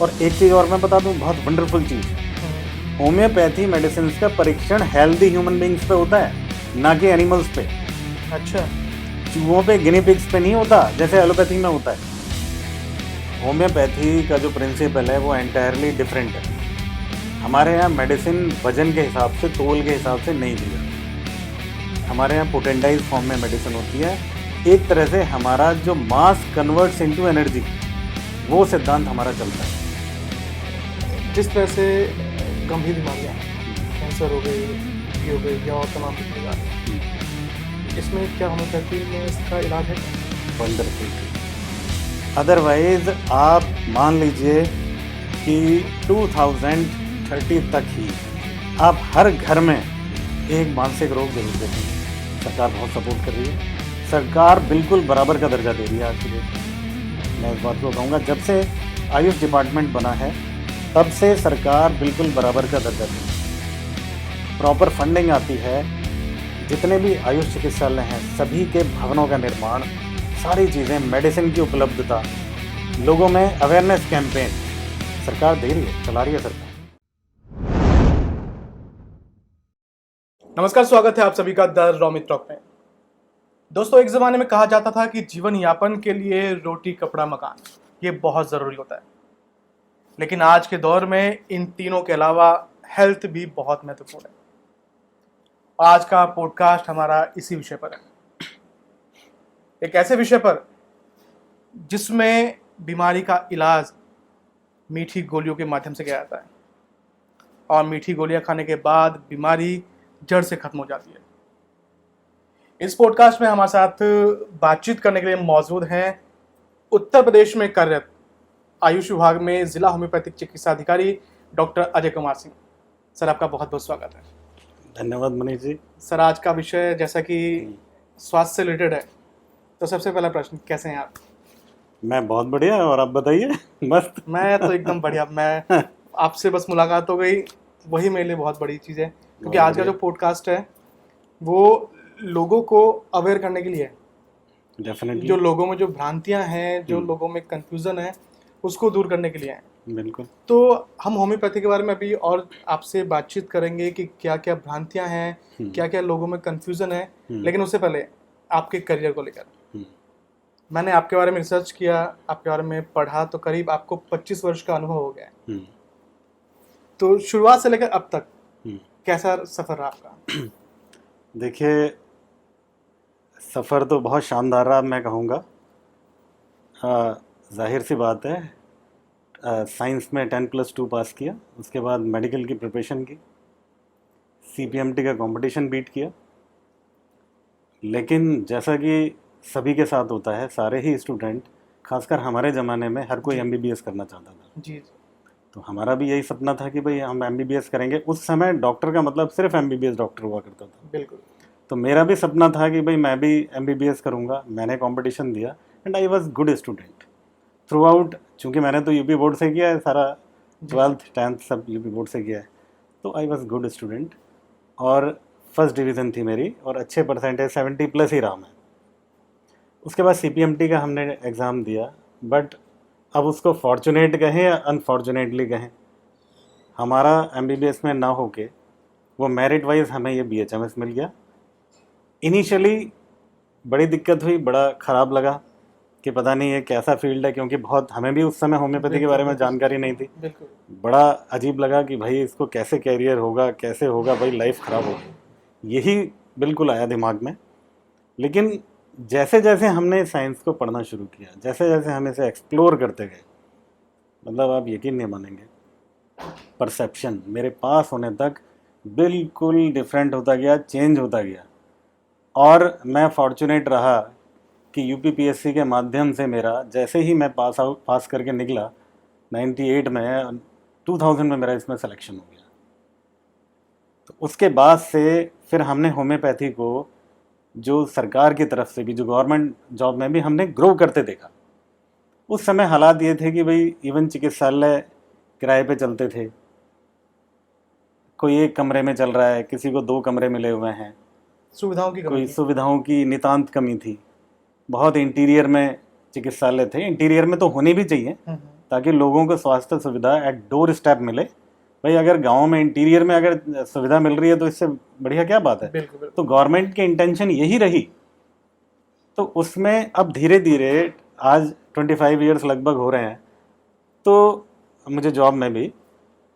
और एक चीज़ और मैं बता दूं, बहुत वंडरफुल चीज़, होम्योपैथी मेडिसिन का परीक्षण हेल्दी ह्यूमन बींग्स पे होता है, ना कि एनिमल्स पे। अच्छा। चूहों पे, गिनी पिग्स पे नहीं होता जैसे एलोपैथी में होता है। होम्योपैथी का जो प्रिंसिपल है वो एंटायरली डिफरेंट है। हमारे यहाँ मेडिसिन वजन के हिसाब से, तोल के हिसाब से नहीं दी जाती। हमारे यहाँ पोटेंटाइज फॉर्म में मेडिसिन होती है। एक तरह से हमारा जो मास कन्वर्ट्स इनटू एनर्जी, वो सिद्धांत हमारा चलता है। जिस तरह से गंभीर बीमारियाँ, कैंसर हो गई, बीपी हो गई या और तमाम बीमारियाँ, इसमें क्या होम्योपैथी में इसका इलाज है? वंडरफुल। अदरवाइज आप मान लीजिए कि 2030 तक ही आप हर घर में एक मानसिक रोग जरूर देखेंगे। सरकार बहुत सपोर्ट कर रही है, सरकार बिल्कुल बराबर का दर्जा दे रही है आज की डेट में। मैं इस बात को कहूँगा, जब से आयुष डिपार्टमेंट बना है तब से सरकार बिल्कुल बराबर का दर्जा दे रही है। प्रॉपर फंडिंग आती है। जितने भी आयुष चिकित्सालय हैं सभी के भवनों का निर्माण, सारी चीज़ें, मेडिसिन की उपलब्धता, लोगों में अवेयरनेस कैंपेन सरकार दे रही है, चला रही है सरकार। नमस्कार, स्वागत है आप सभी का द रॉमित टॉक में। दोस्तों, एक ज़माने में कहा जाता था कि जीवन यापन के लिए रोटी, कपड़ा, मकान ये बहुत ज़रूरी होता है, लेकिन आज के दौर में इन तीनों के अलावा हेल्थ भी बहुत महत्वपूर्ण है। आज का पॉडकास्ट हमारा इसी विषय पर है, एक ऐसे विषय पर जिसमें बीमारी का इलाज मीठी गोलियों के माध्यम से किया जाता है और मीठी गोलियां खाने के बाद बीमारी जड़ से खत्म हो जाती है। इस पॉडकास्ट में हमारे साथ बातचीत करने के लिए मौजूद हैं उत्तर प्रदेश में कार्यरत आयुष विभाग में जिला होम्योपैथिक चिकित्सा अधिकारी डॉक्टर अजय कुमार सिंह। सर, आपका बहुत बहुत स्वागत है। धन्यवाद मनीष जी। सर, आज का विषय जैसा कि स्वास्थ्य से रिलेटेड है, तो सबसे पहला प्रश्न, कैसे हैं आप? मैं बहुत बढ़िया, और आप बताइए? मस्त। मैं तो एकदम बढ़िया। मैं आपसे बस मुलाकात हो गई, वही मेरे लिए बहुत बड़ी चीज़ है, क्योंकि आज का जो पॉडकास्ट है वो लोगों को अवेयर करने के लिए है। डेफिनेटली। जो लोगों में जो भ्रांतियां हैं, जो लोगों में कंफ्यूजन है, उसको दूर करने के लिए है। बिल्कुल। तो हम होम्योपैथी के बारे में अभी और आपसे बातचीत करेंगे कि क्या क्या भ्रांतियां हैं, क्या क्या लोगों में कंफ्यूजन है, लेकिन उससे पहले आपके करियर को लेकर मैंने आपके बारे में रिसर्च किया, आपके बारे में पढ़ा, तो करीब आपको 25 वर्ष का अनुभव हो गया है। तो शुरुआत से लेकर अब तक कैसा सफर रहा आपका? देखिए, सफ़र तो बहुत शानदार रहा, मैं कहूँगा। जाहिर सी बात है, साइंस में 10+2 पास किया, उसके बाद मेडिकल की प्रिपरेशन की, CPMT का कंपटीशन बीट किया। लेकिन जैसा कि सभी के साथ होता है, सारे ही स्टूडेंट, खासकर हमारे ज़माने में हर कोई MBBS करना चाहता था। जी। तो हमारा भी यही सपना था कि भाई हम MBBS करेंगे। उस समय डॉक्टर का मतलब सिर्फ MBBS डॉक्टर हुआ करता था। बिल्कुल। तो मेरा भी सपना था कि भाई मैं भी MBBS करूँगा। मैंने कंपटीशन दिया and I was good student through out. चूँकि मैंने तो यूपी बोर्ड से किया है, सारा 12th 10th सब यूपी बोर्ड से किया है, तो आई वाज गुड स्टूडेंट और फर्स्ट डिवीज़न थी मेरी और अच्छे परसेंटेज 70+ ही रहा मैं। उसके बाद CPMT का हमने एग्ज़ाम दिया, बट अब उसको फॉर्चुनेट कहें या अनफॉर्चुनेटली कहें, हमारा MBBS में ना होके वो मेरिट वाइज हमें ये BHMS मिल गया। इनिशियली बड़ी दिक्कत हुई, बड़ा ख़राब लगा कि पता नहीं ये कैसा फील्ड है, क्योंकि बहुत हमें भी उस समय होम्योपैथी के बारे में जानकारी नहीं थी। बड़ा अजीब लगा कि भाई इसको कैसे कैरियर होगा, कैसे होगा, भाई लाइफ ख़राब होगी, यही बिल्कुल आया दिमाग में। लेकिन जैसे जैसे हमने साइंस को पढ़ना शुरू किया, जैसे जैसे हम इसे एक्सप्लोर करते गए, मतलब आप यकीन नहीं मानेंगे, परसेप्शन मेरे पास होने तक बिल्कुल डिफरेंट होता गया, चेंज होता गया। और मैं फॉर्चुनेट रहा कि UPPSC के माध्यम से मेरा, जैसे ही मैं पास करके निकला 98 में, 2000 में मेरा इसमें सिलेक्शन हो गया। तो उसके बाद से फिर हमने होम्योपैथी को जो सरकार की तरफ से भी, जो गवर्नमेंट जॉब में भी हमने ग्रो करते देखा। उस समय हालात ये थे कि भाई इवन चिकित्सालय किराए पे चलते थे, कोई एक कमरे में चल रहा है, किसी को 2 कमरे मिले हुए हैं, सुविधाओं की नितांत कमी थी। बहुत इंटीरियर में चिकित्सालय थे, इंटीरियर में तो होने भी चाहिए, ताकि लोगों को स्वास्थ्य सुविधा एट डोर स्टेप मिले। भाई अगर गांव में इंटीरियर में अगर सुविधा मिल रही है तो इससे बढ़िया क्या बात है। बिल्कुल बिल्कुल। तो गवर्नमेंट की इंटेंशन यही रही। तो उसमें अब धीरे धीरे आज 25 ईयर्स लगभग हो रहे हैं तो मुझे जॉब में भी,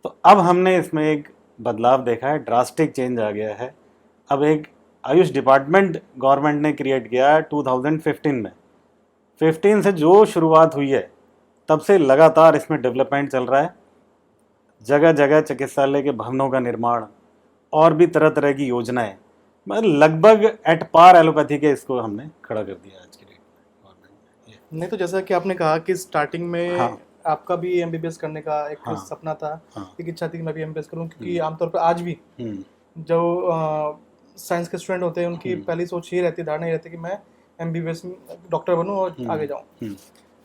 तो अब हमने इसमें एक बदलाव देखा है, ड्रास्टिक चेंज आ गया है। अब एक आयुष डिपार्टमेंट गवर्नमेंट ने क्रिएट किया 2015 में। 15 से जो शुरुआत हुई है तब से लगातार इसमें डेवलपमेंट चल रहा है। जगह जगह चिकित्सालय के भवनों का निर्माण और भी तरह तरह की योजनाएं, मतलब लगभग एट पार एलोपैथी के इसको हमने खड़ा कर दिया आज की डेट में गवर्नमेंट ने। नहीं तो जैसा कि आपने कहा कि स्टार्टिंग में हाँ। आपका भी एमबीबीएस करने का एक हाँ। सपना था, हाँ। एक इच्छा थी कि मैं भी एमबीबीएस करूं, क्योंकि आमतौर पर आज भी जो साइंस के स्टूडेंट होते हैं उनकी पहली सोच ये रहती है, धारणा ये रहती है कि मैं एमबीबीएस डॉक्टर बनूं और आगे जाऊं।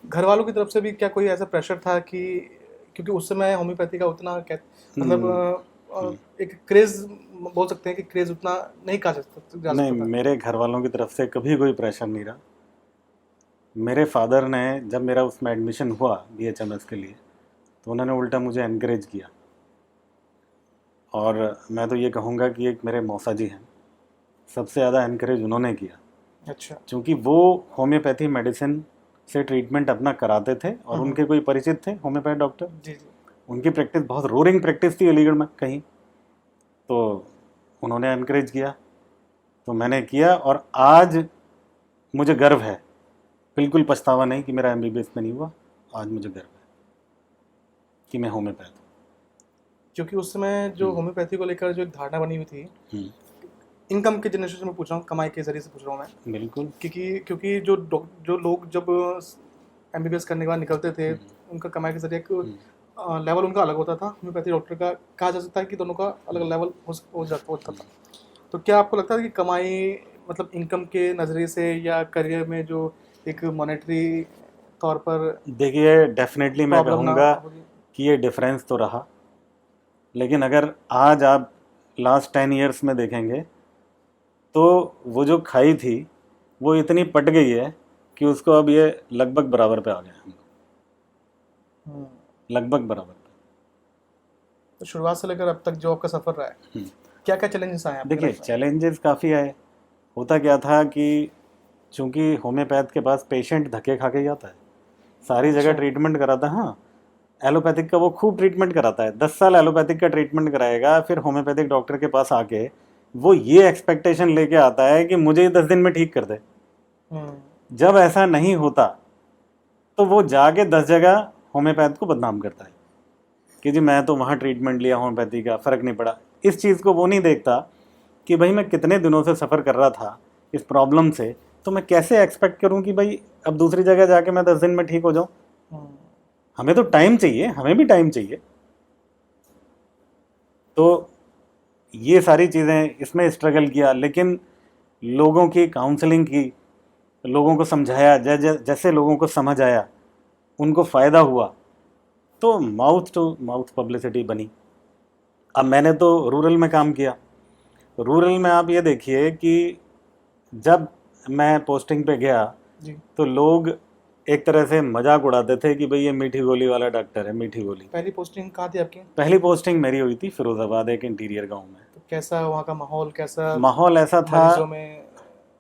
घर वालों की तरफ से भी क्या कोई ऐसा प्रेशर था कि, क्योंकि उस समय होम्योपैथी का उतना मतलब एक क्रेज बोल सकते हैं कि क्रेज उतना नहीं कहा जा सकता नहीं, था। मेरे घर वालों की तरफ से कभी कोई प्रेशर नहीं रहा। मेरे फादर ने जब मेरा उसमें एडमिशन हुआ BHMS के लिए तो उन्होंने उल्टा मुझे एनकरेज किया। और मैं तो ये कहूँगा कि एक मेरे मौसा जी हैं, सबसे ज़्यादा एनकरेज उन्होंने किया। अच्छा। क्योंकि वो होम्योपैथी मेडिसिन से ट्रीटमेंट अपना कराते थे और उनके कोई परिचित थे होम्योपैथ डॉक्टर। जी जी। उनकी प्रैक्टिस बहुत रोरिंग प्रैक्टिस थी अलीगढ़ में कहीं, तो उन्होंने एनकरेज किया तो मैंने किया। और आज मुझे गर्व है, बिल्कुल पछतावा नहीं कि मेरा MBBS में नहीं हुआ। आज मुझे गर्व है कि मैं होम्योपैथ हूँ। क्योंकि उस समय जो होम्योपैथी को लेकर जो एक धारणा बनी हुई थी, इनकम के जनरेशन में पूछ रहा हूँ, कमाई के जरिए से पूछ रहा हूँ मैं, बिल्कुल। क्योंकि जो लोग जब एमबीबीएस करने के बाद निकलते थे उनका कमाई के जरिए लेवल उनका अलग होता था। होम्योपैथी डॉक्टर का कहा जा सकता है कि दोनों का अलग लेवल हो जाता था। तो क्या आपको लगता है कि कमाई मतलब इनकम के नज़रिए से या करियर में जो एक मॉनेटरी तौर पर, देखिए डेफिनेटली मैं कहूँगा कि ये डिफरेंस तो रहा, लेकिन अगर आज आप लास्ट 10 ईयर्स में देखेंगे तो वो जो खाई थी वो इतनी पट गई है कि उसको अब ये लगभग बराबर पे आ गया हम लोग, लगभग बराबर पे। तो शुरुआत से लेकर अब तक जो आपका सफ़र रहा है, क्या क्या चैलेंजेस आए आपके? देखिए चैलेंजेस काफ़ी आए। होता क्या था कि चूंकि होम्योपैथ के पास पेशेंट धक्के खा के ही आता है, सारी जगह ट्रीटमेंट कराता है। हाँ, एलोपैथिक का वो खूब ट्रीटमेंट कराता है, 10 साल एलोपैथिक का ट्रीटमेंट कराएगा, फिर होम्योपैथिक डॉक्टर के पास आके वो ये एक्सपेक्टेशन लेके आता है कि मुझे ये 10 दिन में ठीक कर दे। जब ऐसा नहीं होता तो वो जाके 10 जगह होम्योपैथ को बदनाम करता है कि जी मैं तो वहाँ ट्रीटमेंट लिया होम्योपैथी का, फ़र्क नहीं पड़ा। इस चीज़ को वो नहीं देखता कि भाई मैं कितने दिनों से सफ़र कर रहा था इस प्रॉब्लम से, तो मैं कैसे एक्सपेक्ट करूं कि भाई अब दूसरी जगह जाके मैं 10 दिन में ठीक हो जाऊं। हमें तो टाइम चाहिए, हमें भी टाइम चाहिए। तो ये सारी चीज़ें इसमें स्ट्रगल किया, लेकिन लोगों की काउंसलिंग की, लोगों को समझाया, जैसे लोगों को समझ आया, उनको फ़ायदा हुआ, तो माउथ टू माउथ पब्लिसिटी बनी। अब मैंने तो रूरल में काम किया। रूरल में आप ये देखिए कि जब मैं पोस्टिंग पे गया तो लोग एक तरह से मजाक उड़ाते थे कि भाई ये मीठी गोली वाला डॉक्टर है, मीठी गोली। पहली पोस्टिंग कहाँ थी आपकी? पहली पोस्टिंग मेरी हुई थी फिरोजाबाद, एक इंटीरियर गांव में। तो कैसा वहाँ का माहौल, कैसा माहौल ऐसा था, मरीजों में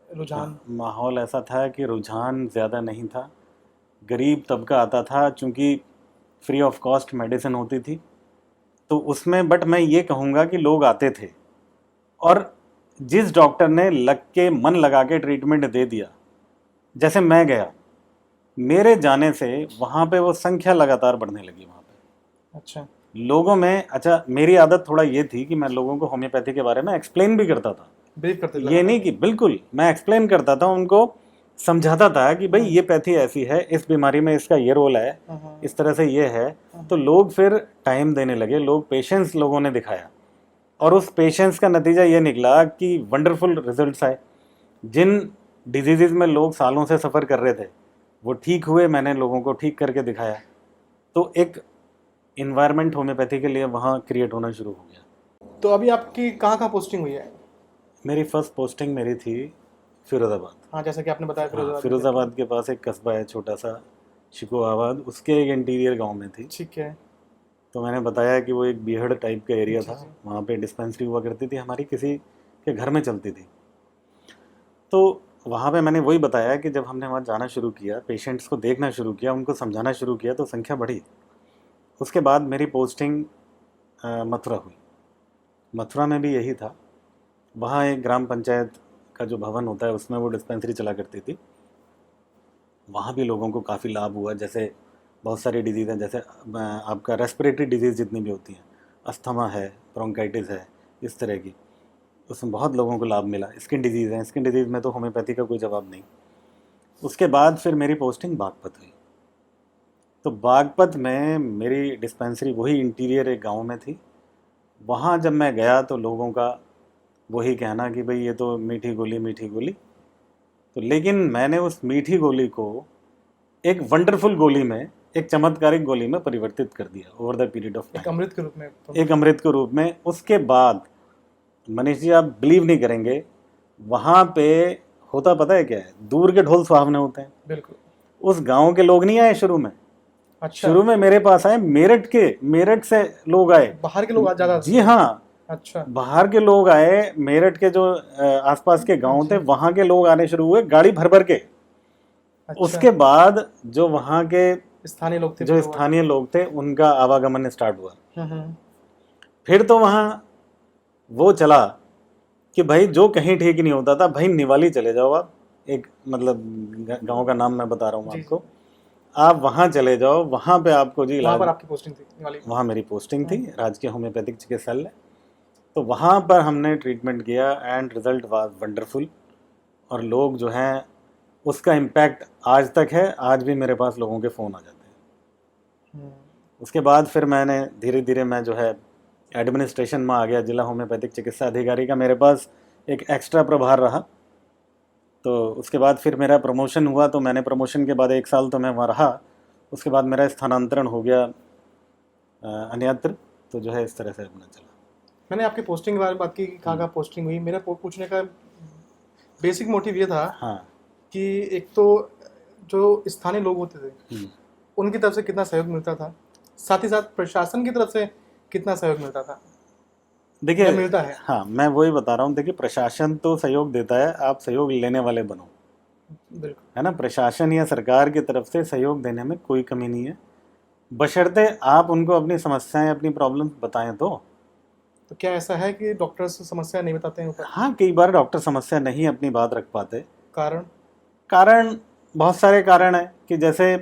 रुझान? माहौल ऐसा था कि रुझान ज़्यादा नहीं था, गरीब तबका आता था, चूँकि फ्री ऑफ कॉस्ट मेडिसिन होती थी तो उसमें। बट मैं ये कहूँगा कि लोग आते थे और जिस डॉक्टर ने लग के मन लगा के ट्रीटमेंट दे दिया, जैसे मैं गया, मेरे जाने से वहाँ पे वो संख्या लगातार बढ़ने लगी वहाँ पे। अच्छा। लोगों में, अच्छा मेरी आदत थोड़ा ये थी कि मैं लोगों को होम्योपैथी के बारे में एक्सप्लेन भी करता था, ब्रीफ करते थे? ये नहीं कि बिल्कुल, मैं एक्सप्लेन करता था, उनको समझाता था कि भाई ये पैथी ऐसी है, इस बीमारी में इसका ये रोल है, इस तरह से ये है। तो लोग फिर टाइम देने लगे, लोग पेशेंस लोगों ने दिखाया और उस पेशेंस का नतीजा ये निकला कि वंडरफुल रिजल्ट्स आए। जिन डिजीज़ में लोग सालों से सफ़र कर रहे थे वो ठीक हुए, मैंने लोगों को ठीक करके दिखाया। तो एक इन्वायरमेंट होम्योपैथी के लिए वहाँ क्रिएट होना शुरू हो गया। तो अभी आपकी कहाँ पोस्टिंग हुई है? मेरी फर्स्ट पोस्टिंग थी फिरोज़ाबाद। हाँ, जैसा कि आपने बताया फिरोज़ाबाद। फिरोज़ाबाद के पास एक कस्बा है छोटा सा, शिकोहाबाद, उसके एक इंटीरियर गांव में थी। ठीक है। तो मैंने बताया कि वो एक बीहड़ टाइप का एरिया जी, था, जी। वहाँ पे डिस्पेंसरी हुआ करती थी हमारी, किसी के घर में चलती थी। तो वहाँ पे मैंने वही बताया कि जब हमने वहाँ जाना शुरू किया, पेशेंट्स को देखना शुरू किया, उनको समझाना शुरू किया, तो संख्या बढ़ी। उसके बाद मेरी पोस्टिंग मथुरा हुई। मथुरा में भी यही था। वहाँ एक ग्राम पंचायत का जो भवन होता है उसमें वो डिस्पेंसरी चला करती थी। वहाँ भी लोगों को काफ़ी लाभ हुआ। जैसे बहुत सारी डिजीज़ हैं, जैसे आपका रेस्पिरेटरी डिजीज़ जितनी भी होती हैं, अस्थमा है, ब्रोंकाइटिस है, इस तरह की, उसमें बहुत लोगों को लाभ मिला। स्किन डिजीज़ है, स्किन डिजीज़ में तो होम्योपैथी का कोई जवाब नहीं। उसके बाद फिर मेरी पोस्टिंग बागपत हुई। तो बागपत में मेरी डिस्पेंसरी वही इंटीरियर एक गांव में थी। वहाँ जब मैं गया तो लोगों का वही कहना कि भाई ये तो मीठी गोली मीठी गोली। तो लेकिन मैंने उस मीठी गोली को एक वंडरफुल गोली में, एक चमत्कारिक गोली में परिवर्तित कर दिया ओवर द पीरियड ऑफ एक टाइम, अमृत के रूप में तो एक अमृत के रूप में। उसके बाद मनीष जी, आप बिलीव नहीं करेंगे, वहाँ पे होता पता है क्या है, दूर के ढोल सुहावने होते हैं। बिल्कुल। उस गांव के लोग नहीं आए शुरू में। अच्छा, शुरू में मेरे पास आए मेरठ से लोग आए। बाहर के लोग ज़्यादा जी हाँ, अच्छा, बाहर के लोग आए। मेरठ के जो आसपास के गांव थे जी। वहाँ के लोग आने शुरू हुए, गाड़ी भर भर के। अच्छा, उसके बाद जो वहाँ के स्थानीय लोग थे जो फिर वो स्थानीय लोग थे उनका आवागमन स्टार्ट हुआ। हम्म। फिर तो वहाँ वो चला कि भाई जो कहीं ठीक नहीं होता था, भाई निवाली चले जाओ आप। एक मतलब गांव का नाम मैं बता रहा हूँ जी, आपको, आप वहाँ चले जाओ, वहाँ पे आपको जी वहाँ इलाज। पर आपकी पोस्टिंग थी वाली। वहाँ मेरी पोस्टिंग थी, राजकीय होम्योपैथिक चिकित्सालय। तो वहाँ पर हमने ट्रीटमेंट किया एंड रिजल्ट वाज वंडरफुल। और लोग जो हैं, उसका इम्पैक्ट आज तक है, आज भी मेरे पास लोगों के फ़ोन आ जाते हैं। उसके बाद फिर मैंने धीरे धीरे मैं जो है एडमिनिस्ट्रेशन में आ गया, जिला होम्योपैथिक चिकित्सा अधिकारी का मेरे पास एक एक्स्ट्रा प्रभार रहा। तो उसके बाद फिर मेरा प्रमोशन हुआ, तो मैंने प्रमोशन के बाद 1 साल तो मैं वहाँ रहा। उसके बाद मेरा स्थानांतरण हो गया अन्यत्र। तो जो है इस तरह से अपना चला। मैंने आपकी पोस्टिंग के बारे में बात की कि कहाँ पोस्टिंग हुई। मेरा पूछने का बेसिक मोटिव ये था हाँ। कि एक तो जो स्थानीय लोग होते थे उनकी तरफ से कितना सहयोग मिलता था, साथ ही साथ प्रशासन की तरफ से कितना सहयोग मिलता था, देखिए, या मिलता है। हाँ मैं वही बता रहा हूँ। देखिए, प्रशासन तो सहयोग देता है, आप सहयोग लेने वाले बनो, बिल्कुल। है ना। प्रशासन या सरकार की तरफ से सहयोग देने में कोई कमी नहीं है, बशर्ते आप उनको अपनी समस्याएं, अपनी प्रॉब्लम्स बताएं तो क्या ऐसा है कि डॉक्टर्स समस्या नहीं बताते हैं ऊपर? हाँ, कई बार डॉक्टर समस्या नहीं अपनी बात रख पाते। कारण? कारण बहुत सारे कारण हैं कि जैसे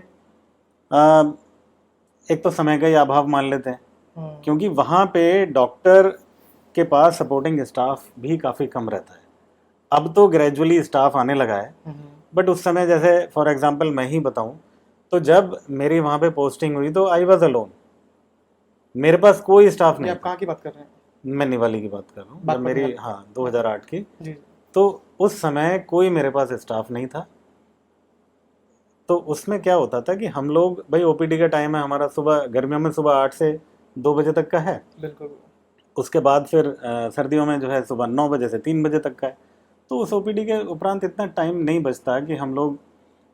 एक तो समय का ही अभाव मान लेते हैं, क्योंकि वहाँ पे डॉक्टर के पास सपोर्टिंग स्टाफ भी काफ़ी कम रहता है। अब तो ग्रेजुअली स्टाफ आने लगा है, बट उस समय जैसे फॉर एग्जांपल मैं ही बताऊं, तो जब मेरी वहाँ पे पोस्टिंग हुई तो आई वाज अलोन, मेरे पास कोई स्टाफ नहीं आप था। कहाँ की बात कर रहे हैं? मैं निवाली की बात कर रहा हूँ, जब बागपत मेरी, निवाली। हाँ 2008 की। जी। तो उस समय कोई मेरे पास स्टाफ नहीं था। तो उसमें क्या होता था कि हम लोग, भाई ओपीडी का टाइम है हमारा, सुबह गर्मियों में सुबह 8 से 2 बजे तक का है। बिल्कुल। उसके बाद फिर सर्दियों में जो है सुबह 9 बजे से 3 बजे तक का है। तो उस ओपीडी के उपरांत इतना टाइम नहीं बचता कि हम लोग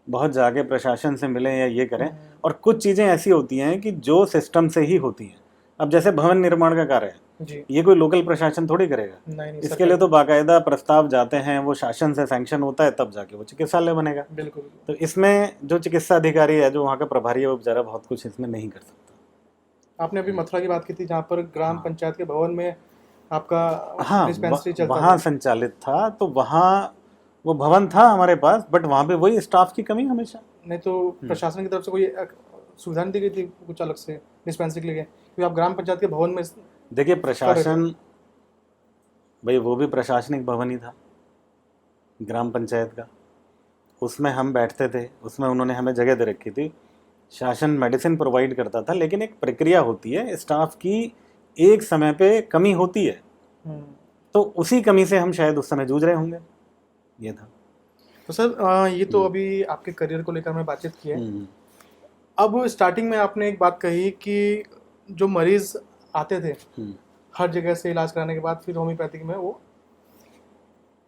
बहुत जाके प्रशासन से मिलें या ये करें। और कुछ चीज़ें ऐसी होती हैं कि जो सिस्टम से ही होती हैं। अब जैसे भवन निर्माण का कार्य है, जी। ये कोई लोकल प्रशासन थोड़ी करेगा। नहीं, इसके लिए तो बाकायदा प्रस्ताव जाते हैं, वो शासन से सैंक्शन होता है, तब जाके वो चिकित्सालय बनेगा। बिल्कुल। तो इसमें जो चिकित्सा अधिकारी है, जो वहाँ का प्रभारी है, वो बेचारा बहुत कुछ इसमें नहीं कर सकता। आपने अभी मथुरा की बात की थी, जहाँ पर ग्राम पंचायत के भवन में आपका हाँ, डिस्पेंसरी चलता वहाँ था। संचालित था। तो वहाँ वो भवन था हमारे पास, बट वहाँ पे वही स्टाफ की कमी हमेशा। नहीं तो प्रशासन की तरफ से कोई सुविधा नहीं दी गई थी कुछ अलग से डिस्पेंसरी के लिए, क्योंकि आप ग्राम पंचायत के भवन में? देखिए, प्रशासन, भाई वो भी प्रशासनिक भवन ही था ग्राम पंचायत का, उसमें हम बैठते थे, उसमें उन्होंने हमें जगह दे रखी थी। शासन मेडिसिन प्रोवाइड करता था, लेकिन एक प्रक्रिया होती है, स्टाफ की एक समय पे कमी होती है। तो उसी कमी से हम शायद उस समय जूझ रहे होंगे, ये था। तो सर ये तो अभी आपके करियर को लेकर हमने बातचीत की है। अब स्टार्टिंग में आपने एक बात कही कि जो मरीज आते थे हर जगह से इलाज कराने के बाद फिर होम्योपैथिक में वो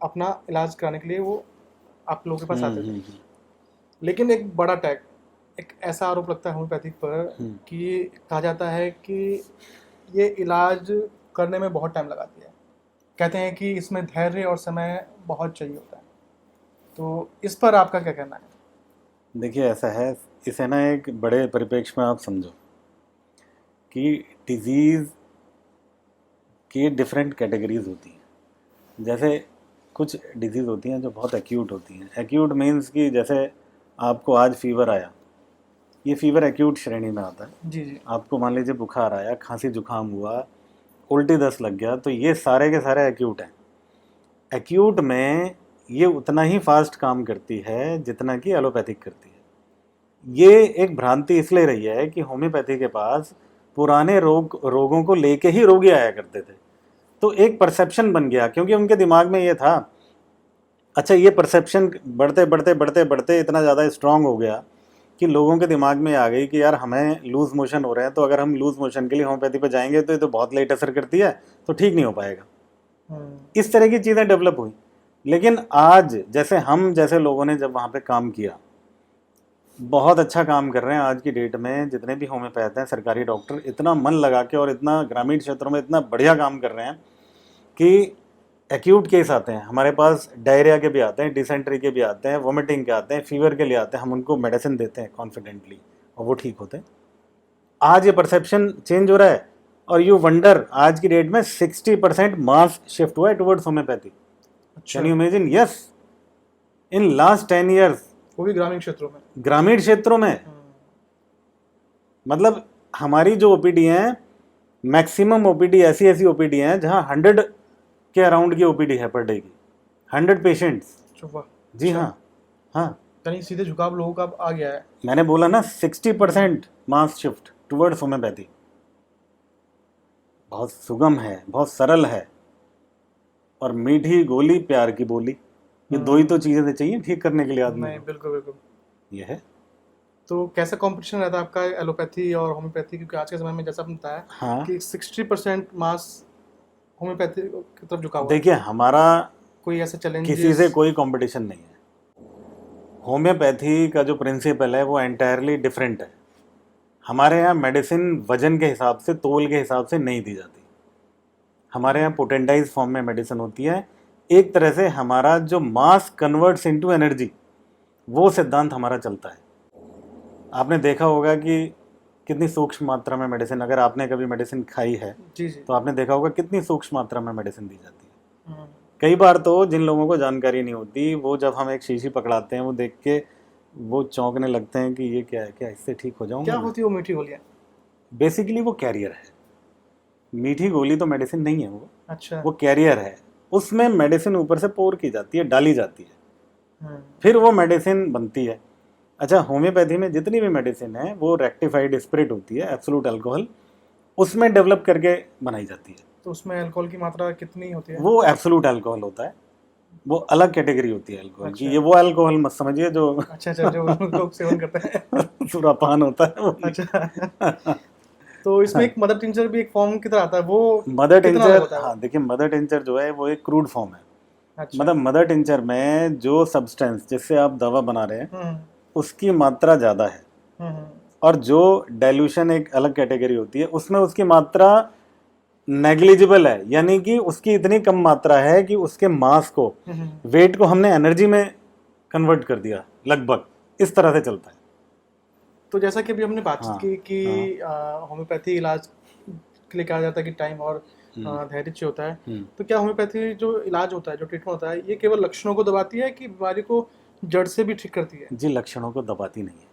अपना इलाज कराने के लिए वो आप लोगों के पास आते थे, लेकिन एक बड़ा टैग एक ऐसा आरोप लगता है होम्योपैथिक पर कि कहा जाता है कि ये इलाज करने में बहुत टाइम लगाती है। कहते हैं कि इसमें धैर्य और समय बहुत चाहिए होता है। तो इस पर आपका क्या कहना है? देखिए ऐसा है, इसे ना एक बड़े परिप्रेक्ष्य में आप समझो कि डिजीज़ की डिफरेंट कैटेगरीज होती हैं। जैसे कुछ डिजीज़ होती हैं जो बहुत एक्यूट होती हैं। एक्यूट मीन्स कि जैसे आपको आज फीवर आया, ये फीवर एक्यूट श्रेणी में आता है। जी जी। आपको मान लीजिए बुखार आया, खांसी जुकाम हुआ, उल्टी दस्त लग गया, तो ये सारे के सारे एक्यूट हैं। एक्यूट में ये उतना ही फास्ट काम करती है जितना कि एलोपैथिक करती है। ये एक भ्रांति इसलिए रही है कि होम्योपैथी के पास पुराने रोगों को लेके ही रोगी आया करते थे, तो एक परसेप्शन बन गया, क्योंकि उनके दिमाग में ये था। अच्छा, ये परसेप्शन बढ़ते बढ़ते बढ़ते बढ़ते इतना ज़्यादा स्ट्रांग हो गया कि लोगों के दिमाग में आ गई कि यार हमें लूज मोशन हो रहे हैं, तो अगर हम लूज मोशन के लिए होम्योपैथी पे जाएंगे तो ये तो बहुत लेट असर करती है, तो ठीक नहीं हो पाएगा। इस तरह की चीज़ें डेवलप हुई। लेकिन आज जैसे हम जैसे लोगों ने जब वहाँ पे काम किया, बहुत अच्छा काम कर रहे हैं आज की डेट में। जितने भी होम्योपैथ हैं, सरकारी डॉक्टर, इतना मन लगा के और इतना ग्रामीण क्षेत्रों में इतना बढ़िया काम कर रहे हैं कि एक्यूट केस आते हैं हमारे पास, डायरिया के भी आते हैं, डिसेंट्री के भी आते हैं, वोमिटिंग के आते हैं, फीवर के लिए आते हैं, हम उनको मेडिसिन देते हैं कॉन्फिडेंटली और वो ठीक होते हैं। आज ये परसेप्शन चेंज हो रहा है और यू वंडर, आज की डेट में 60% मास शिफ्ट हुआ है towards homeopathy. Can you imagine? Yes, in last 10 years. वो भी ग्रामीण क्षेत्रों में। ग्रामीण क्षेत्रों में मतलब हमारी जो ओपीडी हैं, मैक्सिमम ओपीडी ऐसी ऐसी ओपीडी हैं जहां 100 के अराउंड की ओपीडी है पर डे की, 100 पेशेंट्स। जी हाँ, हाँ, यानी सीधे झुकाव लोगों का आ गया है। मैंने बोला ना 60% मास शिफ्ट टुवर्ड्स होम्योपैथी। बहुत सुगम है, बहुत सरल है, और मीठी गोली प्यार की बोली, ये दो ही तो चीज़ें चाहिए ठीक करने के लिए आदमी नहीं, को। बिल्कुल बिल्कुल। ये है। तो कैसा कंपटीशन रहता है आपका एलोपैथी और होम्योपैथी? क्योंकि आज के समय में जैसा आपने बताया हाँ, कि 60% मास होम्योपैथी की तरफ झुका हुआ है। देखिए हमारा कोई ऐसा चैलेंज किसी से कोई कंपटीशन नहीं है। होम्योपैथी का जो प्रिंसिपल है वो एंटायरली डिफरेंट है। हमारे यहाँ मेडिसिन वजन के हिसाब से, तोल के हिसाब से नहीं दी जाती। हमारे यहाँ पोटेंटाइज फॉर्म में मेडिसिन होती है। एक तरह से हमारा जो मास कन्वर्ट्स इनटू एनर्जी, वो सिद्धांत हमारा चलता है। आपने देखा होगा कि कितनी सूक्ष्म मात्रा में मेडिसिन, अगर आपने कभी मेडिसिन खाई है जी जी। तो आपने देखा होगा कितनी सूक्ष्म मात्रा में मेडिसिन दी जाती है। कई बार तो जिन लोगों को जानकारी नहीं होती, वो जब हम एक शीशी पकड़ाते हैं, वो देख के वो चौंकने लगते हैं कि ये क्या है, क्या इससे ठीक हो जाऊंगा? क्या होती है वो मीठी गोलियाँ? बेसिकली वो कैरियर है। मीठी गोली तो मेडिसिन नहीं है, वो अच्छा। वो कैरियर है। उसमें मेडिसिन ऊपर से पोर की जाती है, डाली जाती है, फिर वो मेडिसिन बनती है। अच्छा, होम्योपैथी में जितनी भी मेडिसिन है वो रेक्टिफाइड स्पिरिट होती है, एब्सोल्यूट अल्कोहल, उसमें डेवलप करके बनाई जाती है। तो उसमें अल्कोहल की मात्रा कितनी होती है? वो एब्सोल्यूट अल्कोहल होता है, वो अलग कैटेगरी होती है अल्कोहल की। अच्छा। ये वो अल्कोहल मत समझिए जो अच्छा अच्छा, जो लोग सेवन करते हैं। सुरापान होता है वो। अच्छा। तो इसमें एक मदर टिंचर भी एक फॉर्म की तरह आता है, वो मदर कितना टिंचर, होता है वो? हाँ देखिए, मदर टिंचर जो है वो एक क्रूड फॉर्म है। अच्छा। मतलब मदर टिंचर में जो सब्सटेंस जिससे आप दवा बना रहे हैं उसकी मात्रा ज़्यादा है, हम्म। और जो डाइल्यूशन एक अलग कैटेगरी होती है उसमें उसकी मात्रा नेग्लिजिबल है, यानी कि उसकी इतनी कम मात्रा है कि उसके मास को, वेट को हमने एनर्जी में कन्वर्ट कर दिया, लगभग इस तरह से चलता है। तो जैसा कि अभी हमने बातचीत हाँ, की कि होम्योपैथी इलाज के लिए कहा जाता है कि टाइम और धैर्य चाहिए होता है। तो क्या होम्योपैथी जो इलाज होता है, जो ट्रीटमेंट होता है, ये केवल लक्षणों को दबाती है कि बीमारी को जड़ से भी ठीक करती है? जी, लक्षणों को दबाती नहीं है।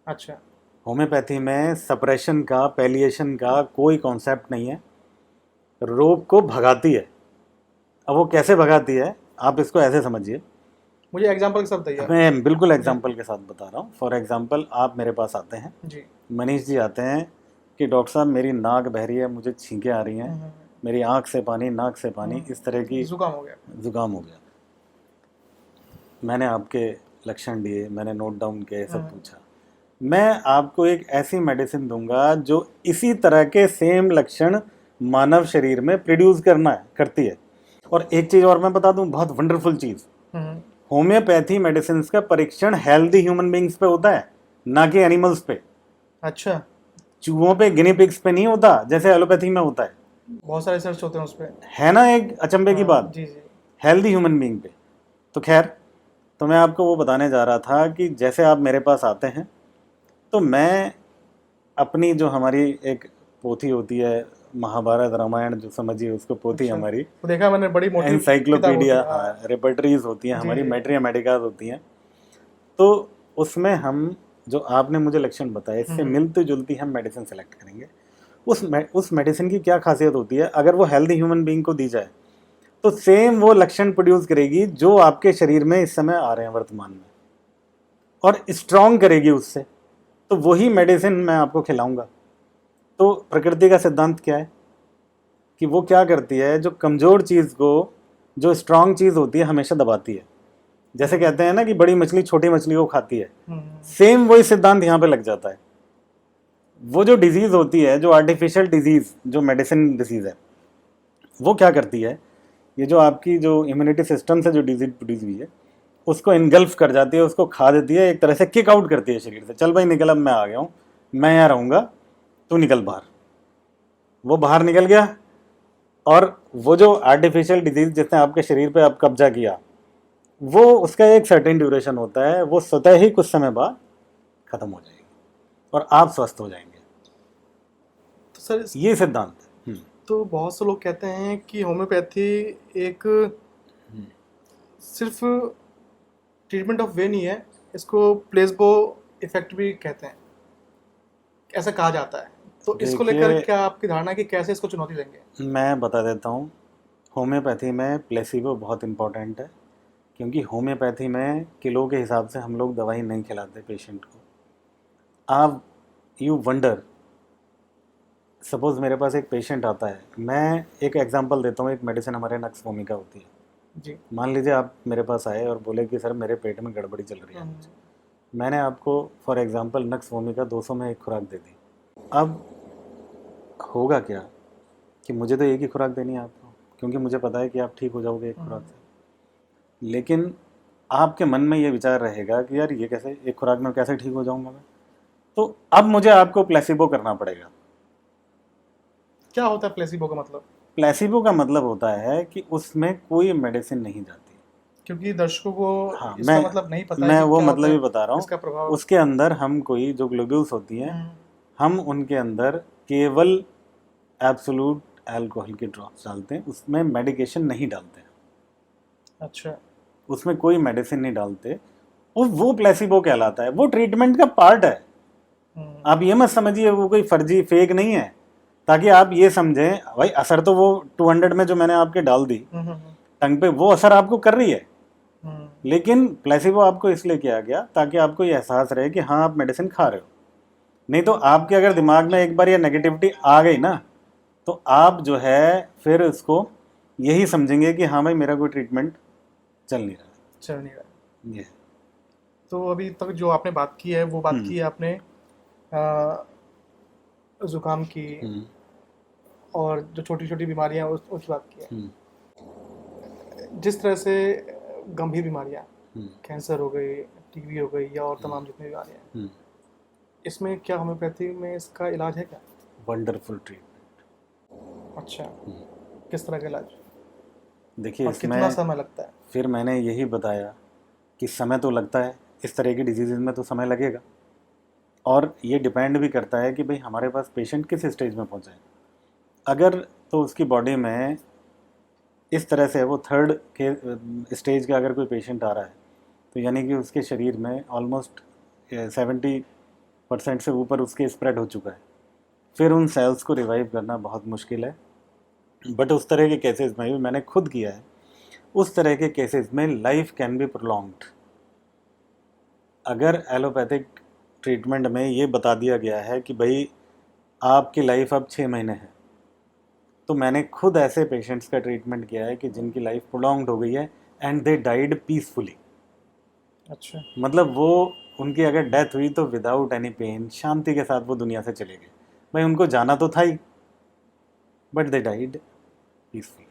अच्छा। होम्योपैथी में सप्रेशन का, पैलिएशन का कोई कॉन्सेप्ट नहीं है, रोग को भगाती है। अब वो कैसे भगाती है, आप इसको ऐसे समझिए। मुझे एग्जांपल के साथ बताइए। मैं बिल्कुल एग्जांपल के साथ बता रहा हूँ। फॉर एग्जांपल, आप मेरे पास आते हैं जी। मनीष जी आते हैं कि डॉक्टर साहब मेरी नाक बह रही है, मुझे छींकें आ रही हैं, मेरी आँख से पानी, नाक से पानी, इस तरह की जुकाम हो गया, जुकाम हो गया। मैंने आपके लक्षण दिए, मैंने नोट डाउन किए, सब पूछा। मैं आपको एक ऐसी मेडिसिन दूंगा जो इसी तरह के सेम लक्षण मानव शरीर में प्रोड्यूस करती है। और एक चीज़ और मैं बता दूं, बहुत वंडरफुल चीज़, होम्योपैथी मेडिसिन का परीक्षण हेल्दी ह्यूमन बींग्स पे होता है, ना कि एनिमल्स पे। अच्छा, चूहों पे, गिनी पिग्स पे नहीं होता जैसे एलोपैथी में होता बहुत सारे रिसर्च होते हैं उस पर। है ना, एक अचंभे की बात। जी जी। हेल्दी ह्यूमन बीइंग पे। तो खैर, तो मैं आपको वो बताने जा रहा था कि जैसे आप मेरे पास आते हैं तो मैं अपनी जो हमारी एक पोथी होती है, महाभारत रामायण जो समझिए उसको पोथी अच्छा, हमारी, तो देखा मैंने, बड़ी मोटी किताब होती एनसाइक्लोपीडिया, है। हाँ, हाँ। रेपर्टरीज होती हैं जी हमारी, जी। मेट्रिया मेडिकाज होती हैं। तो उसमें हम जो आपने मुझे लक्षण बताए इससे हम्म। मिलती जुलती हम मेडिसिन सेलेक्ट करेंगे। उस मेडिसिन की क्या खासियत होती है, अगर वो हेल्दी ह्यूमन बीइंग को दी जाए तो सेम वो लक्षण प्रोड्यूस करेगी जो आपके शरीर में इस समय आ रहे हैं वर्तमान में, और स्ट्रांग करेगी उससे। तो वही मेडिसिन मैं आपको खिलाऊंगा। तो प्रकृति का सिद्धांत क्या है कि वो क्या करती है, जो कमज़ोर चीज़ को जो स्ट्रांग चीज़ होती है हमेशा दबाती है। जैसे कहते हैं ना कि बड़ी मछली छोटी मछली को खाती है, सेम वही सिद्धांत यहाँ पे लग जाता है। वो जो डिजीज़ होती है, जो आर्टिफिशियल डिजीज़, जो मेडिसिन डिजीज़ है, वो क्या करती है, ये जो आपकी जो इम्यूनिटी सिस्टम से जो डिजीज प्रोड्यूस हुई है उसको इनगल्फ कर जाती है, उसको खा देती है, एक तरह से किक आउट करती है शरीर से। चल भाई निकल, अब मैं आ गया हूँ, मैं यहाँ रहूँगा, तू निकल बाहर। वो बाहर निकल गया, और वो जो आर्टिफिशियल डिजीज जिसने आपके शरीर पे अब कब्जा किया, वो उसका एक सर्टेन ड्यूरेशन होता है, वो स्वतः ही कुछ समय बाद खत्म हो जाएगी और आप स्वस्थ हो जाएंगे। तो सर, ये सिद्धांत है। तो बहुत से लोग कहते हैं कि होम्योपैथी एक सिर्फ ट्रीटमेंट ऑफ वे नहीं है, इसको प्लेसबो इफेक्ट भी कहते हैं, ऐसा कहा जाता है। तो इसको लेकर देखिए, क्या आपकी धारणा है कि कैसे इसको चुनौती देंगे? मैं बता देता हूँ, होम्योपैथी में प्लेसिबो बहुत इंपॉर्टेंट है, क्योंकि होम्योपैथी में किलो के हिसाब से हम लोग दवाई नहीं खिलाते पेशेंट को। आप यू वंडर, सपोज मेरे पास एक पेशेंट आता है, मैं एक एग्जांपल देता हूँ, एक मेडिसिन हमारे नक्स भूमिका होती है। जी। मान लीजिए आप मेरे पास आए और बोले कि सर मेरे पेट में गड़बड़ी चल रही है, मैंने आपको फॉर एग्जांपल नक्स भूमिका 200 में एक खुराक दे दी। अब होगा क्या कि मुझे तो एक ही खुराक देनी है आपको, क्योंकि मुझे पता है कि आप ठीक हो जाओगे एक खुराक से। लेकिन आपके मन में ये विचार रहेगा कि यार ये कैसे, एक खुराक में कैसे ठीक हो जाऊंगा मैं। तो अब मुझे आपको प्लेसिबो करना पड़ेगा। क्या होता है प्लेसिबो का मतलब? प्लेसिबो का मतलब होता है कि उसमें कोई मेडिसिन नहीं जाती। क्योंकि दर्शकों को हाँ, इसका मतलब नहीं पता है मैं कि वो क्या होता मतलब ही है, बता रहा हूँ। इसका प्रभाव। उसके अंदर हम कोई जो ग्लोब्यूल्स होती हैं, हम उनके अंदर केवल एब्सोल्यूट अल्कोहल के ड्रॉप्स डालते हैं, उसमें मेडिकेशन नहीं डालते हैं, अच्छा। उसमें कोई मेडिसिन नहीं डालते। और वो प्लेसिबो कहलाता है, वो ट्रीटमेंट का पार्ट है। आप ये मत समझिए वो कोई फर्जी फेक नहीं है, ताकि आप ये समझें भाई असर तो वो 200 में जो मैंने आपके डाल दी टंग पे, वो असर आपको कर रही है। लेकिन प्लेसिबो आपको इसलिए किया गया ताकि आपको ये एहसास रहे कि हाँ आप मेडिसिन खा रहे हो। नहीं तो आपके अगर दिमाग में एक बार ये नेगेटिविटी आ गई ना, तो आप जो है फिर उसको यही समझेंगे कि हाँ भाई मेरा कोई ट्रीटमेंट चल नहीं रहा। चल नहीं रहा। ये तो अभी तक जो आपने बात की है, वो बात की है आपने जुकाम की, और जो छोटी छोटी बीमारियां उसकी बात की है। जिस तरह से गंभीर बीमारियां, कैंसर हो गई, टीबी हो गई, या और तमाम जितनी बीमारियां, इसमें क्या होम्योपैथी में इसका इलाज है क्या? Wonderful treatment. अच्छा, किस तरह का इलाज, देखिए और कितना इसमें समय लगता है? फिर मैंने यही बताया कि समय तो लगता है, इस तरह की डिजीज़ में तो समय लगेगा, और ये डिपेंड भी करता है कि भाई हमारे पास पेशेंट किस स्टेज में पहुंचा है। अगर तो उसकी बॉडी में इस तरह से वो थर्ड के स्टेज का अगर कोई पेशेंट आ रहा है, तो यानी कि उसके शरीर में ऑलमोस्ट 70% से ऊपर उसके स्प्रेड हो चुका है, फिर उन सेल्स को रिवाइव करना बहुत मुश्किल है। बट उस तरह के केसेस में भी मैंने खुद किया है, उस तरह के केसेस में लाइफ कैन बी प्रोलॉन्ग्ड। अगर एलोपैथिक ट्रीटमेंट में ये बता दिया गया है कि भाई आपकी लाइफ अब 6 महीने है, तो मैंने खुद ऐसे पेशेंट्स का ट्रीटमेंट किया है कि जिनकी लाइफ प्रोलॉन्ग्ड हो गई है एंड दे डाइड पीसफुली। अच्छा। मतलब वो, उनकी अगर डेथ हुई तो विदाउट एनी पेन, शांति के साथ वो दुनिया से चले गए। भाई उनको जाना तो था ही, बट दे डाइड पीसफुली।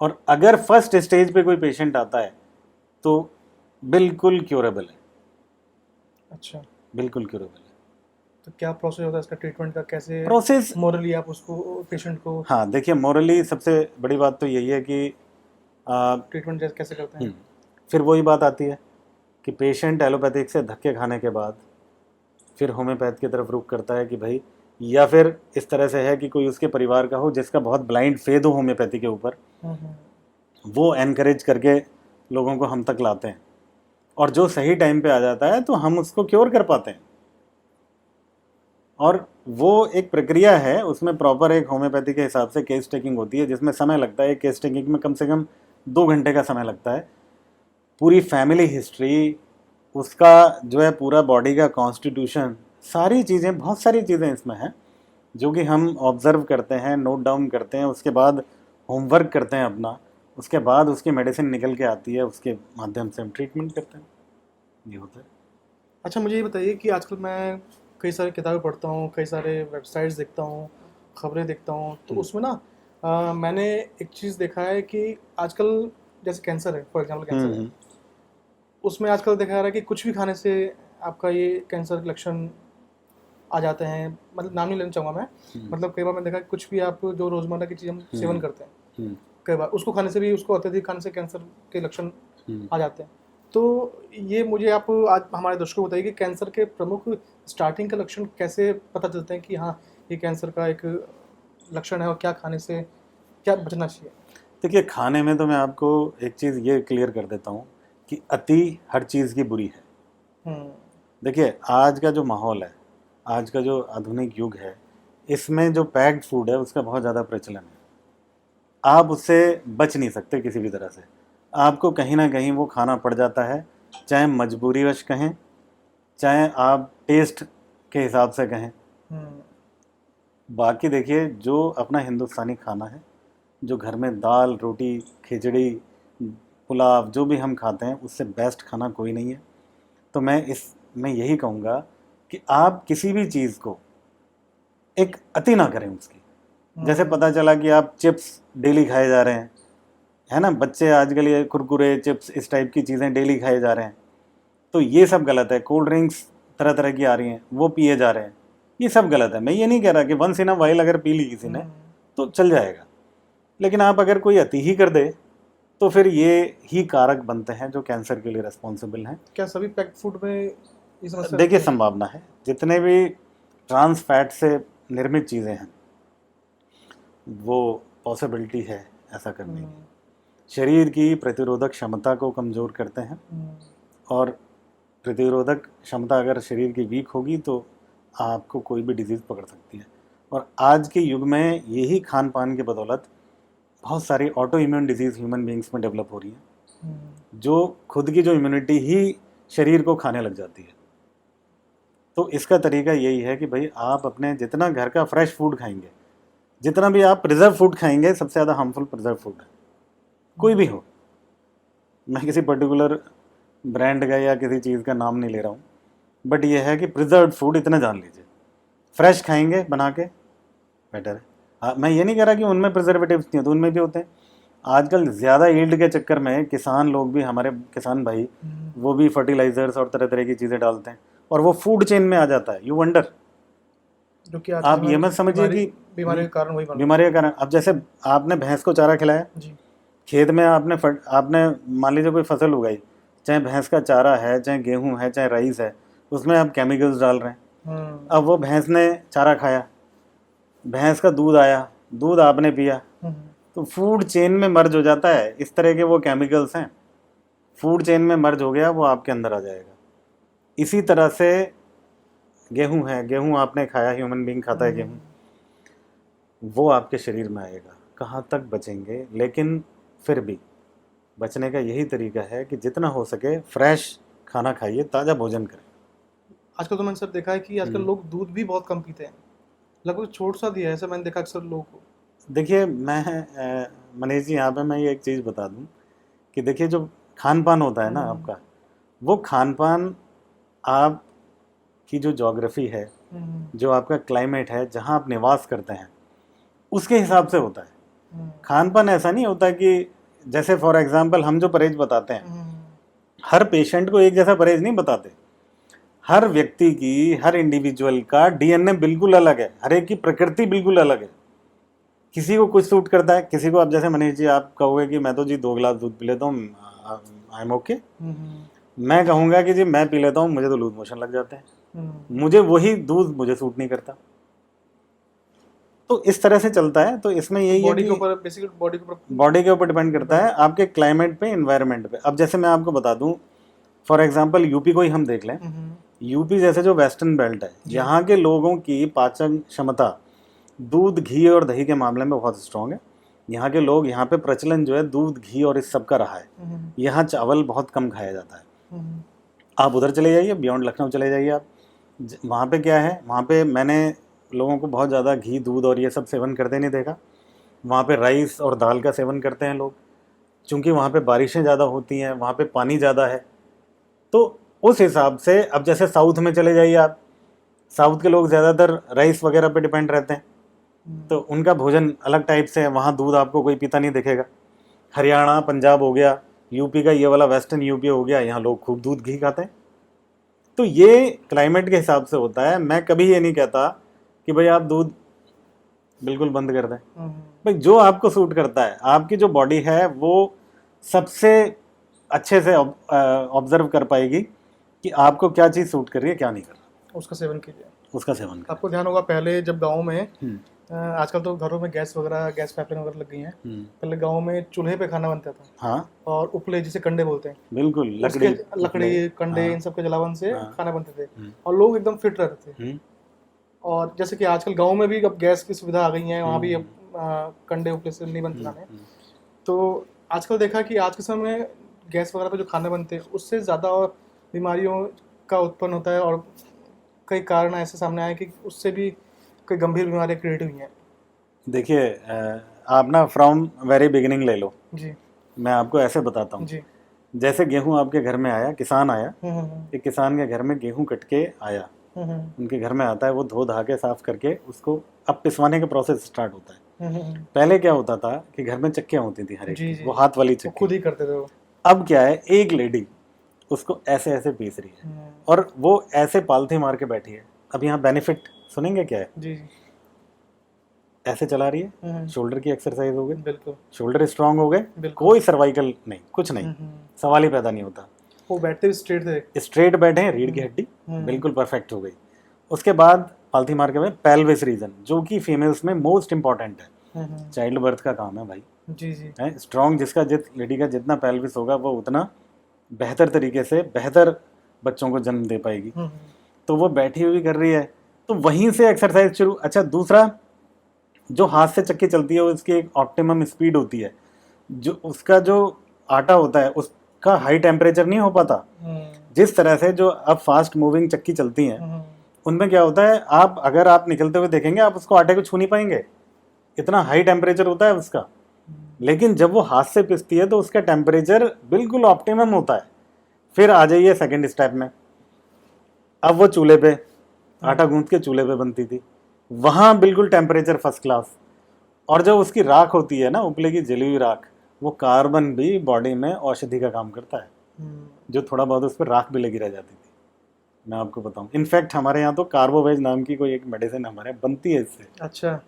और अगर फर्स्ट स्टेज पे कोई पेशेंट आता है तो बिल्कुल क्योरेबल है। अच्छा, बिल्कुल क्यूरेबल है। तो क्या प्रोसेस होता है इसका ट्रीटमेंट का, कैसे प्रोसेस, मोरली आप उसको पेशेंट को हाँ देखिए, मोरली सबसे बड़ी बात तो यही है कि आ, ट्रीटमेंट कैसे करते हैं? फिर वही बात आती है कि पेशेंट एलोपैथिक से धक्के खाने के बाद फिर होम्योपैथ की तरफ रुख करता है कि भाई, या फिर इस तरह से है कि कोई उसके परिवार का हो जिसका बहुत ब्लाइंड फेथ हो होम्योपैथी के ऊपर, वो एनकरेज करके लोगों को हम तक लाते हैं, और जो सही टाइम पे आ जाता है तो हम उसको क्योर कर पाते हैं। और वो एक प्रक्रिया है, उसमें प्रॉपर एक होम्योपैथी के हिसाब से केस टेकिंग होती है, जिसमें समय लगता है। केस टेकिंग में कम से कम 2 घंटे का समय लगता है। पूरी फैमिली हिस्ट्री, उसका जो है पूरा बॉडी का कॉन्स्टिट्यूशन, सारी चीज़ें, बहुत सारी चीज़ें इसमें हैं जो कि हम ऑब्ज़र्व करते हैं, नोट डाउन करते हैं, उसके बाद होमवर्क करते हैं अपना, उसके बाद उसकी मेडिसिन निकल के आती है, उसके माध्यम से हम ट्रीटमेंट करते हैं। ये होता है। अच्छा, मुझे ये बताइए कि आजकल मैं कई सारी किताबें पढ़ता हूँ, कई सारे वेबसाइट्स देखता हूँ, खबरें देखता हूँ, तो उसमें ना मैंने एक चीज़ देखा है कि आजकल जैसे कैंसर है, फॉर एग्जांपल कैंसर है, हम्म। उसमें आजकल देखा जा रहा है कि कुछ भी खाने से आपका ये कैंसर के लक्षण आ जाते हैं। मतलब नाम नहीं लेना चाहूँगा मैं, मतलब कई बार मैंने देखा कि कुछ भी आप जो रोज़मर्रा की चीज़ हम सेवन करते हैं, कई बार उसको खाने से भी, उसको अत्यधिक खाने से कैंसर के लक्षण आ जाते हैं। तो ये मुझे आप आज हमारे दर्शकों को बताइए कि कैंसर के प्रमुख स्टार्टिंग के लक्षण कैसे पता चलते हैं कि हाँ, ये कैंसर का एक लक्षण है, और क्या खाने से क्या बचना चाहिए? देखिए, खाने में तो मैं आपको एक चीज़ ये क्लियर कर देता हूँ कि अति हर चीज़ की बुरी है। हम्म, देखिए, आज का जो माहौल है, आज का जो आधुनिक युग है, इसमें जो पैक्ड फूड है उसका बहुत ज़्यादा प्रचलन है। आप उससे बच नहीं सकते किसी भी तरह से, आपको कहीं ना कहीं वो खाना पड़ जाता है, चाहे मजबूरीवश कहें, चाहे आप टेस्ट के हिसाब से कहें। हम्म, बाकी देखिए, जो अपना हिंदुस्तानी खाना है, जो घर में दाल रोटी खिचड़ी पुलाव जो भी हम खाते हैं, उससे बेस्ट खाना कोई नहीं है। तो मैं यही कहूँगा कि आप किसी भी चीज़ को एक अति ना करें उसकी। जैसे पता चला कि आप चिप्स डेली खाए जा रहे हैं, है ना, बच्चे आजकल ये कुरकुरे चिप्स इस टाइप की चीज़ें डेली खाए जा रहे हैं, तो ये सब गलत है। कोल्ड ड्रिंक्स तरह तरह की आ रही हैं, वो पिए जा रहे हैं, ये सब गलत है। मैं ये नहीं कह रहा कि वंस इन अ वाइल अगर पी ली किसी ने तो चल जाएगा, लेकिन आप अगर कोई अति ही कर दे तो फिर ये ही कारक बनते हैं जो कैंसर के लिए रिस्पॉन्सिबल हैं। क्या सभी पैक्ड फूड में ये समस्या देखिए, रहती है? संभावना है, जितने भी ट्रांस फैट से निर्मित चीज़ें हैं वो पॉसिबिलिटी है ऐसा करने की। शरीर की प्रतिरोधक क्षमता को कमज़ोर करते हैं, और प्रतिरोधक क्षमता अगर शरीर की वीक होगी तो आपको कोई भी डिजीज़ पकड़ सकती है। और आज के युग में यही खान पान की बदौलत बहुत सारी auto immune disease human beings में डेवलप हो रही हैं, जो खुद की जो इम्यूनिटी ही शरीर को खाने लग जाती है। तो इसका तरीका यही है कि भाई, आप अपने जितना घर का फ्रेश फूड खाएंगे, जितना भी आप प्रिजर्व फूड खाएंगे, सबसे ज़्यादा हार्मफुल प्रिजर्व फूड है, कोई भी हो। मैं किसी पर्टिकुलर ब्रांड का या किसी चीज़ का नाम नहीं ले रहा हूँ, बट ये है कि प्रिजर्व फूड इतना जान लीजिए, फ्रेश खाएंगे बना के बेटर है। हाँ, मैं ये नहीं कह रहा कि उनमें प्रिजर्वेटिव्स नहीं होते, उनमें भी होते हैं। आजकल ज़्यादा यील्ड के चक्कर में किसान लोग भी, हमारे किसान भाई, वो भी फर्टिलाइजर्स और तरह तरह की चीज़ें डालते हैं, और वो फूड चेन में आ जाता है। यू वंडर, जो कि आज आप ये मत समझिए कि बीमारी का कारण वही बन रहा बीमारी का कारण। अब जैसे आपने भैंस को चारा खिलाया, है। जी। खेत में आपने मान लीजिए कोई फसल उगाई, चाहे भैंस का चारा है, चाहे गेहूं है, चाहे राइस है, उसमें आप केमिकल्स डाल रहे हैं। अब वो भैंस ने चारा खाया, भैंस का दूध आया, दूध आपने पिया, तो फूड चेन में मर्ज हो जाता है। इस तरह के वो केमिकल्स हैं, फूड चेन में मर्ज हो गया, वो आपके अंदर आ जाएगा। इसी तरह से गेहूं है, गेहूं आपने खाया, ह्यूमन बीइंग खाता है गेहूं, वो आपके शरीर में आएगा। कहाँ तक बचेंगे? लेकिन फिर भी बचने का यही तरीका है कि जितना हो सके फ्रेश खाना खाइए, ताज़ा भोजन करें। आजकल तो मैंने सर देखा है कि आजकल लोग दूध भी बहुत कम पीते हैं, लगभग छोड़ सा दिया है, ऐसा मैंने देखा अक्सर लोगों को। देखिए, मैं मनीष जी, यहाँ पे मैं ये एक चीज़ बता दूँ कि देखिए, जो खान पान होता है ना आपका, वो खान पान आपकी जो जोग्राफी है, जो आपका क्लाइमेट है, जहाँ आप निवास करते हैं, उसके हिसाब से होता है। खान पान ऐसा नहीं होता कि जैसे फॉर एग्जांपल हम जो परहेज बताते हैं, हर पेशेंट को एक जैसा परहेज नहीं बताते। हर व्यक्ति की, हर इंडिविजुअल का डीएनए बिल्कुल अलग है, हर एक की प्रकृति बिल्कुल अलग है। किसी को कुछ सूट करता है, किसी को, अब जैसे मनीष जी आप कहोगे कि मैं तो जी 2 गिलास दूध पी लेता हूँ, आई एम ओके। मैं कहूँगा कि जी मैं पी लेता हूँ, मुझे तो लूज मोशन लग जाते हैं, मुझे वही दूध मुझे सूट नहीं करता। तो इस तरह से चलता है। तो इसमें यही है बॉडी कि के ऊपर, बेसिकली बॉडी के ऊपर डिपेंड करता है, आपके क्लाइमेट पे, एनवायरनमेंट पे। अब जैसे मैं आपको बता दूं, फॉर एग्जांपल यूपी को ही हम देख लें। यूपी जैसे जो वेस्टर्न बेल्ट है, यहाँ के लोगों की पाचन क्षमता दूध, घी और दही के मामले में बहुत स्ट्रांग है। यहाँ के लोग, यहाँ पे प्रचलन जो है दूध, घी और इस सब का रहा है। यहाँ चावल बहुत कम खाया जाता है। आप उधर चले जाइए, बियॉन्ड लखनऊ चले जाइए आप, वहाँ पे क्या है, वहाँ पे मैंने लोगों को बहुत ज़्यादा घी, दूध और ये सब सेवन करते नहीं देखा। वहाँ पे राइस और दाल का सेवन करते हैं लोग, क्योंकि वहाँ पे बारिशें ज़्यादा होती हैं, वहाँ पे पानी ज़्यादा है। तो उस हिसाब से अब जैसे साउथ में चले जाइए आप, साउथ के लोग ज़्यादातर राइस वगैरह पे डिपेंड रहते हैं, तो उनका भोजन अलग टाइप से है, वहाँ दूध आपको कोई पीता नहीं दिखेगा। हरियाणा, पंजाब हो गया, यूपी का ये वाला वेस्टर्न यूपी हो गया, यहाँ लोग खूब दूध, घी खाते हैं। तो ये क्लाइमेट के हिसाब से होता है। मैं कभी ये नहीं कहता कि भाई आप दूध बिल्कुल बंद कर दें। भाई जो आपको सूट करता है, आपकी जो बॉडी है वो सबसे अच्छे से ऑब्जर्व कर पाएगी कि आपको क्या चीज़ सूट कर रही है, क्या नहीं कर रहा, उसका सेवन कीजिए। उसका सेवन करें। आपको ध्यान होगा पहले जब गाँव में, आजकल तो घरों में गैस पाइपलाइन वगैरह लग गई हैं। पहले गाँव में चूल्हे पे खाना बनता था। हाँ, और उपले जिसे कंडे बोलते हैं, बिल्कुल, लकड़ी कंडे, इन सब के जलावन से खाना बनते थे और लोग एकदम फिट रहते थे। और जैसे कि आजकल गांव में भी अब गैस की सुविधा आ गई है, वहाँ भी अब कंडे उपले से नहीं बनते खाने। तो आजकल देखा कि आज के समय में गैस वगैरह पे जो खाने बनते हैं उससे ज़्यादा और बीमारियों का उत्पन्न होता है, और कई कारण ऐसे सामने आए कि उससे भी कई गंभीर बीमारियाँ क्रिएट हुई हैं। देखिए, आप ना फ्रॉम वेरी बिगिनिंग ले लो जी, मैं आपको ऐसे बताता हूँ। जी। जैसे गेहूँ आपके घर में आया, किसान आया, एक किसान के घर में गेहूँ कट के आया, उनके घर में आता है, वो धो धा के साफ करके उसको अब पिसवाने का प्रोसेस स्टार्ट होता है। पहले क्या होता था कि घर में चक्कियाँ होती थी, हर एक की, वो हाथ वाली वो चक्की, खुद ही करते थे वो। अब क्या है, एक लेडी उसको ऐसे ऐसे पीस रही है और वो ऐसे पालथी मार के बैठी है। अब यहाँ बेनिफिट सुनेंगे क्या है? जी, ऐसे चला रही है, शोल्डर की एक्सरसाइज हो गई, बिल्कुल, शोल्डर स्ट्रांग हो गए, कोई सर्वाइकल नहीं, कुछ नहीं, सवाल ही पैदा नहीं होता। वो बैठते भी स्ट्रेट थे, स्ट्रेट बैठे हैं, रीढ़ की हड्डी बिल्कुल परफेक्ट हो गई। उसके बाद पालथी मार के में पेल्विस रीजन, जो कि फीमेल्स में मोस्ट इंपॉर्टेंट है, चाइल्ड बर्थ का काम है भाई। जी, जी, है स्ट्रांग, जिसका लेडी का जितना पेल्विस होगा वो उतना बेहतर तरीके से बेहतर बच्चों को जन्म दे पाएगी। तो वो बैठी हुई कर रही है, तो वहीं से एक्सरसाइज शुरू। अच्छा, दूसरा, जो हाथ से चक्की चलती है उसकी एक ऑप्टिमम स्पीड होती है, जो उसका जो आटा होता है उसका हाई टेम्परेचर नहीं हो पाता। जिस तरह से जो अब फास्ट मूविंग चक्की चलती हैं उनमें क्या होता है, अगर आप निकलते हुए देखेंगे, आप उसको आटे को छू नहीं पाएंगे, इतना हाई टेम्परेचर होता है उसका। लेकिन जब वो हाथ से पिसती है तो उसका टेम्परेचर बिल्कुल ऑप्टिमम होता है। फिर आ जाइए सेकेंड स्टेप में, अब वो चूल्हे पे आटा गूंथ के चूल्हे पे बनती थी, वहाँ बिल्कुल टेम्परेचर फर्स्ट क्लास। और जब उसकी राख होती है ना, उपले की जली हुई राख, वो कार्बन भी बॉडी में औषधि का काम करता है, जो थोड़ा बहुत उस पर राख भी लगी रह जाती थी। मैं आपको बताऊं, इनफैक्ट हमारे यहाँ तो कार्बोवेज नाम की कोई एक मेडिसिन हमारे यहाँ बनती है इससे। अच्छा,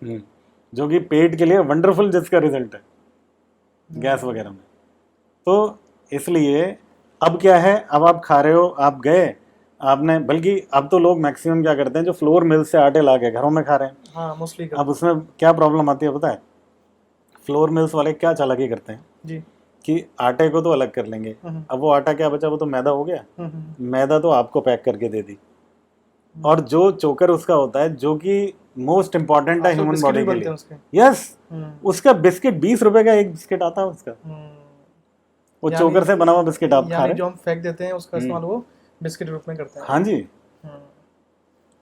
जो कि पेट के लिए वंडरफुल, जिसका रिजल्ट है गैस वगैरह में। तो इसलिए अब क्या है, अब आप खा रहे हो, आप गए आपने, बल्कि अब तो लोग मैक्सिमम क्या करते हैं, जो फ्लोर मिल से आटे ला के घरों में खा रहे हैं। हाँ, मोस्टली अब उसमें क्या प्रॉब्लम आती है पता है? फ्लोर मिल्स वाले क्या चालाकी करते हैं जी, कि आटे को तो अलग कर लेंगे, अब वो आटा क्या बचा, वो तो मैदा हो गया, मैदा तो आपको पैक करके दे दी। और जो चोकर उसका होता है, जो कि मोस्ट इंपॉर्टेंट है ह्यूमन बॉडी के लिए, यस, उसका बिस्किट 20 रुपए का एक बिस्किट आता है उसका, वो चोकर से बना हुआ बिस्किट आप खा रहे जो हम फेंक देते हैं उसका इस्तेमाल वो बिस्किट रूप में करते हैं। हाँ जी।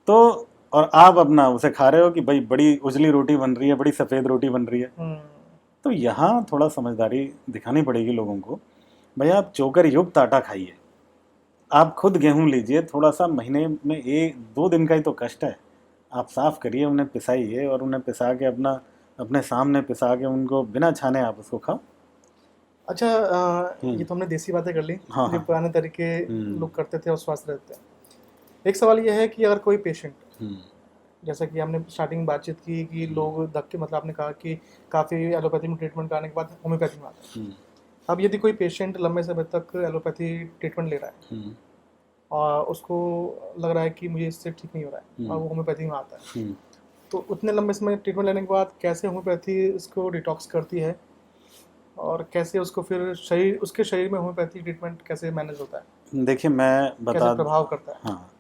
तो और आप अपना उसे खा रहे हो कि भाई बड़ी उजली रोटी बन रही है, बड़ी सफ़ेद रोटी बन रही है। तो यहाँ थोड़ा समझदारी दिखानी पड़ेगी लोगों को। भाई आप चोकर युक्त आटा खाइए, आप खुद गेहूं लीजिए, थोड़ा सा महीने में 1-2 दिन का ही तो कष्ट है, आप साफ़ करिए, उन्हें पिसाइए और उन्हें पिसा के अपने सामने पिसा के उनको बिना छाने आप उसको खाओ। अच्छा, ये तो हमने देसी बातें कर ली, हाँ, जो हाँ। पुराने तरीके लोग करते थे और स्वस्थ रहते हैं। एक सवाल ये है कि अगर कोई पेशेंट, हम्म, जैसा कि हमने स्टार्टिंग में बातचीत की कि लोग धक्के, मतलब आपने कहा कि काफ़ी एलोपैथी में ट्रीटमेंट कराने के बाद होम्योपैथी में आता है। हम्म, अब यदि कोई पेशेंट लंबे समय तक एलोपैथी ट्रीटमेंट ले रहा है हम्म, और उसको लग रहा है कि मुझे इससे ठीक नहीं हो रहा है और वो होम्योपैथी में आता है, हम्म। तो उतने लंबे समय ट्रीटमेंट लेने के बाद कैसे होम्योपैथी इसको डिटॉक्स करती है और कैसे उसको फिर शरीर, उसके शरीर में होम्योपैथी ट्रीटमेंट कैसे मैनेज होता है, देखिए मैं कैसे बता प्रभाव करता है? हाँ,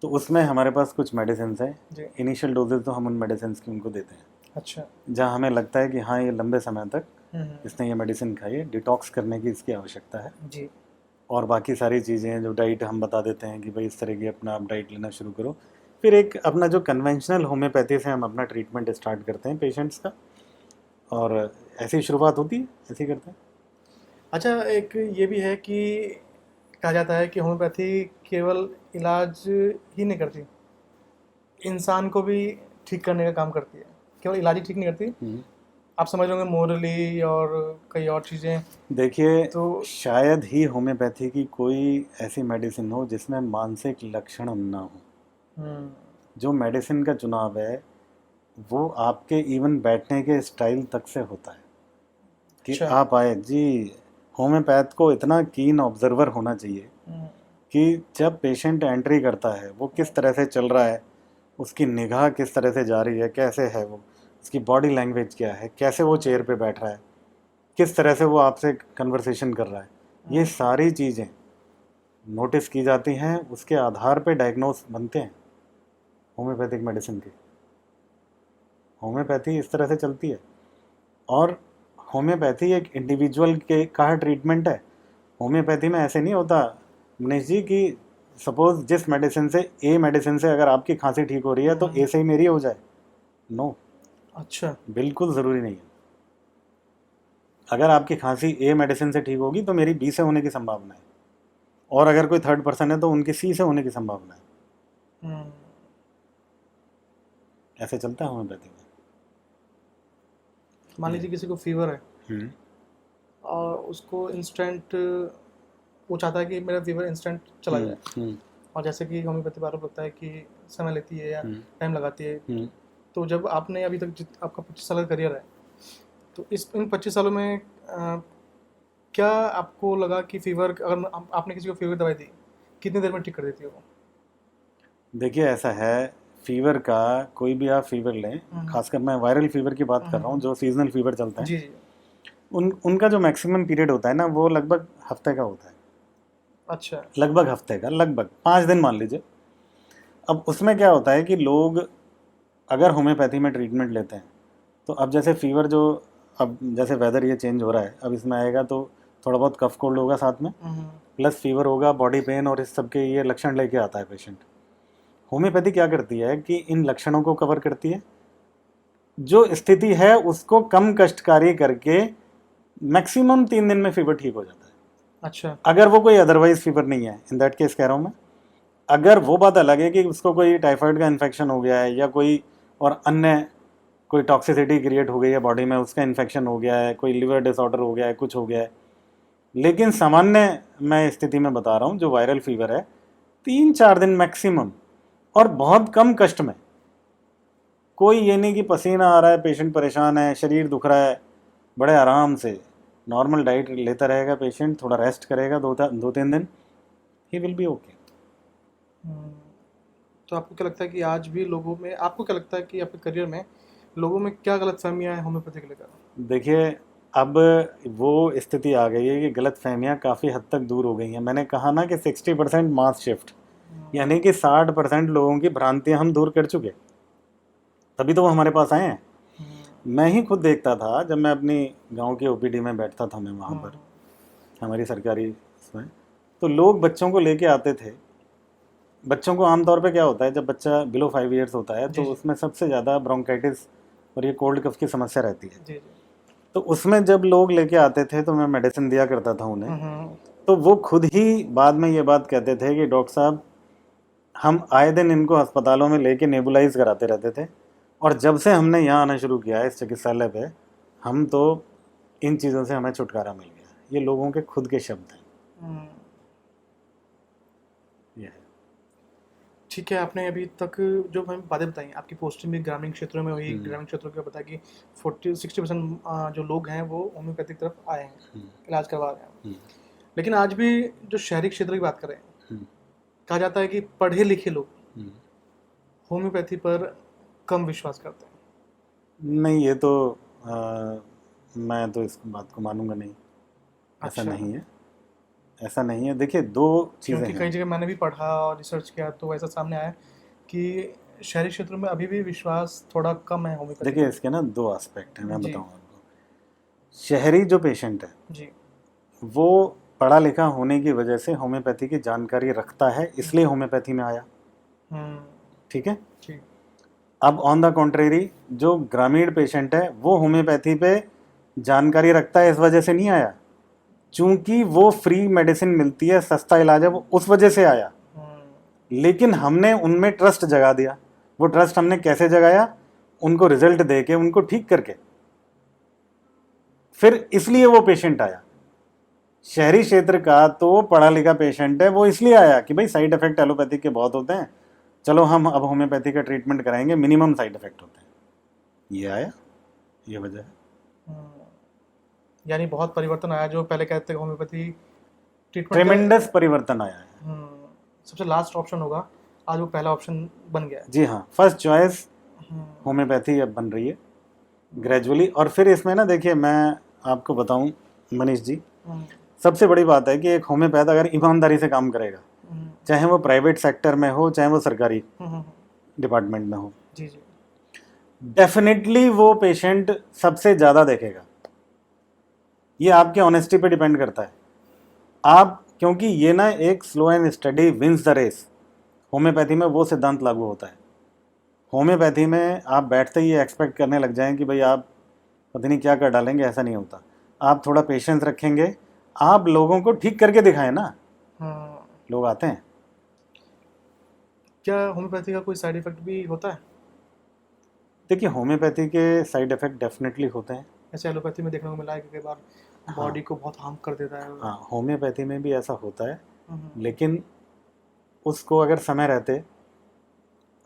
तो उसमें हमारे पास कुछ मेडिसिन हैं। जी। इनिशियल डोजेज तो हम उन मेडिसिन की उनको देते हैं अच्छा। जहाँ हमें लगता है कि हाँ ये लंबे समय तक हम्म। इसने ये मेडिसिन खाई है, डिटॉक्स करने की इसकी आवश्यकता है। जी। और बाकी सारी चीज़ें जो डाइट हम बता देते हैं कि भाई इस तरह की अपना आप डाइट लेना शुरू करो। फिर एक अपना जो कन्वेंशनल होम्योपैथी से हम अपना ट्रीटमेंट स्टार्ट करते हैं पेशेंट्स का, और ऐसी ही शुरुआत होती है, ऐसे ही करते हैं। अच्छा, एक ये भी है कि कहा जाता है कि होम्योपैथी केवल इलाज ही नहीं करती, इंसान को भी ठीक करने का काम करती है। केवल इलाज ही ठीक नहीं करती, हम्म। आप समझ रहे होंगे मोरली और कई और चीज़ें। देखिए तो शायद ही होम्योपैथी की कोई ऐसी मेडिसिन हो जिसमें मानसिक लक्षण ना हो। हम्म, जो मेडिसिन का चुनाव है वो आपके इवन बैठने के स्टाइल तक से होता है कि अच्छा। आप आए जी। होम्योपैथ को इतना कीन ऑब्जर्वर होना चाहिए हम्म, कि जब पेशेंट एंट्री करता है वो किस तरह से चल रहा है, उसकी निगाह किस तरह से जा रही है, कैसे है वो, उसकी बॉडी लैंग्वेज क्या है, कैसे वो चेयर पे बैठ रहा है, किस तरह से वो आपसे कन्वर्सेशन कर रहा है, ये सारी चीज़ें नोटिस की जाती हैं। उसके आधार पे डायग्नोस बनते हैं होम्योपैथिक मेडिसिन के। होम्योपैथी इस तरह से चलती है। और होम्योपैथी एक इंडिविजुअल के का ट्रीटमेंट है। होम्योपैथी में ऐसे नहीं होता मनीष जी कि सपोज जिस मेडिसिन से ए मेडिसिन से अगर आपकी खांसी ठीक हो रही है तो ए से ही मेरी हो जाए। नो, अच्छा। बिल्कुल ज़रूरी नहीं है। अगर आपकी खांसी ए मेडिसिन से ठीक होगी तो मेरी बी से होने की संभावना है, और अगर कोई थर्ड पर्सन है तो उनकी सी से होने की संभावना है। हम्म, ऐसे चलता है होम्योपैथी में। मान ये लीजिए किसी को फीवर है हम्म, और उसको इंस्टेंट, वो चाहता है कि मेरा फीवर इंस्टेंट चला हम्म, जाए, हम्म, और जैसे कि होम्योपैथी बार होता है कि समय लेती है या हम्म, टाइम लगाती है। हम्म। तो जब आपने अभी तक आपका 25 साल का करियर है, तो इस इन 25 सालों में क्या आपको लगा कि फीवर, अगर आपने किसी को फीवर दवाई दी, कितनी देर में ठीक कर देती है वो? देखिए ऐसा है, फीवर का कोई भी आप फीवर लें, खासकर मैं वायरल फीवर की बात कर रहा हूँ जो सीजनल फीवर चलता है, जी जी। उनका जो मैक्सिमम पीरियड होता है ना वो लगभग हफ्ते का होता है। अच्छा। लगभग हफ्ते का, लगभग 5 दिन मान लीजिए। अब उसमें क्या होता है कि लोग अगर होम्योपैथी में ट्रीटमेंट लेते हैं तो अब जैसे फीवर जो, अब जैसे वेदर ये चेंज हो रहा है, अब इसमें आएगा तो थोड़ा बहुत कफ कोल्ड होगा साथ में, प्लस फीवर होगा, बॉडी पेन और इस सब के ये लक्षण लेके आता है पेशेंट। होम्योपैथी क्या करती है कि इन लक्षणों को कवर करती है, जो स्थिति है उसको कम कष्टकारी करके मैक्सिमम 3 दिन में फीवर ठीक हो जाता है। अच्छा। अगर वो कोई अदरवाइज फीवर नहीं है, इन दैट केस कह रहा हूँ मैं। अगर वो बात अलग है कि उसको कोई टाइफाइड का इन्फेक्शन हो गया है या कोई और अन्य कोई टॉक्सिसिटी क्रिएट हो गई है बॉडी में, उसका इन्फेक्शन हो गया है, कोई लिवर डिसऑर्डर हो गया है, कुछ हो गया है। लेकिन सामान्य मैं स्थिति में बता रहा हूँ, जो वायरल फीवर है 3-4 दिन मैक्सिमम, और बहुत कम कष्ट में। कोई ये नहीं कि पसीना आ रहा है, पेशेंट परेशान है, शरीर दुख रहा है, बड़े आराम से नॉर्मल डाइट लेता रहेगा पेशेंट, थोड़ा रेस्ट करेगा 2-3 दिन, ही विल बी ओके। हम्म, तो आपको क्या लगता है कि आज भी लोगों में, आपको क्या लगता है कि आपके करियर में लोगों में क्या गलतफहमियां हैं होम्योपैथी को लेकर? देखिए अब वो स्थिति आ गई है कि गलत फहमियाँ काफ़ी हद तक दूर हो गई हैं। मैंने कहा ना कि 60% मास शिफ्ट, यानी कि 60% लोगों की भ्रांतियां हम दूर कर चुके, तभी तो वो हमारे पास आए हैं। मैं ही खुद देखता था जब मैं अपनी गांव की ओपीडी में बैठता था, मैं वहाँ पर हमारी सरकारी इसमें, तो लोग बच्चों को लेके आते थे। बच्चों को आमतौर पे क्या होता है, जब बच्चा बिलो 5 ईयर्स होता है जी तो जी उसमें सबसे ज़्यादा ब्रोंकाइटिस और ये कोल्ड कफ की समस्या रहती है। जी जी। तो उसमें जब लोग लेके आते थे तो मैं मेडिसिन दिया करता था उन्हें। हम्म। तो वो खुद ही बाद में ये बात कहते थे कि डॉक्टर साहब हम आए दिन इनको अस्पतालों में लेके नेबुलाइज कराते रहते थे, और जब से हमने यहाँ आना शुरू किया है इस चिकित्सालय पे, हम तो इन चीज़ों से हमें छुटकारा मिल गया। ये लोगों के खुद के शब्द हैं। हम्म। ये है। ठीक है, आपने अभी तक जो हमें बातें बताई, आपकी पोस्टिंग भी ग्रामीण क्षेत्रों में हुई, ग्रामीण क्षेत्रों के बताया कि 40-60% जो लोग हैं वो होम्योपैथिक तरफ आए हैं, इलाज करवा रहे हैं। लेकिन आज भी जो शहरी क्षेत्र की बात करें, कहा जाता है कि पढ़े लिखे लोग होम्योपैथी पर कम विश्वास करते हैं। नहीं, ये तो मैं तो इस बात को मानूंगा नहीं। ऐसा अच्छा। नहीं है, ऐसा नहीं है। देखिए, दो चीज़ें क्योंकि कई हैं। जगह मैंने भी पढ़ा और रिसर्च किया तो ऐसा सामने आया कि शहरी क्षेत्रों में अभी भी विश्वास थोड़ा कम है होम्योपैथी देखिए, पर। इसके ना दो एस्पेक्ट हैं, मैं जी। बताऊँ आपको। शहरी जो पेशेंट है जी। वो पढ़ा लिखा होने की वजह से होम्योपैथी की जानकारी रखता है, इसलिए होम्योपैथी में आया। हम्म। ठीक है। ठीक। अब ऑन द कॉन्ट्रेरी, जो ग्रामीण पेशेंट है वो होम्योपैथी पे जानकारी रखता है, इस वजह से नहीं आया। चूंकि वो फ्री मेडिसिन मिलती है, सस्ता इलाज है, वो उस वजह से आया। लेकिन हमने उनमें ट्रस्ट जगा दिया। वो ट्रस्ट हमने कैसे जगाया? उनको रिजल्ट दे के, उनको ठीक करके, फिर इसलिए वो पेशेंट आया। शहरी क्षेत्र का तो पढ़ा लिखा पेशेंट है, वो इसलिए आया कि भाई साइड इफेक्ट एलोपैथिक के बहुत होते हैं, चलो हम अब होम्योपैथी का ट्रीटमेंट कराएंगे, मिनिमम साइड इफेक्ट होते हैं। ये आया, ये वजह है। यानी बहुत परिवर्तन आया, जो पहले कहते थे होम्योपैथी ट्रीटमेंट का ट्रेमेंडस परिवर्तन आया है। सबसे लास्ट ऑप्शन होगा, आज वो पहला ऑप्शन बन गया है। जी हाँ, फर्स्ट चॉइस होम्योपैथी अब बन रही है ग्रेजुअली। और फिर इसमें ना, देखिए मैं आपको बताऊं मनीष जी, सबसे बड़ी बात है कि एक होम्योपैथ अगर ईमानदारी से काम करेगा, चाहे वो प्राइवेट सेक्टर में हो, चाहे वो सरकारी डिपार्टमेंट में हो, जी जी। डेफिनेटली वो पेशेंट सबसे ज़्यादा देखेगा। ये आपके ऑनेस्टी पे डिपेंड करता है। आप, क्योंकि ये ना एक slow and steady wins the race, homeopathy में वो सिद्धांत लागू होता है। होम्योपैथी में आप बैठते ही एक्सपेक्ट करने लग जाएं कि भाई आप पता नहीं क्या कर डालेंगे, ऐसा नहीं होता। आप थोड़ा पेशेंस रखेंगे, आप लोगों को ठीक करके दिखाएं ना, लोग आते हैं। क्या होम्योपैथी का कोई साइड इफेक्ट भी होता है? देखिए, होम्योपैथी के साइड इफ़ेक्ट डेफिनेटली होते हैं। ऐसे एलोपैथी में देखने को मिला है कि कई बार बॉडी को बहुत हार्म कर देता है। हाँ, होम्योपैथी में भी ऐसा होता है, लेकिन उसको अगर समय रहते,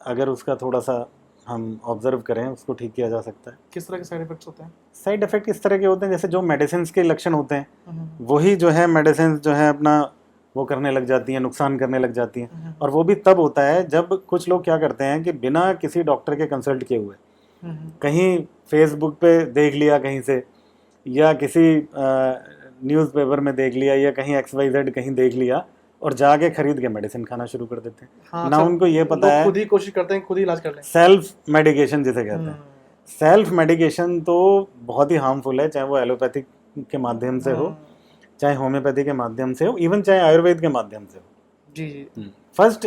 अगर उसका थोड़ा सा हम ऑब्जर्व करें, उसको ठीक किया जा सकता है। किस तरह के साइड इफेक्ट्स होते हैं? साइड इफ़ेक्ट इस तरह के होते हैं जैसे जो मेडिसिन के लक्षण होते हैं, वही जो है मेडिसिन जो है अपना वो करने लग जाती हैं, नुकसान करने लग जाती हैं। और वो भी तब होता है जब कुछ लोग क्या करते हैं कि बिना किसी डॉक्टर के कंसल्ट किए हुए, कहीं फेसबुक पे देख लिया कहीं से, या किसी न्यूज़पेपर में देख लिया, या कहीं XYZ कहीं देख लिया, और जाके खरीद के मेडिसिन खाना शुरू कर देते हैं। हाँ, ना उनको ये पता है, खुद ही कोशिश करते हैं खुद ही इलाज कर लें। सेल्फ मेडिकेशन जिसे कहते हैं। सेल्फ मेडिकेशन तो बहुत ही हार्मफुल है, चाहे वो एलोपैथिक के माध्यम से हो, चाहे होम्योपैथी के माध्यम से हो, इवन चाहे आयुर्वेद के माध्यम से हो। जी जी। First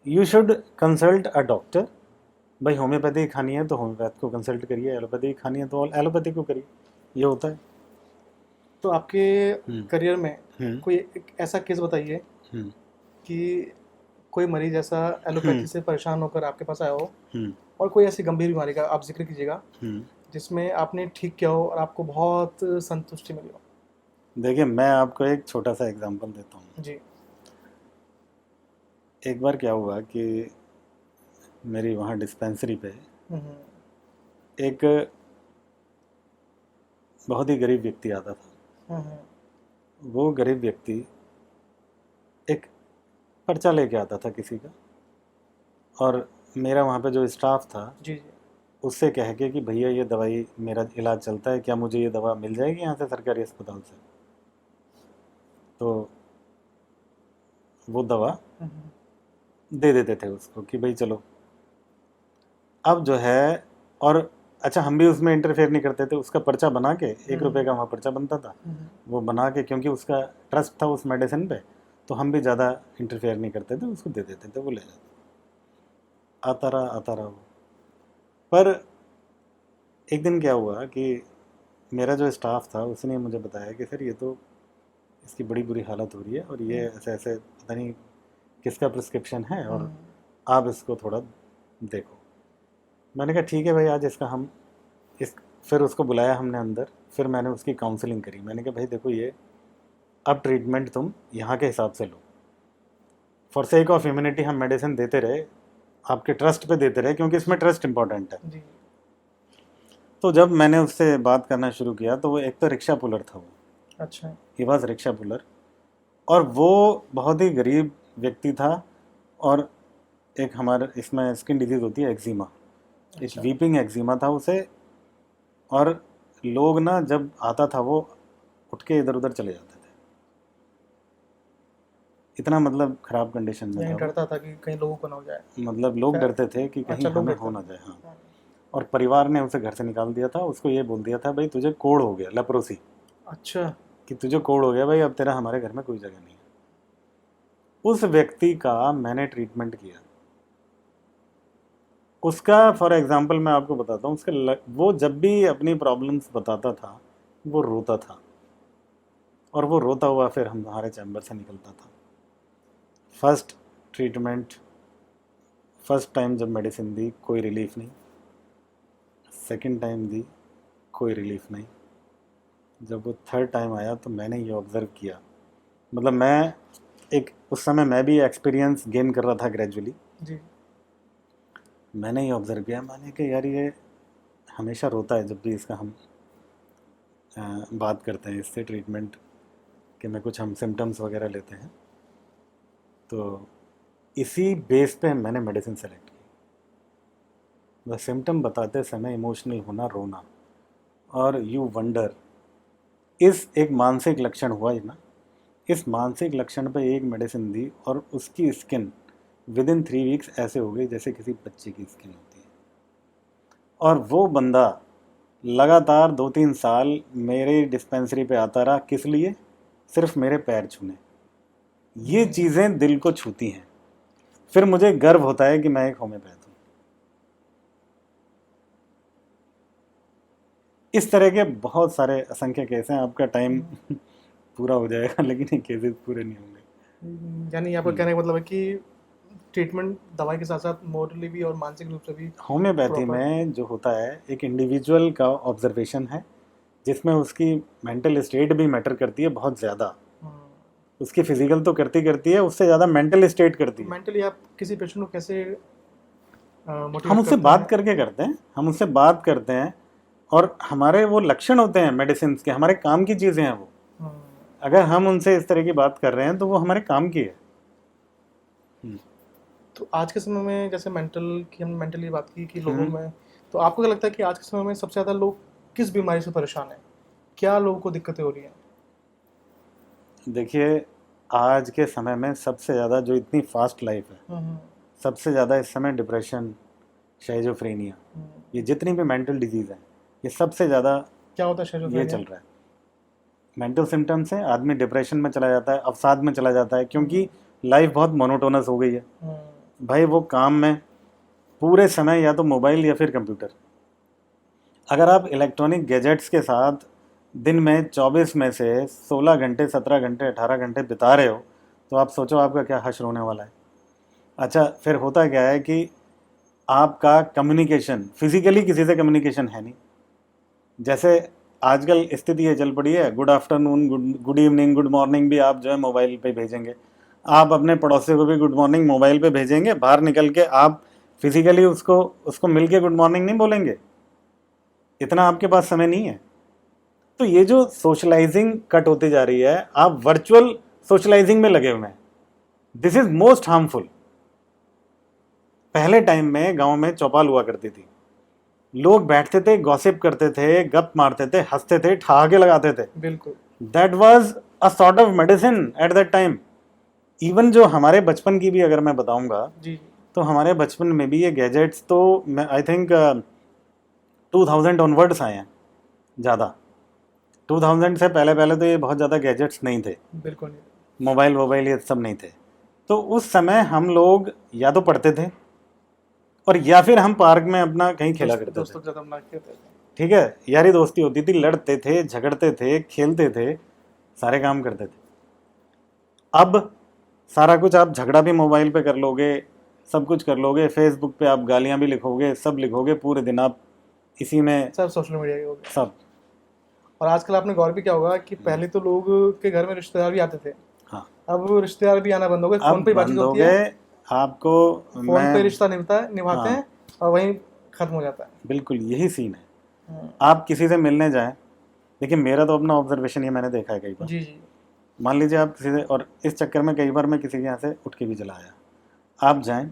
you should consult a doctor. भाई होम्योपैथी खानी है तो होम्योपैथ को कंसल्ट करिए, एलोपैथी खानी है तो एलोपैथी को करिए, ये होता है। तो आपके करियर में कोई एक ऐसा केस बताइए कि कोई मरीज ऐसा एलोपैथी से परेशान होकर आपके पास आया हो, और कोई ऐसी गंभीर बीमारी का आप जिक्र कीजिएगा जिसमें आपने ठीक किया हो और आपको बहुत संतुष्टि मिली हो। देखिए, मैं आपको एक छोटा सा एग्जांपल देता हूँ जी। एक बार क्या हुआ कि मेरी वहाँ डिस्पेंसरी पे एक बहुत ही गरीब व्यक्ति आता था। वो गरीब व्यक्ति एक पर्चा लेके आता था किसी का, और मेरा वहाँ पे जो स्टाफ था जी जी। उससे कह के कि भैया ये दवाई, मेरा इलाज चलता है, क्या मुझे ये दवा मिल जाएगी यहाँ से सरकारी अस्पताल से? तो वो दवा दे देते थे उसको कि भाई चलो। अब जो है, और अच्छा, हम भी उसमें इंटरफेयर नहीं करते थे। उसका पर्चा बना के, 1 रुपये का वहाँ पर्चा बनता था, वो बना के, क्योंकि उसका ट्रस्ट था उस मेडिसिन पे, तो हम भी ज़्यादा इंटरफेयर नहीं करते थे, उसको दे देते थे, वो ले जाता। आता रहा वो। पर एक दिन क्या हुआ कि मेरा जो स्टाफ था उसने मुझे बताया कि सर ये तो, इसकी बड़ी बुरी हालत हो रही है, और ये ऐसे ऐसे पता नहीं किसका प्रिस्क्रिप्शन है, और आप इसको थोड़ा देखो। मैंने कहा ठीक है भाई, आज इसका हम फिर उसको बुलाया हमने अंदर, फिर मैंने उसकी काउंसलिंग करी। मैंने कहा भाई देखो, ये अब ट्रीटमेंट तुम यहाँ के हिसाब से लो। फॉर सेक ऑफ ह्यूमैनिटी हम मेडिसिन देते रहे, आपके ट्रस्ट पे देते रहे, क्योंकि इसमें ट्रस्ट इंपॉर्टेंट है। जी। तो जब मैंने उससे बात करना शुरू किया तो वो एक तो रिक्शा पुलर था, वो अच्छा। ही वॉज रिक्शा पुलर, और वो बहुत ही गरीब व्यक्ति था, और एक हमारे इसमें स्किन डिजीज़ होती है एक्जिमा, एक अच्छा। वीपिंग एक्जिमा था उसे, और लोग ना जब आता था वो उठ के इधर उधर चले जाते थे, इतना मतलब ख़राब कंडीशन में यही था वो। डरता था कि कहीं लोगों को ना हो जाए। मतलब लोग क्या- डरते थे कि कहीं अच्छा, लोग हमें डरते हो ना थे। जाए। हाँ, और परिवार ने उसे घर से निकाल दिया था, उसको ये बोल दिया था भाई तुझे कोढ़ हो गया, लेप्रोसी, अच्छा। कि तुझे कोढ़ हो गया भाई, अब तेरा हमारे घर में कोई जगह नहीं है। उस व्यक्ति का मैंने ट्रीटमेंट किया। उसका फॉर एग्जांपल मैं आपको बताता हूँ, वो जब भी अपनी प्रॉब्लम्स बताता था वो रोता था, और वो रोता हुआ फिर हमारे चैम्बर से निकलता था। फर्स्ट ट्रीटमेंट, फर्स्ट टाइम जब मेडिसिन दी कोई रिलीफ नहीं, सेकंड टाइम दी कोई रिलीफ नहीं, जब वो थर्ड टाइम आया तो मैंने ये ऑब्ज़र्व किया, मतलब मैं एक उस समय मैं भी एक्सपीरियंस गेन कर रहा था ग्रेजुअली। जी। मैंने ये ऑब्ज़र्व किया, मैंने कि यार ये हमेशा रोता है जब भी इसका हम बात करते हैं इससे ट्रीटमेंट के में कुछ हम सिम्टम्स वगैरह लेते हैं, तो इसी बेस पे मैंने मेडिसिन सेलेक्ट की। वह सिम्टम बताते समय इमोशनल होना, रोना, और यू वंडर, इस एक मानसिक लक्षण हुआ ही ना, इस मानसिक लक्षण पे एक मेडिसिन दी और उसकी स्किन विद इन 3 वीक्स ऐसे हो गई जैसे किसी बच्चे की स्किन होती है। और वो बंदा लगातार 2-3 साल मेरे डिस्पेंसरी पे आता रहा, किस लिए? सिर्फ मेरे पैर छूने। ये चीज़ें दिल को छूती हैं, फिर मुझे गर्व होता है कि मैं एक होम्योपैथ हूँ। इस तरह के बहुत सारे असंख्य केस हैं, आपका टाइम पूरा हो जाएगा लेकिन ये केसेस पूरे नहीं होंगे। यानी यहाँ पर कहने का मतलब है कि ट्रीटमेंट दवाई के साथ साथ मोरली भी और मानसिक रूप से भी होम्योपैथी proper- में जो होता है एक इंडिविजुअल का ऑब्जर्वेशन है, जिसमें उसकी मेंटल स्टेट भी मैटर करती है बहुत ज़्यादा। उसकी फिजिकल तो करती है, उससे ज़्यादा मेंटल स्टेट करती है। मेंटली आप किसी पेशेंट को कैसे हम मोटिवेट उससे करते बात हैं? करके करते हैं, हम उससे बात करते हैं, और हमारे वो लक्षण होते हैं मेडिसिन के, हमारे काम की चीज़ें हैं वो। हम्म, अगर हम उनसे इस तरह की बात कर रहे हैं तो वो हमारे काम की है। तो आज के समय में जैसे मेंटल की हमने मेंटली बात की कि लोगों हम्म। में, तो आपको क्या लगता है कि आज के समय में सबसे ज़्यादा लोग किस बीमारी से परेशान हैं? क्या लोगों को दिक्कतें हो रही हैं? देखिए, आज के समय में सबसे ज़्यादा जो इतनी फास्ट लाइफ है, हम्म, सबसे ज़्यादा इस समय डिप्रेशन, शाइजोफ्रेनिया, ये जितनी भी मेंटल डिजीज़ हैं, ये सबसे ज़्यादा क्या होता है ये शिज़ोफ्रेनिया? चल रहा है। मेंटल सिम्टम्स हैं, आदमी डिप्रेशन में चला जाता है, अवसाद में चला जाता है, क्योंकि लाइफ बहुत मोनोटोनस हो गई है। भाई वो काम में पूरे समय या तो मोबाइल या फिर कंप्यूटर। अगर आप इलेक्ट्रॉनिक गैजेट्स के साथ दिन में 24 में से 16 घंटे, 17 घंटे, 18 घंटे बिता रहे हो, तो आप सोचो आपका क्या हश्र होने वाला है। अच्छा, फिर होता क्या है कि आपका कम्युनिकेशन, फिजिकली किसी से कम्युनिकेशन है नहीं। जैसे आजकल स्थिति ये चल पड़ी है, good afternoon, good evening, good morning भी आप जो है मोबाइल पे भेजेंगे। आप अपने पड़ोसी को भी गुड मॉर्निंग मोबाइल पे भेजेंगे, बाहर निकल के आप फिजिकली उसको उसको मिल के गुड मॉर्निंग नहीं बोलेंगे, इतना आपके पास समय नहीं है। तो ये जो सोशलाइजिंग कट होती जा रही है, आप वर्चुअल सोशलाइजिंग में लगे हुए हैं, दिस इज मोस्ट हार्मफुल। पहले टाइम में गांव में चौपाल हुआ करती थी, लोग बैठते थे, गॉसिप करते थे, गप मारते थे, हंसते थे, ठहाके लगाते थे। बिल्कुल। That was a sort of medicine at that time. Even जो हमारे बचपन की भी अगर मैं बताऊंगा, जी। तो हमारे बचपन में भी ये गैजेट्स तो मैं आई थिंक 2000 ऑनवर्ड्स आए हैं ज़्यादा। 2000 से पहले पहले तो ये बहुत ज़्यादा गैजेट्स नहीं थे, बिल्कुल नहीं। मोबाइल ये सब नहीं थे। तो उस समय हम लोग या तो पढ़ते थे, और या फिर हम पार्क में अपना कहीं खेला करते थे। दोस्तों के साथ हम खेलते थे। ठीक है, यारी दोस्ती होती थी, लड़ते थे, झगड़ते थे, खेलते थे, सारे काम करते थे। अब सारा कुछ आप झगड़ा भी मोबाइल पे कर लोगे, सब कुछ कर लोगे, फेसबुक पे आप गालियां भी लिखोगे, सब लिखोगे, पूरे दिन आप इसी में सब सोशल मीडिया के हो गए। सब। और आजकल आपने गौर भी किया होगा कि पहले तो लोग के घर में रिश्तेदार भी आते थे, हाँ, अब रिश्तेदार भी आना बंद हो गए, फोन अब पे ही बातचीत बंद हो होती है, गए। आपको फोन पे मैं रिश्ता निभाते हाँ, हैं और वहीं खत्म हो जाता है। बिल्कुल यही सीन है। हम्म, आप किसी से मिलने जाएं, देखिए मेरा तो अपना ऑब्जर्वेशन ये मैंने देखा है कई बार। जी जी। मान लीजिए आप किसी से, और इस चक्कर में कई बार मैं किसी के यहाँ से उठ के भी चला आया। आप जाएं,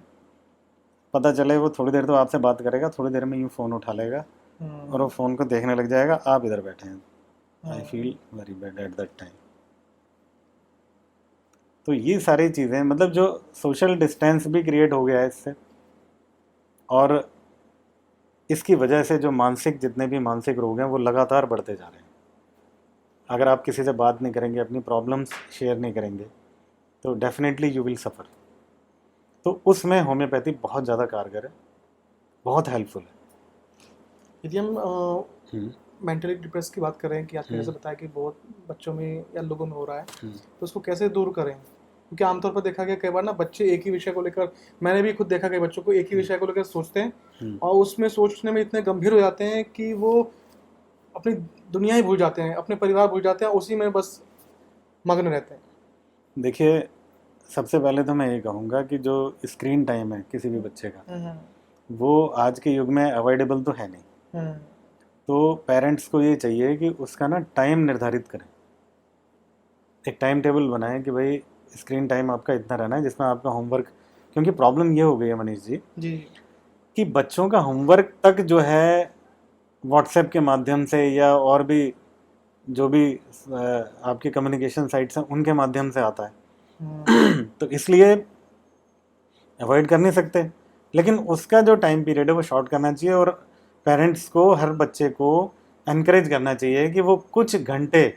पता चले वो थोड़ी देर तो आपसे बात करेगा, थोड़ी देर में यूँ फ़ोन उठा लेगा और वो फ़ोन को देखने लग जाएगा, आप इधर बैठे हैं। I feel very bad at that time. तो ये सारी चीज़ें, मतलब जो सोशल डिस्टेंस भी क्रिएट हो गया है इससे, और इसकी वजह से जो मानसिक, जितने भी मानसिक रोग हैं वो लगातार बढ़ते जा रहे हैं। अगर आप किसी से बात नहीं करेंगे, अपनी प्रॉब्लम्स शेयर नहीं करेंगे, तो डेफिनेटली यू विल सफ़र। तो उसमें होम्योपैथी बहुत ज़्यादा कारगर है, बहुत हेल्पफुल है। यदि हम हम्म, मेंटली डिप्रेस की बात करें कि आपने जैसे बताया कि बहुत बच्चों में या लोगों में हो रहा है, तो उसको कैसे दूर करें? क्योंकि आमतौर पर देखा गया कई बार ना बच्चे एक ही विषय को लेकर, मैंने भी खुद देखा कई बच्चों को एक ही विषय को लेकर सोचते हैं और उसमें सोचने में इतने गंभीर हो जाते हैं कि वो अपनी दुनिया ही भूल जाते हैं, अपने परिवार भूल जाते हैं, उसी में बस मग्न रहते हैं। देखिए, सबसे पहले तो मैं ये कहूँगा कि जो स्क्रीन टाइम है किसी भी बच्चे का, वो आज के युग में अवॉइडेबल तो है नहीं। तो पेरेंट्स को ये चाहिए कि उसका ना टाइम निर्धारित करें, एक टाइम टेबल बनाएं कि भाई स्क्रीन टाइम आपका इतना रहना है जिसमें आपका होमवर्क, क्योंकि प्रॉब्लम ये हो गई है मनीष जी जी कि बच्चों का होमवर्क तक जो है व्हाट्सएप के माध्यम से या और भी जो भी आपकी कम्युनिकेशन साइट्स हैं उनके माध्यम से आता है। तो इसलिए अवॉइड कर नहीं सकते, लेकिन उसका जो टाइम पीरियड है वो शॉर्ट करना चाहिए, और पेरेंट्स को हर बच्चे को एनकरेज करना चाहिए कि वो कुछ घंटे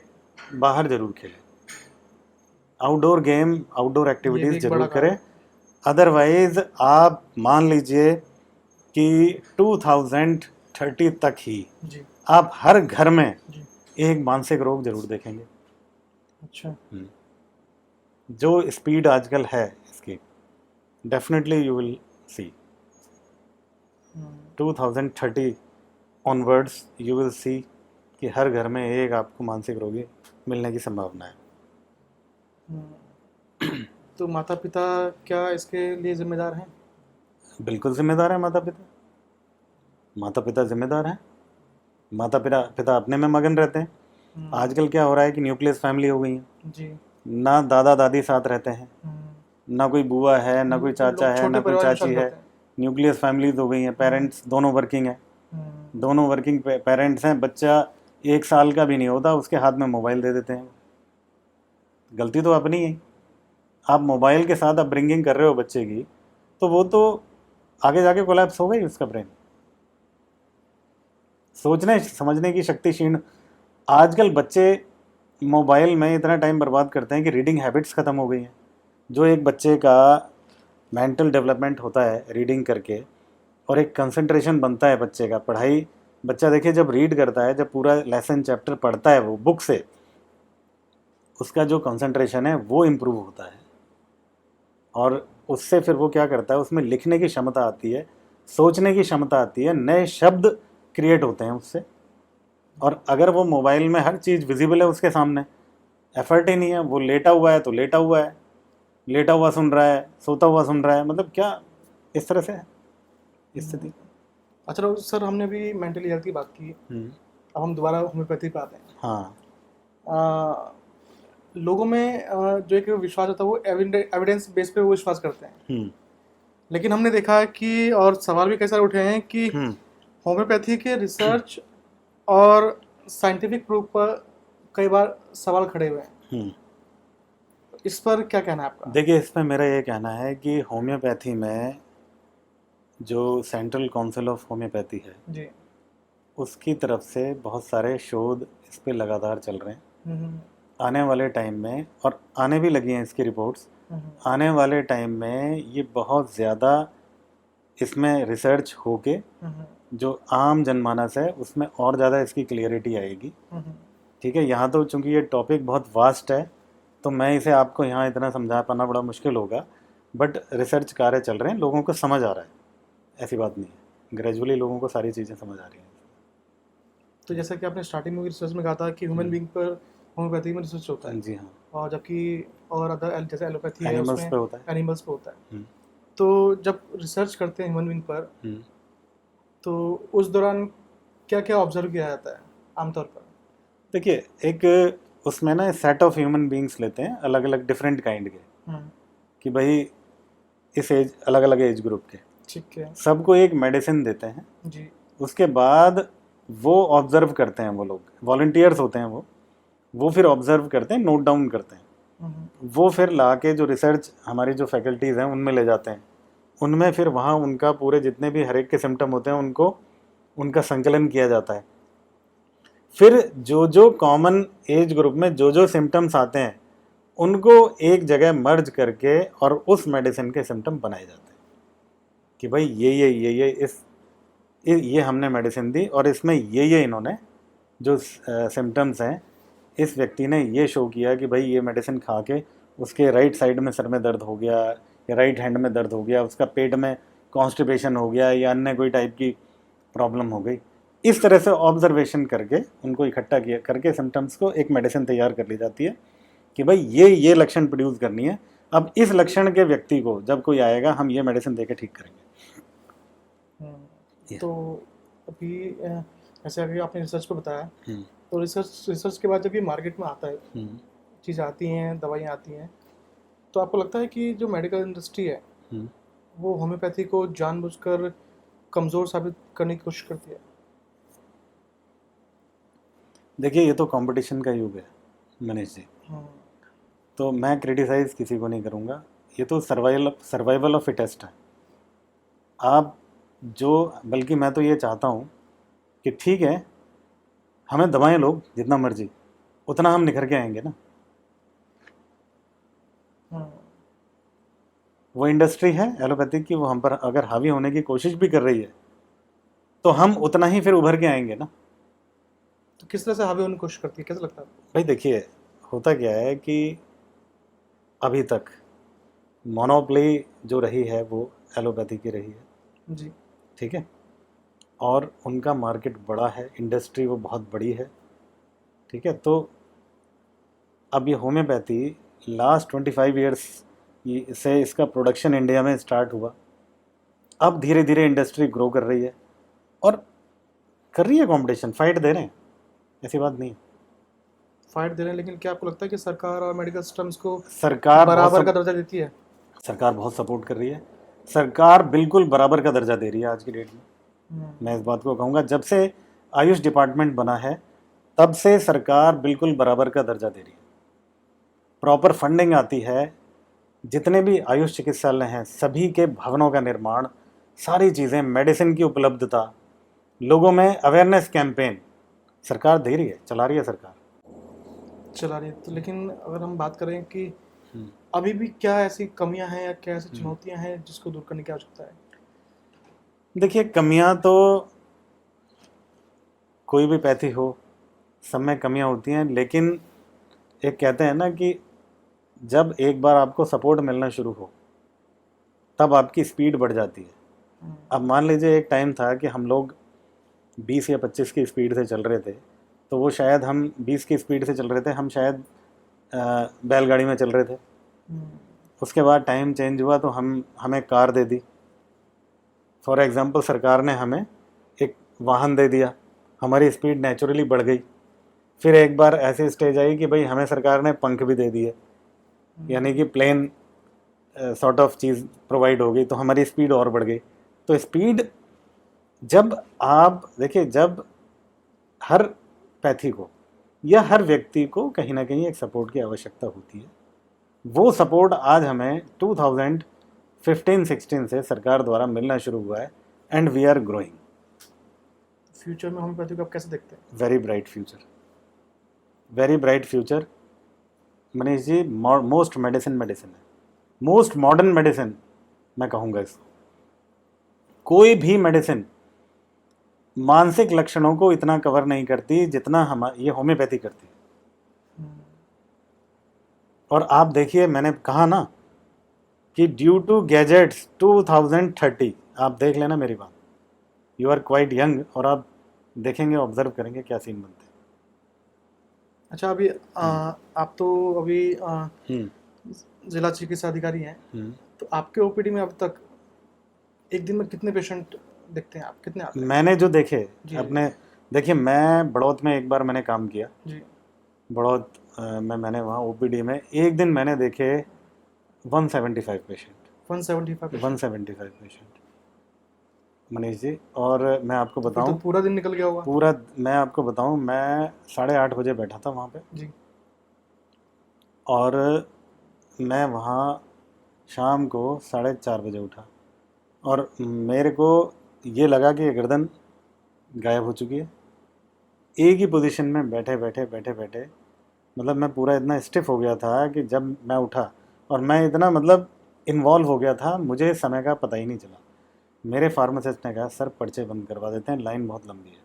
बाहर ज़रूर खेले, आउटडोर गेम, आउटडोर ये भी एक्टिविटीज़ एक बड़ा ज़रूर कारण करें। अदरवाइज़ आप मान लीजिए कि 2030 तक ही है। जी आप हर घर में जी। एक मानसिक रोग जरूर देखेंगे। अच्छा। जो स्पीड आजकल है इसकी, definitely you will see 2030 onwards you will see कि हर घर में एक आपको मानसिक रोगी मिलने की संभावना है। तो माता पिता क्या इसके लिए जिम्मेदार हैं? बिल्कुल जिम्मेदार है माता पिता, माता पिता जिम्मेदार हैं। माता पिता पिता अपने में मगन रहते हैं। आजकल क्या हो रहा है कि न्यूक्लियस फैमिली हो गई है, जी। ना दादा दादी साथ रहते हैं, ना कोई बुआ है, ना कोई चाचा लोग है, छोटे ना कोई परिवार में चाची शादी है। करते हैं। न्यूक्लियस फैमिलीज हो गई हैं, पेरेंट्स दोनों वर्किंग हैं, दोनों वर्किंग पेरेंट्स हैं। बच्चा 1 साल का भी नहीं होता उसके हाथ में मोबाइल दे देते हैं। गलती तो अपनी है। आप मोबाइल के साथ अपब्रिंगिंग कर रहे हो बच्चे की, तो वो तो आगे जाके कोलैप्स हो गई उसका ब्रेन। सोचने समझने की शक्ति क्षीण। आजकल बच्चे मोबाइल में इतना टाइम बर्बाद करते हैं कि रीडिंग हैबिट्स ख़त्म हो गई हैं। जो एक बच्चे का मेंटल डेवलपमेंट होता है रीडिंग करके, और एक कंसंट्रेशन बनता है बच्चे का पढ़ाई, बच्चा देखिए जब रीड करता है, जब पूरा लेसन चैप्टर पढ़ता है वो बुक से, उसका जो कंसंट्रेशन है वो इम्प्रूव होता है, और उससे फिर वो क्या करता है, उसमें लिखने की क्षमता आती है, सोचने की क्षमता आती है, नए शब्द क्रिएट होते हैं उससे। और अगर वो मोबाइल में हर चीज़ विजिबल है उसके सामने, एफर्ट ही नहीं है, वो लेटा हुआ है तो लेटा हुआ है, लेटा हुआ सुन रहा है, सोता हुआ सुन रहा है, मतलब क्या इस तरह से है स्थिति। अच्छा तो सर हमने भी मेंटली हेल्थ की बात की, अब हम दोबारा होम्योपैथी पे आते हैं। हाँ। लोगों में जो एक विश्वास होता है वो एविडेंस बेस पे वो विश्वास करते हैं, लेकिन हमने देखा है कि, और सवाल भी कई सारे उठे हैं कि होम्योपैथी के रिसर्च और साइंटिफिक प्रूफ पर कई बार सवाल खड़े हुए हैं। इस पर क्या कहना है आपका? देखिए, इसमें मेरा ये कहना है कि होम्योपैथी में जो सेंट्रल काउंसिल ऑफ होम्योपैथी है जी उसकी तरफ से बहुत सारे शोध इस पे लगातार चल रहे हैं। आने वाले टाइम में, और आने भी लगी हैं इसकी रिपोर्ट्स, आने वाले टाइम में ये बहुत ज़्यादा इसमें रिसर्च होके जो आम जनमानस है उसमें और ज़्यादा इसकी क्लियरिटी आएगी। ठीक है, यहाँ तो चूंकि ये टॉपिक बहुत वास्ट है तो मैं इसे आपको यहाँ इतना समझा पाना बड़ा मुश्किल होगा, बट रिसर्च कार्य चल रहे हैं, लोगों को समझ आ रहा है, ऐसी बात नहीं है, ग्रेजुअली लोगों को सारी चीज़ें समझ आ रही हैं। तो जैसा कि आपने स्टार्टिंग में रिसर्च में कहा था कि ह्यूमन बीइंग पर होम्योपैथी में रिसर्च होता है, जी हाँ। और जबकि और अदर जैसे एलोपैथी है एनिमल्स उसमें पे होता है। एनिमल्स पे होता है। हम्म, तो जब रिसर्च करते हैं ह्यूमन बीइंग पर, हम्म। तो उस दौरान क्या क्या ऑब्जर्व किया जाता है आमतौर पर? देखिए, एक उसमें ना सेट ऑफ ह्यूमन बींग्स लेते हैं अलग अलग डिफरेंट काइंड के, हम्म, कि भाई इस एज, अलग अलग एज ग्रुप के ठीक है। सबको एक मेडिसिन देते हैं। जी। उसके बाद वो ऑब्जर्व करते हैं, वो लोग वॉलंटियर्स होते हैं, वो फिर ऑब्जर्व करते हैं, नोट डाउन करते हैं। वो फिर ला के जो रिसर्च हमारी जो फैकल्टीज़ हैं उनमें ले जाते हैं। उनमें फिर वहाँ उनका पूरे जितने भी हर एक के सिम्टम होते हैं उनको उनका संकलन किया जाता है। फिर जो जो कॉमन एज ग्रुप में जो जो सिम्टम्स आते हैं उनको एक जगह मर्ज करके और उस मेडिसिन के सिम्टम बनाए जाते हैं कि भाई ये ये हमने मेडिसिन दी और इसमें ये इन्होंने जो सिम्टम्स हैं, इस व्यक्ति ने ये शो किया कि भाई ये मेडिसिन खा के उसके राइट साइड में सर में दर्द हो गया या राइट हैंड में दर्द हो गया, उसका पेट में कॉन्स्टिपेशन हो गया या अन्य कोई टाइप की प्रॉब्लम हो गई। इस तरह से ऑब्जर्वेशन करके उनको इकट्ठा किया करके सिम्टम्स को एक मेडिसिन तैयार कर ली जाती है कि भाई ये लक्षण प्रोड्यूस करनी है। अब इस लक्षण के व्यक्ति को जब कोई आएगा हम ये मेडिसिन देके ठीक करेंगे। तो अभी जैसे अभी आपने रिसर्च पे बताया, हम्म, तो रिसर्च के बाद जब ये मार्केट में आता है, हम्म, चीज़ आती हैं, दवाइयाँ आती हैं, तो आपको लगता है कि जो मेडिकल इंडस्ट्री है हम्म। वो होम्योपैथी को जानबूझकर कमज़ोर साबित करने की कोशिश करती है? देखिए, ये तो कंपटीशन का युग है मनीष जी, तो मैं क्रिटिसाइज़ किसी को नहीं करूँगा। ये तो सर्वाइवल ऑफ फिटेस्ट है। आप जो, बल्कि मैं तो ये चाहता हूँ कि ठीक है, हमें दवाएं लोग जितना मर्जी, उतना हम निखर के आएंगे ना। वो इंडस्ट्री है एलोपैथिक की, वो हम पर अगर हावी होने की कोशिश भी कर रही है तो हम उतना ही फिर उभर के आएंगे ना। तो किस तरह से हावी होने की कोशिश करती है, कैसा लगता है आपको? भाई देखिए, होता क्या है कि अभी तक मोनोपोली जो रही है वो एलोपैथी की रही है, जी। ठीक है, और उनका मार्केट बड़ा है, इंडस्ट्री वो बहुत बड़ी है, ठीक है। तो अब ये होम्योपैथी लास्ट 25 ईयर्स से इसका प्रोडक्शन इंडिया में स्टार्ट हुआ। अब धीरे धीरे इंडस्ट्री ग्रो कर रही है और कर रही है, कंपटीशन, फाइट दे रहे हैं, ऐसी बात नहीं है। फाइट दे रहे हैं, लेकिन क्या आपको लगता है कि सरकार और मेडिकल सिस्टम इसको सरकार बराबर का दर्जा देती है? सरकार बहुत सपोर्ट कर रही है। सरकार बिल्कुल बराबर का दर्जा दे रही है आज की डेट में। मैं इस बात को कहूँगा, जब से आयुष डिपार्टमेंट बना है तब से सरकार बिल्कुल बराबर का दर्जा दे रही है। प्रॉपर फंडिंग आती है, जितने भी आयुष चिकित्सालय हैं सभी के भवनों का निर्माण, सारी चीज़ें, मेडिसिन की उपलब्धता, लोगों में अवेयरनेस कैंपेन सरकार दे रही है, चला रही है सरकार। चला रही है। तो लेकिन अगर हम बात करें कि अभी भी क्या ऐसी कमियां हैं या क्या ऐसी चुनौतियां हैं जिसको दूर करने की आवश्यकता है? देखिए, कमियां तो कोई भी पैथी हो, सब में कमियां होती हैं, लेकिन एक कहते हैं ना कि जब एक बार आपको सपोर्ट मिलना शुरू हो तब आपकी स्पीड बढ़ जाती है। अब मान लीजिए एक टाइम था कि हम लोग 20 या 25 की स्पीड से चल रहे थे, तो वो शायद हम 20 की स्पीड से चल रहे थे, हम शायद बैलगाड़ी में चल रहे थे। उसके बाद टाइम चेंज हुआ तो हमें car they the. For example सरकार ने हमें एक वाहन दे दिया, हमारी स्पीड नेचुरली बढ़ गई। फिर एक बार ऐसी स्टेज आई कि भाई हमें सरकार ने पंख भी दे दिए, यानी कि प्लेन सॉर्ट ऑफ चीज़ प्रोवाइड हो गई, तो हमारी स्पीड और बढ़ गई। तो स्पीड, जब आप देखिए, जब हर पैथी को या हर व्यक्ति को कहीं ना कहीं एक सपोर्ट की आवश्यकता होती है, वो सपोर्ट आज हमें 2015-16 से सरकार द्वारा मिलना शुरू हुआ है and we are growing. Future में होम्योपैथी को आप कैसे देखते हैं? Very bright future, very bright future Manish ji. Most medicine है, मोस्ट मॉडर्न मेडिसिन मैं कहूँगा इसको। कोई भी मेडिसिन मानसिक लक्षणों को इतना कवर नहीं करती जितना ये होम्योपैथी करती है। और आप देखिए, मैंने कहा ना कि ड्यू टू गैजेट्स 2030, आप देख लेना मेरी बात, यू आर क्वाइट यंग, और आप देखेंगे, ऑब्जर्व करेंगे क्या सीन बनते हैं। अच्छा, अभी आप तो अभी जिला चिकित्सा अधिकारी हैं, हम्म। तो आपके ओपीडी में अब तक एक दिन में कितने पेशेंट देखते हैं आप, कितने आते हैं? मैंने जो देखे जी अपने, देखिए मैं बड़ौत में एक बार मैंने काम किया, जी। बड़ौत में मैंने वहाँ ओपीडी में एक दिन मैंने देखे 175 patient, 175 patient? 175 patient Manish ji. और मैं आपको तो फिर तो बताऊं, पूरा दिन निकल गया होगा। पूरा, मैं आपको बताऊं, मैं 8:30 बजे बैठा था वहाँ पे, जी। और मैं वहाँ शाम को 4:30 बजे उठा, और मेरे को ये लगा कि ये गर्दन गायब हो चुकी है। एक ही पोजीशन में बैठे बैठे बैठे बैठे, मतलब मैं पूरा इतना स्टिफ हो गया था कि जब मैं उठा, और मैं इतना मतलब इन्वॉल्व हो गया था, मुझे समय का पता ही नहीं चला। मेरे फार्मासिस्ट ने कहा सर पर्चे बंद करवा देते हैं, लाइन बहुत लंबी है।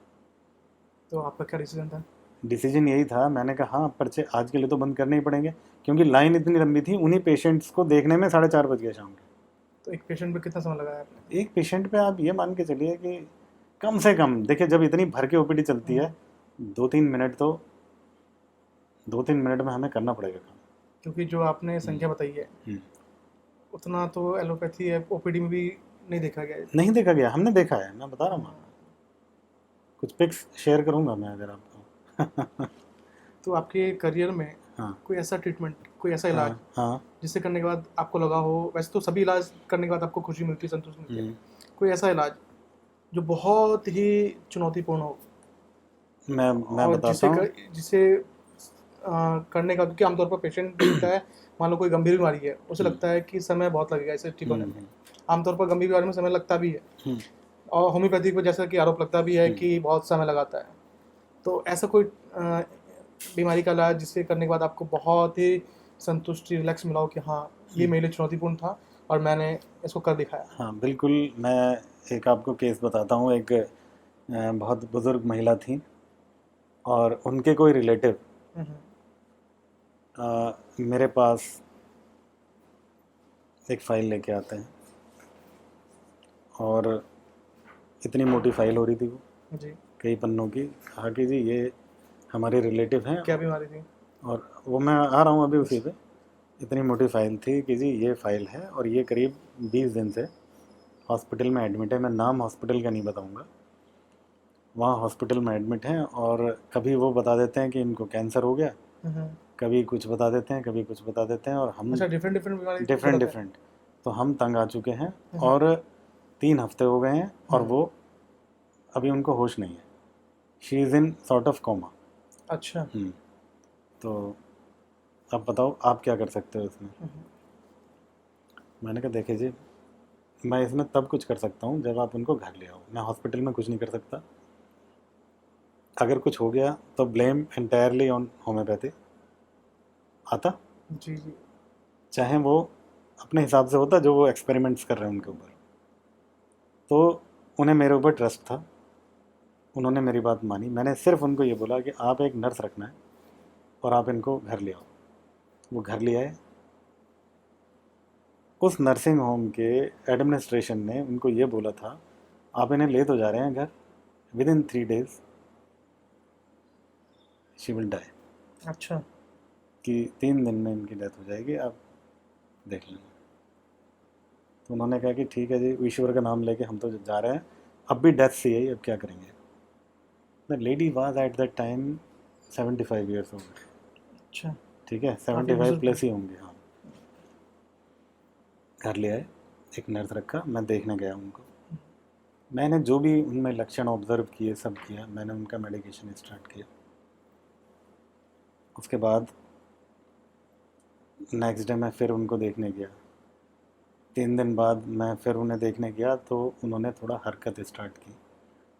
तो आपका क्या डिसीजन था? डिसीजन यही था, मैंने कहा हाँ पर्चे आज के लिए तो बंद करने ही पड़ेंगे, क्योंकि लाइन इतनी लंबी थी, उन्हीं पेशेंट्स को देखने में 4:30 बज गए शाम के। तो एक पेशेंट पे कितना समय लगाया आपने? एक पेशेंट पे आप ये मान के चलिए कि कम से कम, देखिए जब इतनी भर के ओपीडी चलती है, 2-3 मिनट तो, 2-3 मिनट में हमें करना पड़ेगा काम। क्योंकि जो आपने संख्या बताई है, हम्म। उतना तो एलोपैथी ओपीडी में भी नहीं देखा गया है। नहीं देखा गया, हमने देखा है, मैं बता रहा हूँ आपको। कुछ पिक्स शेयर करूँगा मैं अगर आपको। तो आपके करियर में हाँ कोई ऐसा ट्रीटमेंट, कोई ऐसा इलाज हाँ हाँ। जिससे करने के बाद आपको लगा हो, वैसे तो सभी इलाज करने के बाद आपको खुशी मिलती है, संतुष्टि मिलती है, हम्म। कोई ऐसा इलाज जो बहुत ही चुनौतीपूर्ण हो मैं और बताता हूँ। जिसे करने का, क्योंकि आमतौर पर पेशेंट देखता है, मान लो कोई गंभीर बीमारी है, उसे हम्म, लगता है कि समय बहुत लगेगा इसे ठीक होने में। हम्म, आमतौर पर गंभीर बीमारी में समय लगता भी है, हम्म, और होम्योपैथी पर जैसा कि आरोप लगता भी है हम्म। कि बहुत समय लगाता है। तो ऐसा कोई बीमारी का इलाज जिससे करने के बाद आपको बहुत ही संतुष्टि, रिलैक्स मिला हो कि हाँ ये मेरे लिए चुनौतीपूर्ण था और मैंने इसको कर दिखाया? हाँ बिल्कुल, मैं एक आपको केस बताता हूँ। एक बहुत बुज़ुर्ग महिला थी, और उनके कोई रिलेटिव हम्म, मेरे पास एक फ़ाइल लेके आते हैं, और इतनी मोटी फाइल हो रही थी वो, जी। कई पन्नों की। कहा कि जी ये हमारे रिलेटिव हैं, क्या बीमारी थी? और वो मैं आ रहा हूँ अभी उसी पे। इतनी मोटी फाइल थी कि जी ये फाइल है, और ये करीब 20 दिन से हॉस्पिटल में एडमिट है। मैं नाम हॉस्पिटल का नहीं बताऊंगा, वहाँ हॉस्पिटल में एडमिट हैं, और कभी वो बता देते हैं कि इनको कैंसर हो गया, हम्म। कभी कुछ बता देते हैं, कभी कुछ बता देते हैं, और हम अच्छा, डिफरेंट डिफरेंट बीमारी डिफरेंट बताते हैं। डिफरेंट। तो हम तंग आ चुके हैं, हम्म, और 3 हफ्ते हो गए हैं, और हम्म। वो अभी उनको होश नहीं है। She is in sort of coma. अच्छा। तो अब बताओ आप क्या कर सकते हो इसमें। हम्म, मैंने कहा देखिए जी, मैं इसमें तब कुछ कर सकता हूँ जब आप उनको घर ले आओ, मैं हॉस्पिटल में कुछ नहीं कर सकता। अगर कुछ हो गया तो ब्लेम एंटायरली ऑन होम्योपैथी आता, जी जी। चाहे वो अपने हिसाब से होता जो वो एक्सपेरिमेंट्स कर रहे हैं उनके ऊपर। तो उन्हें मेरे ऊपर ट्रस्ट था, उन्होंने मेरी बात मानी। मैंने सिर्फ उनको ये बोला कि आप एक नर्स रखना है, और आप इनको घर ले आओ। वो घर ले आए। उस नर्सिंग होम के एडमिनिस्ट्रेशन ने उनको ये बोला था आप इन्हें ले तो जा रहे हैं घर, within 3 days she will die, अच्छा। कि 3 दिन में इनकी डेथ हो जाएगी, आप देख लेना। तो उन्होंने कहा कि ठीक है जी, ईश्वर का नाम लेके हम तो जा रहे हैं, अब भी डेथ सी है, अब क्या करेंगे। The lady was at that time 75 years old. अच्छा। ठीक है, काफ़ी 75 बुजुर्ग थे। प्लस ही होंगे हाँ। घर ले आए, एक नर्स रखा, मैं देखने गया उनको। मैंने जो भी उनमें लक्षण ऑब्जर्व किए सब किया, मैंने उनका मेडिकेशन स्टार्ट किया। उसके बाद नेक्स्ट डे मैं फिर उनको देखने गया। 3 दिन बाद मैं फिर उन्हें देखने गया, तो उन्होंने थोड़ा हरकत स्टार्ट की,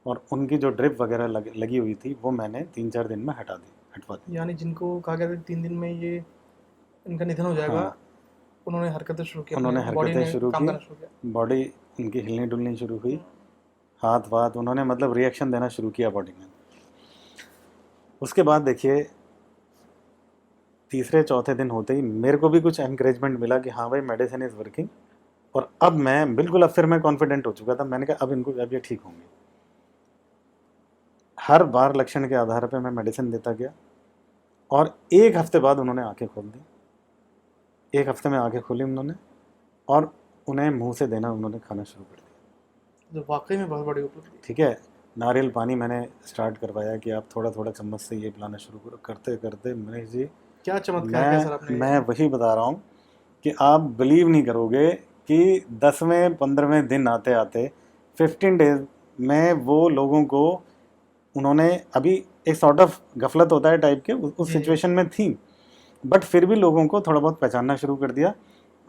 और उनकी जो ड्रिप वगैरह लगी हुई थी वो मैंने 3-4 दिन में हटवा दी। यानी जिनको कहा गया था कि 3 दिन में ये इनका निधन हो जाएगा, हाँ, उन्होंने हरकतें शुरू की, अपने उन्होंने बॉडी हरकतें ने शुरू काम की, करना शुरू किया। बॉडी उनकी हिलनी डुलनी शुरू हुई, हाथ वाथ उन्होंने मतलब रिएक्शन देना शुरू किया बॉडी में। उसके बाद देखिए तीसरे चौथे दिन होते ही मेरे को भी कुछ एनकरेजमेंट मिला कि हाँ भाई मेडिसिन इज़ वर्किंग। और अब मैं बिल्कुल, अब फिर मैं कॉन्फिडेंट हो चुका था। मैंने कहा अब इनको, अब ये ठीक होंगे। हर बार लक्षण के आधार पर मैं मेडिसिन देता गया, और 1 हफ्ते बाद उन्होंने आंखें खोल दी। एक हफ्ते में आंखें खोली उन्होंने और उन्हें मुंह से देना उन्होंने खाना शुरू कर दिया। जो वाकई में बहुत बड़ी उपलब्धि। ठीक है, नारियल पानी मैंने स्टार्ट करवाया कि आप थोड़ा थोड़ा चम्मच से ये पिलाना शुरू करो। करते करते मनीष जी, क्या चमत्कार किया सर आपने। मैं वही बता रहा हूँ कि आप बिलीव नहीं करोगे कि 10वें 15वें दिन आते आते 15 डेज में वो लोगों को उन्होंने, अभी एक सॉर्ट ऑफ गफलत होता है टाइप के उस जी। सिचुएशन में थी, बट फिर भी लोगों को थोड़ा बहुत पहचानना शुरू कर दिया।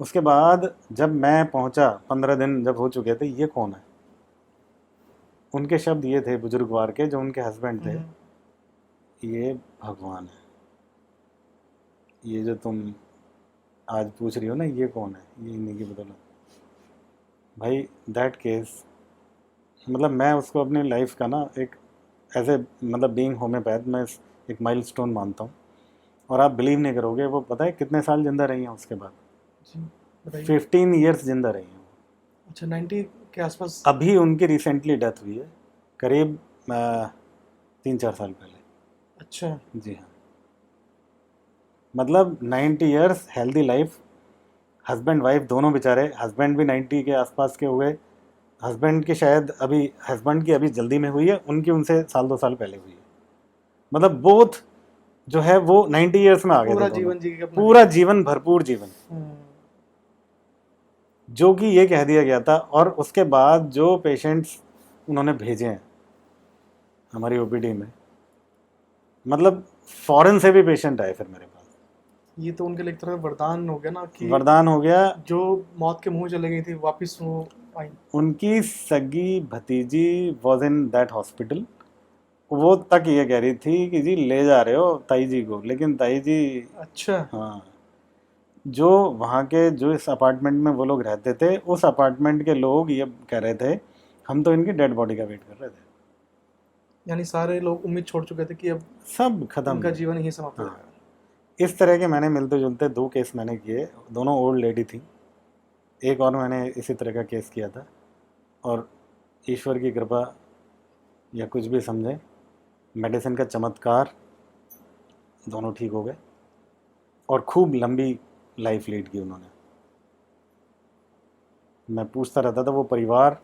उसके बाद जब मैं पहुंचा 15 दिन जब हो चुके थे, ये कौन है, उनके शब्द ये थे बुजुर्गवार के, जो उनके हस्बैंड थे, ये भगवान है, ये जो तुम आज पूछ रही हो ना ये कौन है, ये इन्हीं की बदौलत। भाई दैट केस, मतलब मैं उसको अपनी लाइफ का ना एक एज ए मतलब बीइंग होम्योपैथ मैं एक माइलस्टोन मानता हूँ। और आप बिलीव नहीं करोगे, वो पता है कितने साल जिंदा रही हैं उसके बाद? जी बताइए। 15 ईयर्स जिंदा रही हैं। अच्छा 90 के आसपास। अभी उनकी रिसेंटली डेथ हुई है, करीब 3-4 साल पहले। अच्छा। जी हाँ, मतलब 90 years healthy life, husband wife दोनों बेचारे, हस्बैंड भी 90 के आसपास के हुए, हस्बैंड की शायद अभी हस्बैंड की अभी जल्दी में हुई है, उनकी उनसे 1-2 साल पहले हुई है। मतलब बोथ जो है वो 90 ईयर्स में आ गए थे पूरा दोनों। जीवन जी के अपना। पूरा जीवन, भरपूर जीवन, हम्म। जो कि ये कह दिया गया था। और उसके बाद जो पेशेंट्स उन्होंने भेजे हैं हमारी ओपीडी में, मतलब फॉरेन से भी पेशेंट आए फिर मेरे पास। ये तो उनके लिए एक तरह का वरदान हो गया ना कि वरदान हो गया। जो मौत के मुंह चले गई थी वापस वो आई। उनकी सगी भतीजी वॉज इन दैट हॉस्पिटल, वो तक ये कह रही थी कि जी ले जा रहे हो ताई जी को, लेकिन ताई जी, अच्छा। हाँ, जो वहाँ के जो इस अपार्टमेंट में वो लोग रहते थे, उस अपार्टमेंट के लोग ये कह रहे थे हम तो इनकी डेड बॉडी का वेट कर रहे थे। यानी सारे लोग उम्मीद छोड़ चुके थे कि अब सब खत्म। उनका जीवन यही समाप्त हो हाँ। जाएगा। इस तरह के मैंने मिलते जुलते 2 केस मैंने किए, दोनों ओल्ड लेडी थी। एक और मैंने इसी तरह का केस किया था, और ईश्वर की कृपा या कुछ भी समझे, मेडिसिन का चमत्कार, दोनों ठीक हो गए और खूब लंबी लाइफ लीड की उन्होंने। मैं पूछता रहता था वो परिवार,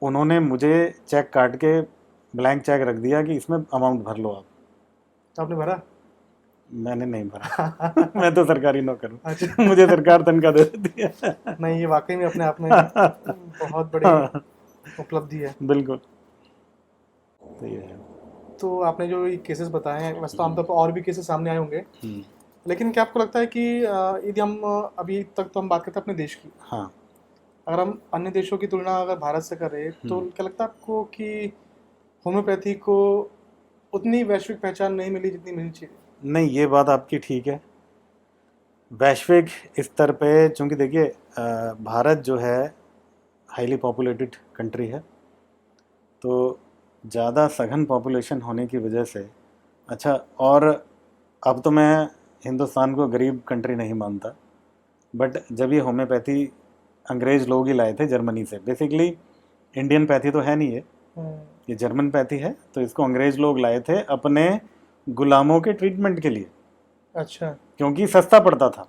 उन्होंने मुझे चेक काट के ब्लैंक चेक रख दिया कि इसमें अमाउंट भर लो आप। तो आपने भरा। मैंने नहीं भरा मैं तो सरकारी नौकर हूँ अच्छा। मुझे सरकार तनख्वाह दे देती है नहीं ये वाकई में अपने आप में बहुत बड़ी उपलब्धि है। बिल्कुल, तो ये है। तो आपने जो ये केसेस बताए हैं, वैसे तो आमतौर पर और भी केसेस सामने आए होंगे, लेकिन क्या आपको लगता है कि यदि हम अभी तक तो हम बात करते हैं अपने देश की, हाँ, अगर हम अन्य देशों की तुलना अगर भारत से करें तो क्या लगता है आपको कि होम्योपैथी को उतनी वैश्विक पहचान नहीं मिली जितनी मिलनी चाहिए? नहीं ये बात आपकी ठीक है। वैश्विक स्तर पे, चूंकि देखिए भारत जो है हाईली पॉपुलेटेड कंट्री है, तो ज़्यादा सघन पॉपुलेशन होने की वजह से, अच्छा, और अब तो मैं हिंदुस्तान को गरीब कंट्री नहीं मानता, बट जब ये होम्योपैथी अंग्रेज़ लोग ही लाए थे जर्मनी से, बेसिकली इंडियन पैथी तो है नहीं है, ये जर्मन पैथी है, तो इसको अंग्रेज़ लोग लाए थे अपने गुलामों के ट्रीटमेंट के लिए। अच्छा। क्योंकि सस्ता पड़ता था।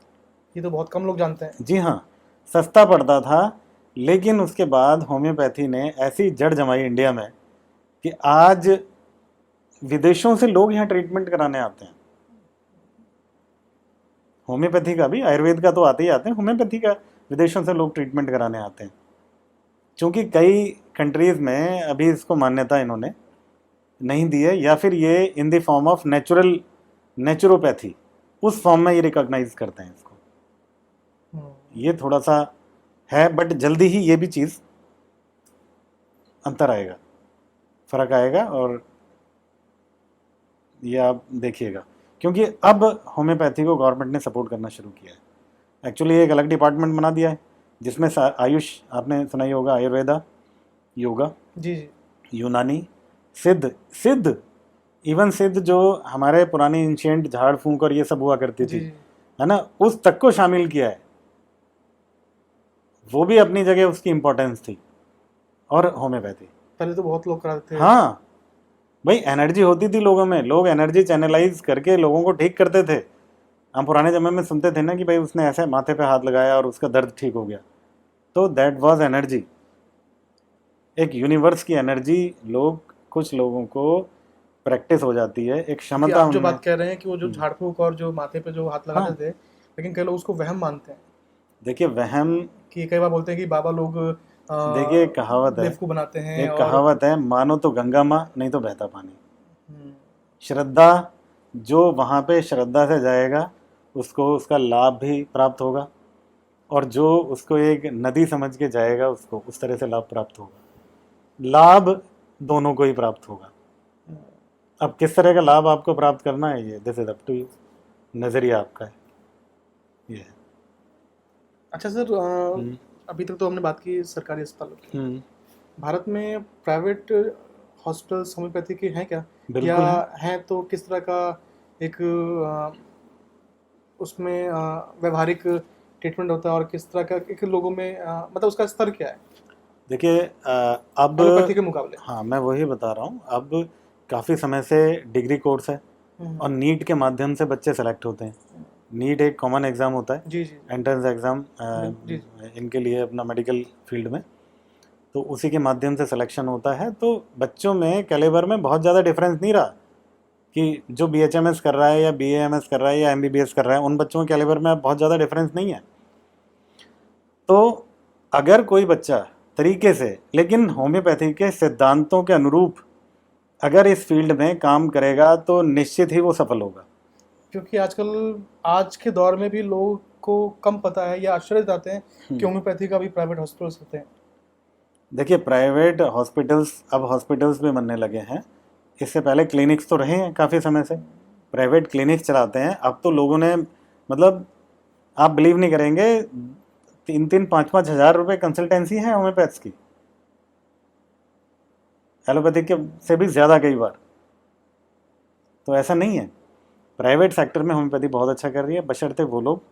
ये तो बहुत कम लोग जानते हैं। जी हाँ, सस्ता पड़ता था, लेकिन उसके बाद होम्योपैथी ने ऐसी जड़ जमाई इंडिया में कि आज विदेशों से लोग यहाँ ट्रीटमेंट कराने आते हैं। होम्योपैथी का भी, आयुर्वेद का तो आते ही आते हैं, होम्योपैथी का विदेशों से लोग ट्रीटमेंट कराने आते हैं। क्योंकि कई कंट्रीज़ में अभी इसको मान्यता इन्होंने नहीं दी है, या फिर ये in the form of naturopathy, उस फॉर्म में ये रिकॉग्नाइज करते हैं इसको। ये थोड़ा सा है, बट जल्दी ही ये भी चीज़ अंतर आएगा, फर्क आएगा, और ये आप देखिएगा, क्योंकि अब होम्योपैथी को गवर्नमेंट ने सपोर्ट करना शुरू किया है। एक्चुअली एक अलग डिपार्टमेंट बना दिया है जिसमें आयुष, आपने सुना ही होगा, आयुर्वेदा, योगा, जी जी, यूनानी, सिद्ध, इवन सिद्ध जो हमारे पुरानी एंशिएंट झाड़ फूंक और ये सब हुआ करती थी, है ना, उस तक को शामिल किया है। वो भी अपनी जगह उसकी इम्पोर्टेंस थी। और होम्योपैथी पहले तो बहुत लोग कराते थे। हाँ भाई, एनर्जी होती थी लोगों में, लोग एनर्जी चैनलाइज करके लोगों को ठीक करते थे। हम पुराने ज़माने में सुनते थे ना कि भाई उसने ऐसे माथे पे हाथ लगाया और उसका दर्द ठीक हो गया, तो दैट वाज एनर्जी, एक यूनिवर्स की एनर्जी। कुछ लोगों को प्रैक्टिस हो जाती है, एक क्योंकि क्षमता आप जो उनमें। बात कह रहे हैं कि वो जो झाड़ फूक और जो माथे पे जो हाथ लगाते हाँ, थे, लेकिन कई लोग उसको वहम मानते हैं देखिए वहम, कि कई बार बोलते हैं कि बाबा लोग देखिए एक कहावत है, बेवकूफ़ बनाते हैं एक और कहावत है, मानो तो गंगा माँ नहीं तो बहता पानी। हम्म, श्रद्धा, जो वहाँ पे श्रद्धा से जाएगा उसको उसका लाभ भी प्राप्त होगा, और जो उसको एक नदी समझ के जाएगा उसको उस तरह से लाभ प्राप्त होगा। लाभ दोनों को ही प्राप्त होगा। अब किस तरह का लाभ आपको प्राप्त करना है, ये this is up to you, नज़रिया आपका है ये है। अच्छा सर, हम्म, अभी तक तो हमने बात की सरकारी अस्पतालों की। हम्म, भारत में प्राइवेट हॉस्पिटल्स होम्योपैथी के हैं क्या? या बिल्कुल है। हैं तो किस तरह का एक उसमें व्यवहारिक ट्रीटमेंट होता है और किस तरह का एक लोगों में मतलब उसका स्तर क्या है देखिए अब, एलोपैथी के मुकाबले? हाँ मैं वही बता रहा हूँ, अब काफ़ी समय से डिग्री कोर्स है और हम्म, नीट के माध्यम से बच्चे सेलेक्ट होते हैं। नीट एक कॉमन एग्ज़ाम होता है, जी जी एंट्रेंस एग्ज़ाम जी जी। इनके लिए अपना मेडिकल फील्ड में, तो उसी के माध्यम से सिलेक्शन होता है। तो बच्चों में कैलिबर में बहुत ज़्यादा डिफरेंस नहीं रहा कि जो BHMS कर रहा है या BAMS कर रहा है या MBBS कर रहा है, उन बच्चों के कैलिबर में अब बहुत ज़्यादा डिफरेंस नहीं है। तो अगर कोई बच्चा तरीके से, लेकिन होम्योपैथी के सिद्धांतों के अनुरूप अगर इस फील्ड में काम करेगा तो निश्चित ही वो सफल होगा। क्योंकि आजकल आज के दौर में भी लोगों को कम पता है या आश्चर्य जाते हैं कि होम्योपैथी का भी प्राइवेट हॉस्पिटल्स होते हैं। देखिए प्राइवेट हॉस्पिटल्स, अब हॉस्पिटल्स भी बनने लगे हैं, इससे पहले क्लिनिक्स तो रहे हैं काफ़ी समय से, प्राइवेट क्लिनिक्स चलाते हैं। अब तो लोगों ने, मतलब आप बिलीव नहीं करेंगे, 3-5 हज़ार रुपये कंसल्टेंसी है होम्योपैथ्स की, एलोपैथिक के से भी ज़्यादा कई बार। तो ऐसा नहीं है, प्राइवेट सेक्टर में होम्योपैथी बहुत अच्छा कर रही है, बशर्ते वो लोग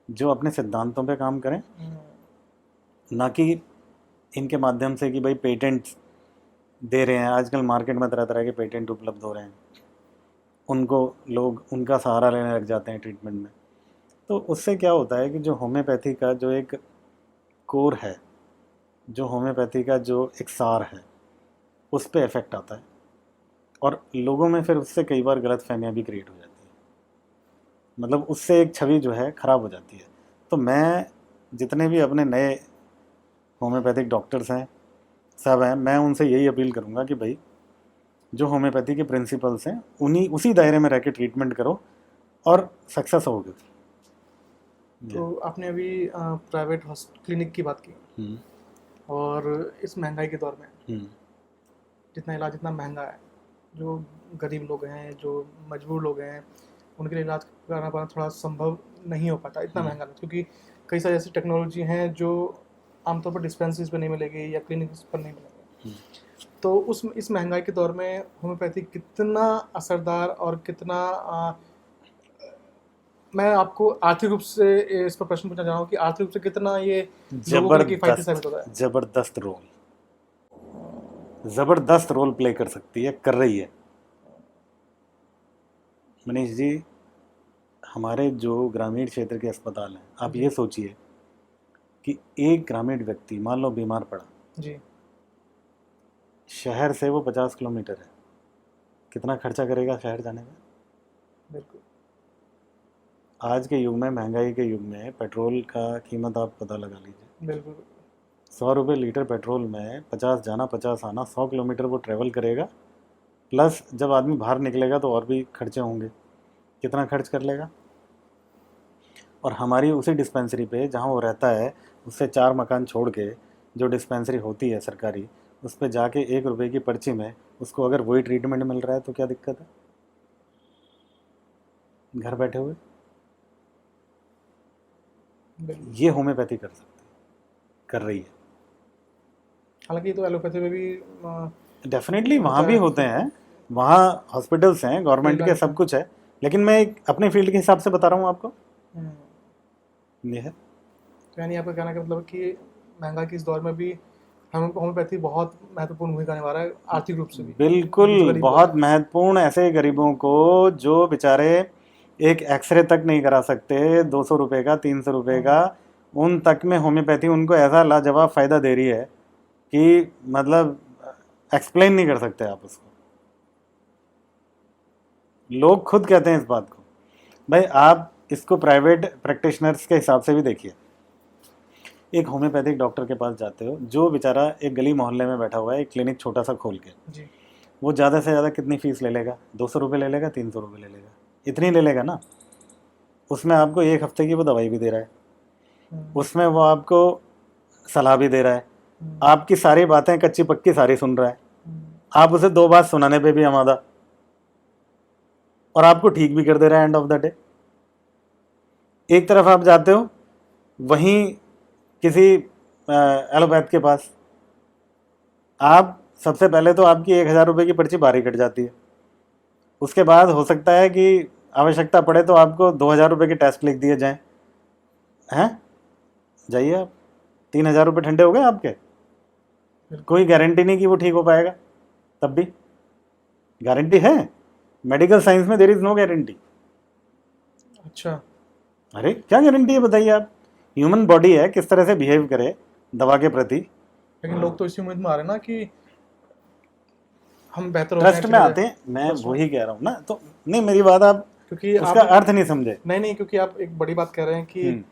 जो अपने सिद्धांतों पे काम करें, ना कि इनके माध्यम से कि भाई पेटेंट दे रहे हैं। आजकल मार्केट में तरह तरह के पेटेंट उपलब्ध हो रहे हैं, उनको लोग उनका सहारा लेने लग जाते हैं ट्रीटमेंट में। तो उससे क्या होता है कि जो होम्योपैथी का जो एक कोर है, जो होम्योपैथी का जो एक सार है, उस पर इफेक्ट आता है और लोगों में फिर उससे कई बार गलत फहमियाँ भी क्रिएट हो जाती है, मतलब उससे एक छवि जो है ख़राब हो जाती है। तो मैं जितने भी अपने नए होम्योपैथिक डॉक्टर्स हैं, सब हैं, मैं उनसे यही अपील करूँगा कि भाई जो होम्योपैथी के प्रिंसिपल्स हैं उन्हीं उसी दायरे में रह के ट्रीटमेंट करो और सक्सेस होगे। तो आपने अभी प्राइवेट क्लिनिक की बात की, हम्म, और इस महंगाई के दौर में हम्म, जितना इलाज इतना महंगा है, जो गरीब लोग हैं, जो मजबूर लोग हैं, उनके लिए इलाज कराना पाना थोड़ा संभव नहीं हो पाता, इतना हम्म, महंगा नहीं, क्योंकि कई सारी ऐसी टेक्नोलॉजी हैं जो आमतौर पर डिस्पेंसरीज पर नहीं मिलेगी या क्लिनिक्स पर नहीं मिलेगी। हम्म। तो उस इस महंगाई के दौर में होम्योपैथी कितना असरदार और कितना मैं आपको आर्थिक रूप से इस पर प्रश्न पूछना चाह रहा हूँ कि आर्थिक रूप से कितना ये लोगों के लिए किफ़ायती साबित होता है? जबरदस्त रोल, जबरदस्त रोल प्ले कर सकती है, कर रही है। मनीष जी, हमारे जो ग्रामीण क्षेत्र के अस्पताल हैं, आप जी ये सोचिए कि एक ग्रामीण व्यक्ति मान लो बीमार पड़ा, जी शहर से वो 50 किलोमीटर है, कितना खर्चा करेगा शहर जाने में? बिल्कुल। आज के युग में, महंगाई के युग में, पेट्रोल का कीमत आप पता लगा लीजिए। बिल्कुल 100 रुपये लीटर पेट्रोल में 50 जाना 50 आना, 100 किलोमीटर वो ट्रेवल करेगा, प्लस जब आदमी बाहर निकलेगा तो और भी खर्चे होंगे, कितना खर्च कर लेगा। और हमारी उसी डिस्पेंसरी पे जहाँ वो रहता है, उससे 4 मकान छोड़ के जो डिस्पेंसरी होती है सरकारी, उस पर जाके 1 रुपये की पर्ची में उसको अगर वही ट्रीटमेंट मिल रहा है तो क्या दिक्कत है, घर बैठे हुए। बिल्कुल। ये होम्योपैथी कर सकती है, कर रही है। हालांकि ये तो एलोपैथी में भी डेफिनेटली वहाँ होता भी है, होते हैं, वहाँ हॉस्पिटल्स हैं, फ्री गवर्नमेंट के, इलाज होता सब है। कुछ है, लेकिन मैं एक अपने फील्ड के हिसाब से बता रहा हूँ आपको। हम्म, ये है। तो यानी आपका कहना का मतलब है कि महंगाई के इस दौर में भी हम होम्योपैथी बहुत महत्वपूर्ण भूमिका निभा रहा है आर्थिक रूप से भी, बिल्कुल, क्योंकि जो गरीब लोग बहुत हैं। महत्वपूर्ण, ऐसे गरीबों को जो बेचारे एक एक्सरे तक नहीं करा सकते, 200 रुपये का, 300 रुपये का, उन तक में होम्योपैथी उनको ऐसा लाजवाब फ़ायदा दे रही है कि मतलब एक्सप्लेन नहीं कर सकते आप उसको। लोग खुद कहते हैं इस बात को। भाई आप इसको प्राइवेट प्रैक्टिशनर्स के हिसाब से भी देखिए। एक होम्योपैथिक डॉक्टर के पास जाते हो, जो बेचारा एक गली मोहल्ले में बैठा हुआ है, एक क्लिनिक छोटा सा खोल के, जी वो ज़्यादा से ज़्यादा कितनी फ़ीस ले लेगा? 200 रुपये ले लेगा, 300 रुपये ले लेगा, इतनी ले लेगा ना। उसमें आपको 1 हफ्ते की वो दवाई भी दे रहा है, उसमें वो आपको सलाह भी दे रहा है, आपकी सारी बातें कच्ची पक्की सारी सुन रहा है, आप उसे 2 बात सुनाने पे भी आमादा, और आपको ठीक भी कर दे रहा है एंड ऑफ द डे। एक तरफ आप जाते हो, वहीं किसी एलोपैथ के पास, आप सबसे पहले तो आपकी 1000 रुपये की पर्ची बाहर ही कट जाती है। उसके बाद हो सकता है कि आवश्यकता पड़े तो आपको 2000 रुपये के टेस्ट लिख दिए जाएं, हैं? जाइए आप, 3000 रुपये ठंडे हो गए आपके। कोई गारंटी नहीं कि वो ठीक हो पाएगा, तब भी गारंटी है? मेडिकल साइंस में देयर इज़ नो गारंटी। अच्छा, अरे क्या गारंटी है बताइए आप? ह्यूमन बॉडी है, किस तरह से बिहेव करे दवा के प्रति। लेकिन लोग तो इसी उम्मीद में आ रहे हैं ना कि हम बेहतर हो ट्रस्ट जाएं, में चले आते जाएं। हैं, मैं ट्रस्ट में। वही कह रहा हूँ ना। तो नहीं, मेरी बात आप क्योंकि उसका आप अर्थ नहीं समझे। नहीं, क्योंकि आप एक बड़ी बात कह रहे हैं कि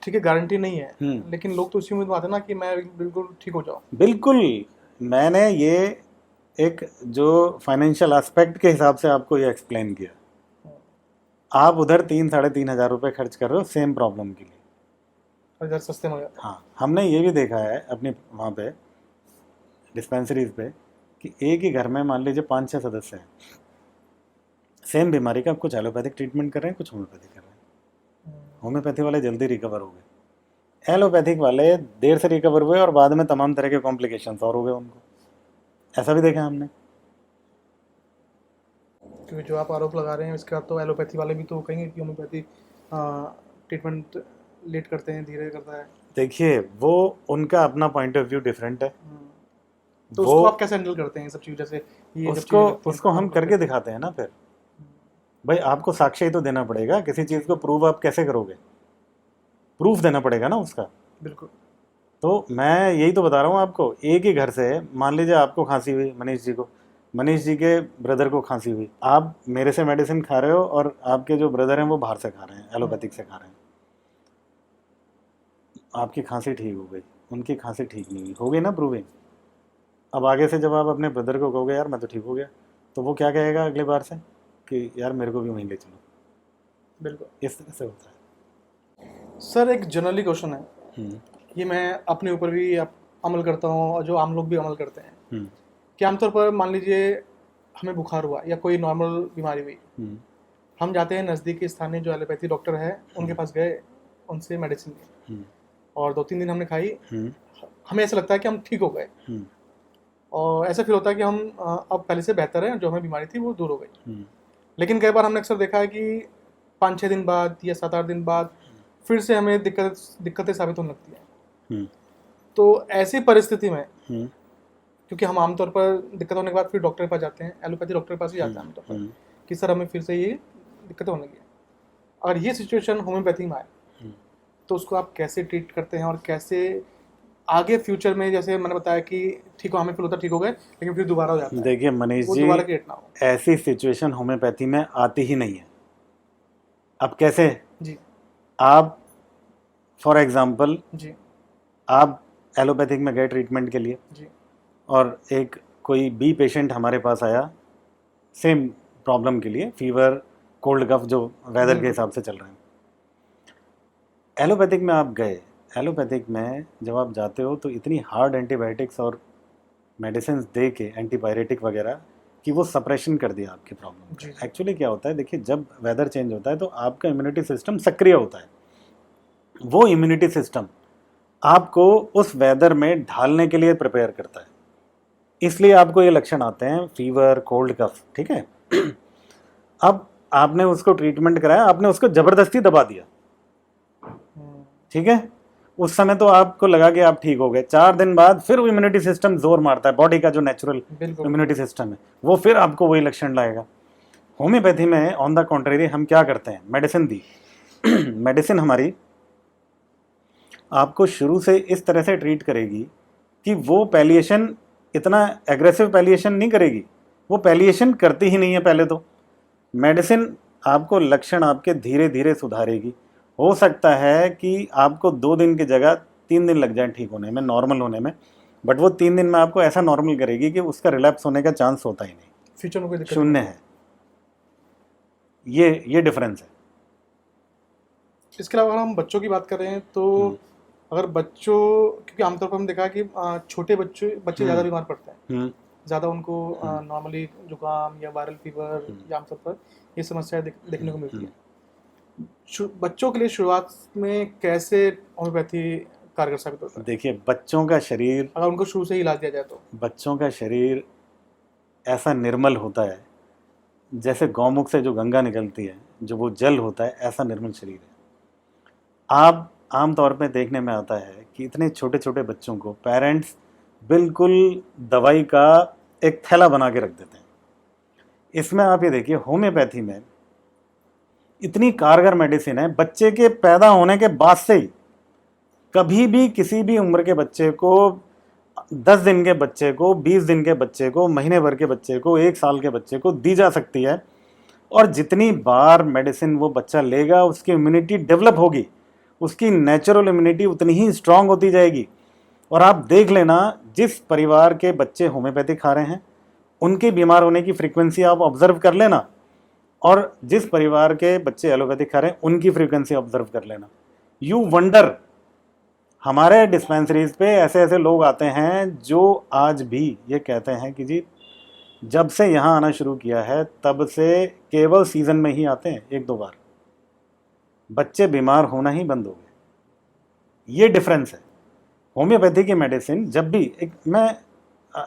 ठीक है गारंटी नहीं है, हम्म। लेकिन लोग तो इसी उम्मीद में आते हैं ना कि मैं बिल्कुल ठीक हो जाऊं। बिल्कुल, मैंने ये एक जो फाइनेंशियल एस्पेक्ट के हिसाब से आपको ये एक्सप्लेन किया। आप उधर 3-3.5 रुपये खर्च कर रहे हो सेम प्रॉब्लम के लिए, और इधर सस्ते में हो जाता हाँ। हमने ये भी देखा है अपनी वहाँ पे डिस्पेंसरीज पे कि एक ही घर में मान लीजिए 5-6 सदस्य हैं, सेम बीमारी का कुछ एलोपैथिक ट्रीटमेंट कर रहे हैं, कुछ होम्योपैथिक कर रहे हैं। होम्योपैथी वाले जल्दी रिकवर हो गए, एलोपैथिक वाले देर से रिकवर हुए और बाद में तमाम तरह के कॉम्प्लिकेशंस और हो गए उनको। ऐसा भी देखा हमने। है। क्योंकि जो आप आरोप लगा रहे हैं इसके बाद तो एलोपैथी वाले भी तो कहेंगे कि होम्योपैथी ट्रीटमेंट लेट करते हैं, धीरे करता है। देखिए, वो उनका अपना पॉइंट ऑफ व्यू डिफरेंट है। तो वो उसको आप कैसे हैंडल करते हैं, सब चीज़ जैसे ये जब उसको चीज़ें लगती हैं, उसको हम करके दिखाते हैं ना। फिर भाई आपको साक्ष्य ही तो देना पड़ेगा, किसी चीज़ को प्रूव आप कैसे करोगे? प्रूफ देना पड़ेगा ना उसका। बिल्कुल। तो मैं यही तो बता रहा हूँ आपको। एक ही घर से मान लीजिए आपको खांसी हुई, मनीष जी को, मनीष जी के ब्रदर को खांसी हुई, आप मेरे से मेडिसिन खा रहे हो और आपके जो ब्रदर हैं वो बाहर से खा रहे हैं, एलोपैथिक से खा रहे हैं। आपकी खांसी ठीक हो गई, उनकी खांसी ठीक नहीं हुई, हो गई ना प्रूविंग। अब आगे से जब आप अपने ब्रदर को कहोगे यार मैं तो ठीक हो गया, तो वो क्या कहेगा अगले बार से कि यार मेरे को भी वहीं ले चलो। बिल्कुल। इस तरह से होता है। सर एक जनरली क्वेश्चन है, ये मैं अपने ऊपर भी अमल करता हूँ और जो आम लोग भी अमल करते हैं कि आमतौर पर मान लीजिए हमें बुखार हुआ या कोई नॉर्मल बीमारी हुई, हम जाते हैं नज़दीकी स्थानीय जो एलोपैथी डॉक्टर है उनके पास गए, उनसे मेडिसिन ली और 2-3 दिन हमने खाई, हमें ऐसा लगता है कि हम ठीक हो गए और ऐसा फील होता है कि हम अब पहले से बेहतर है, जो हमें बीमारी थी वो दूर हो गई। लेकिन कई बार हमने अक्सर देखा है कि 5-6 दिन बाद या 7-8 दिन बाद फिर से हमें दिक्कतें साबित होने लगती हैं। तो ऐसी परिस्थिति में क्योंकि हम आमतौर पर दिक्कत होने के बाद फिर डॉक्टर के पास जाते हैं, एलोपैथी डॉक्टर के पास ही जाते हैं आमतौर पर कि सर हमें फिर से ये दिक्कतें होने लगी। अगर ये सिचुएशन होम्योपैथी में आए तो उसको आप कैसे ट्रीट करते हैं और कैसे आगे फ्यूचर में, जैसे मैंने बताया कि ठीक हो, हमें फील होता ठीक हो गए लेकिन फिर दोबारा हो जाता है। देखिए मनीष जी, दोबारा क्रिएट ना हो, ऐसी सिचुएशन होम्योपैथी में आती ही नहीं है। अब कैसे जी आप फॉर एग्जांपल जी आप एलोपैथिक में गए ट्रीटमेंट के लिए जी और एक कोई बी पेशेंट हमारे पास आया सेम प्रॉब्लम के लिए, फीवर कोल्ड कफ जो वेदर के हिसाब से चल रहे हैं। एलोपैथिक में आप गए, एलोपैथिक में जब आप जाते हो तो इतनी हार्ड एंटीबायोटिक्स और मेडिसिन दे के एंटीपायरेटिक वगैरह कि वो सप्रेशन कर दिया आपकी प्रॉब्लम। एक्चुअली क्या होता है, देखिए जब वेदर चेंज होता है तो आपका इम्यूनिटी सिस्टम सक्रिय होता है। वो इम्यूनिटी सिस्टम आपको उस वेदर में ढालने के लिए प्रिपेयर करता है, इसलिए आपको ये लक्षण आते हैं, फीवर कोल्ड कफ, ठीक है। अब आपने उसको ट्रीटमेंट कराया, आपने उसको ज़बरदस्ती दबा दिया, ठीक है। उस समय तो आपको लगा कि आप ठीक हो गए, 4 दिन बाद फिर वो इम्यूनिटी सिस्टम जोर मारता है, बॉडी का जो नेचुरल इम्यूनिटी सिस्टम है वो फिर आपको वही लक्षण लाएगा। होम्योपैथी में ऑन द कॉन्ट्रेरी हम क्या करते हैं, मेडिसिन दी मेडिसिन हमारी आपको शुरू से इस तरह से ट्रीट करेगी कि वो पैलिएशन इतना एग्रेसिव पैलिएशन नहीं करेगी, वो पैलिएशन करती ही नहीं है पहले तो। मेडिसिन आपको लक्षण आपके धीरे धीरे सुधारेगी। हो सकता है कि आपको 2 दिन की जगह 3 दिन लग जाए ठीक होने में, नॉर्मल होने में, बट वो 3 दिन में आपको ऐसा नॉर्मल करेगी कि उसका रिलैप्स होने का चांस होता ही नहीं, फ्यूचर में कोई दिक्कत शून्य नहीं। है। ये डिफरेंस है। इसके अलावा अगर हम बच्चों की बात करें तो अगर बच्चों, क्योंकि आमतौर पर हम देखा है कि छोटे बच्चे ज़्यादा बीमार पड़ते हैं, ज़्यादा उनको नॉर्मली जुकाम या वायरल फीवर या आमतौर पर ये समस्याएं देखने को मिलती है। बच्चों के लिए शुरुआत में कैसे होम्योपैथी कारगर साबित होता है? देखिए, बच्चों का शरीर, अगर उनको शुरू से ही इलाज दिया जाए तो बच्चों का शरीर ऐसा निर्मल होता है जैसे गौमुख से जो गंगा निकलती है, जो वो जल होता है, ऐसा निर्मल शरीर है। आप आम तौर पे देखने में आता है कि इतने छोटे छोटे बच्चों को पेरेंट्स बिल्कुल दवाई का एक थैला बना के रख देते हैं। इसमें आप ये देखिए, होम्योपैथी में इतनी कारगर मेडिसिन है, बच्चे के पैदा होने के बाद से ही कभी भी किसी भी उम्र के बच्चे को, 10 दिन के बच्चे को, 20 दिन के बच्चे को, महीने भर के बच्चे को, 1 साल के बच्चे को दी जा सकती है। और जितनी बार मेडिसिन वो बच्चा लेगा उसकी इम्यूनिटी डेवलप होगी, उसकी नेचुरल इम्यूनिटी उतनी ही स्ट्रांग होती जाएगी। और आप देख लेना, जिस परिवार के बच्चे होम्योपैथी खा रहे हैं उनके बीमार होने की फ्रीक्वेंसी आप ऑब्जर्व कर लेना, और जिस परिवार के बच्चे एलोपैथी खा रहे हैं उनकी फ्रीक्वेंसी ऑब्जर्व कर लेना। यू वंडर, हमारे डिस्पेंसरीज पे ऐसे ऐसे लोग आते हैं जो आज भी ये कहते हैं कि जी जब से यहाँ आना शुरू किया है तब से केवल सीजन में ही आते हैं 1-2 बार, बच्चे बीमार होना ही बंद हो गए। ये डिफरेंस है। होम्योपैथी की मेडिसिन जब भी, एक मैं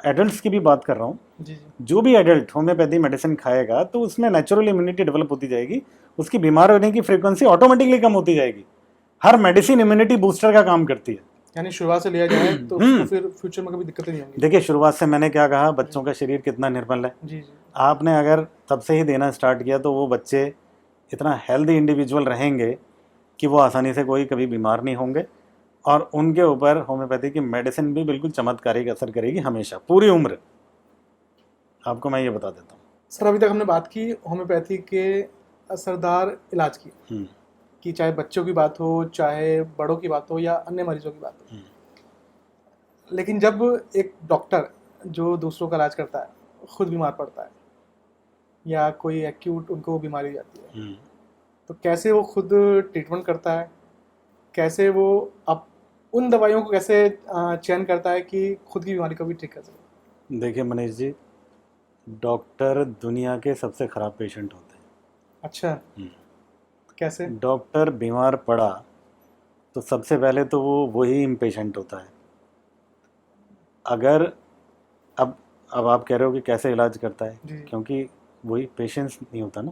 एडल्ट्स की भी बात कर रहा हूँ, जी जी जो भी एडल्ट होम्योपैथी मेडिसिन खाएगा तो उसमें नेचुरल इम्यूनिटी डेवलप होती जाएगी, उसकी बीमार होने की फ्रीक्वेंसी ऑटोमेटिकली कम होती जाएगी। हर मेडिसिन इम्यूनिटी बूस्टर का काम करती है। यानी शुरुआत से लिया जाए तो उसको फिर फ्यूचर में कभी दिक्कतें नहीं होंगी। देखिए, शुरुआत से मैंने क्या कहा, बच्चों का शरीर कितना निर्मल है। जी जी आपने अगर तब से ही देना स्टार्ट किया तो वो बच्चे इतना हेल्दी इंडिविजुअल रहेंगे कि वो आसानी से कोई कभी बीमार नहीं होंगे, और उनके ऊपर होम्योपैथी की मेडिसिन भी बिल्कुल चमत्कारिक असर करेगी हमेशा, पूरी उम्र। आपको मैं ये बता देता हूँ। सर, अभी तक हमने बात की होम्योपैथी के असरदार इलाज की, कि चाहे बच्चों की बात हो, चाहे बड़ों की बात हो, या अन्य मरीजों की बात हो। लेकिन जब एक डॉक्टर जो दूसरों का इलाज करता है खुद बीमार पड़ता है या कोई एक्यूट उनको बीमारी हो जाती है, तो कैसे वो खुद ट्रीटमेंट करता है, कैसे वो अब उन दवाइयों को कैसे चयन करता है कि खुद की बीमारी को भी ठीक कर सके? देखिए मनीष जी, डॉक्टर दुनिया के सबसे ख़राब पेशेंट होते हैं। अच्छा, कैसे? डॉक्टर बीमार पड़ा तो सबसे पहले तो वो वही इम्पेशेंट होता है। अगर अब आप कह रहे हो कि कैसे इलाज करता है, जी। क्योंकि वही पेशेंस नहीं होता ना,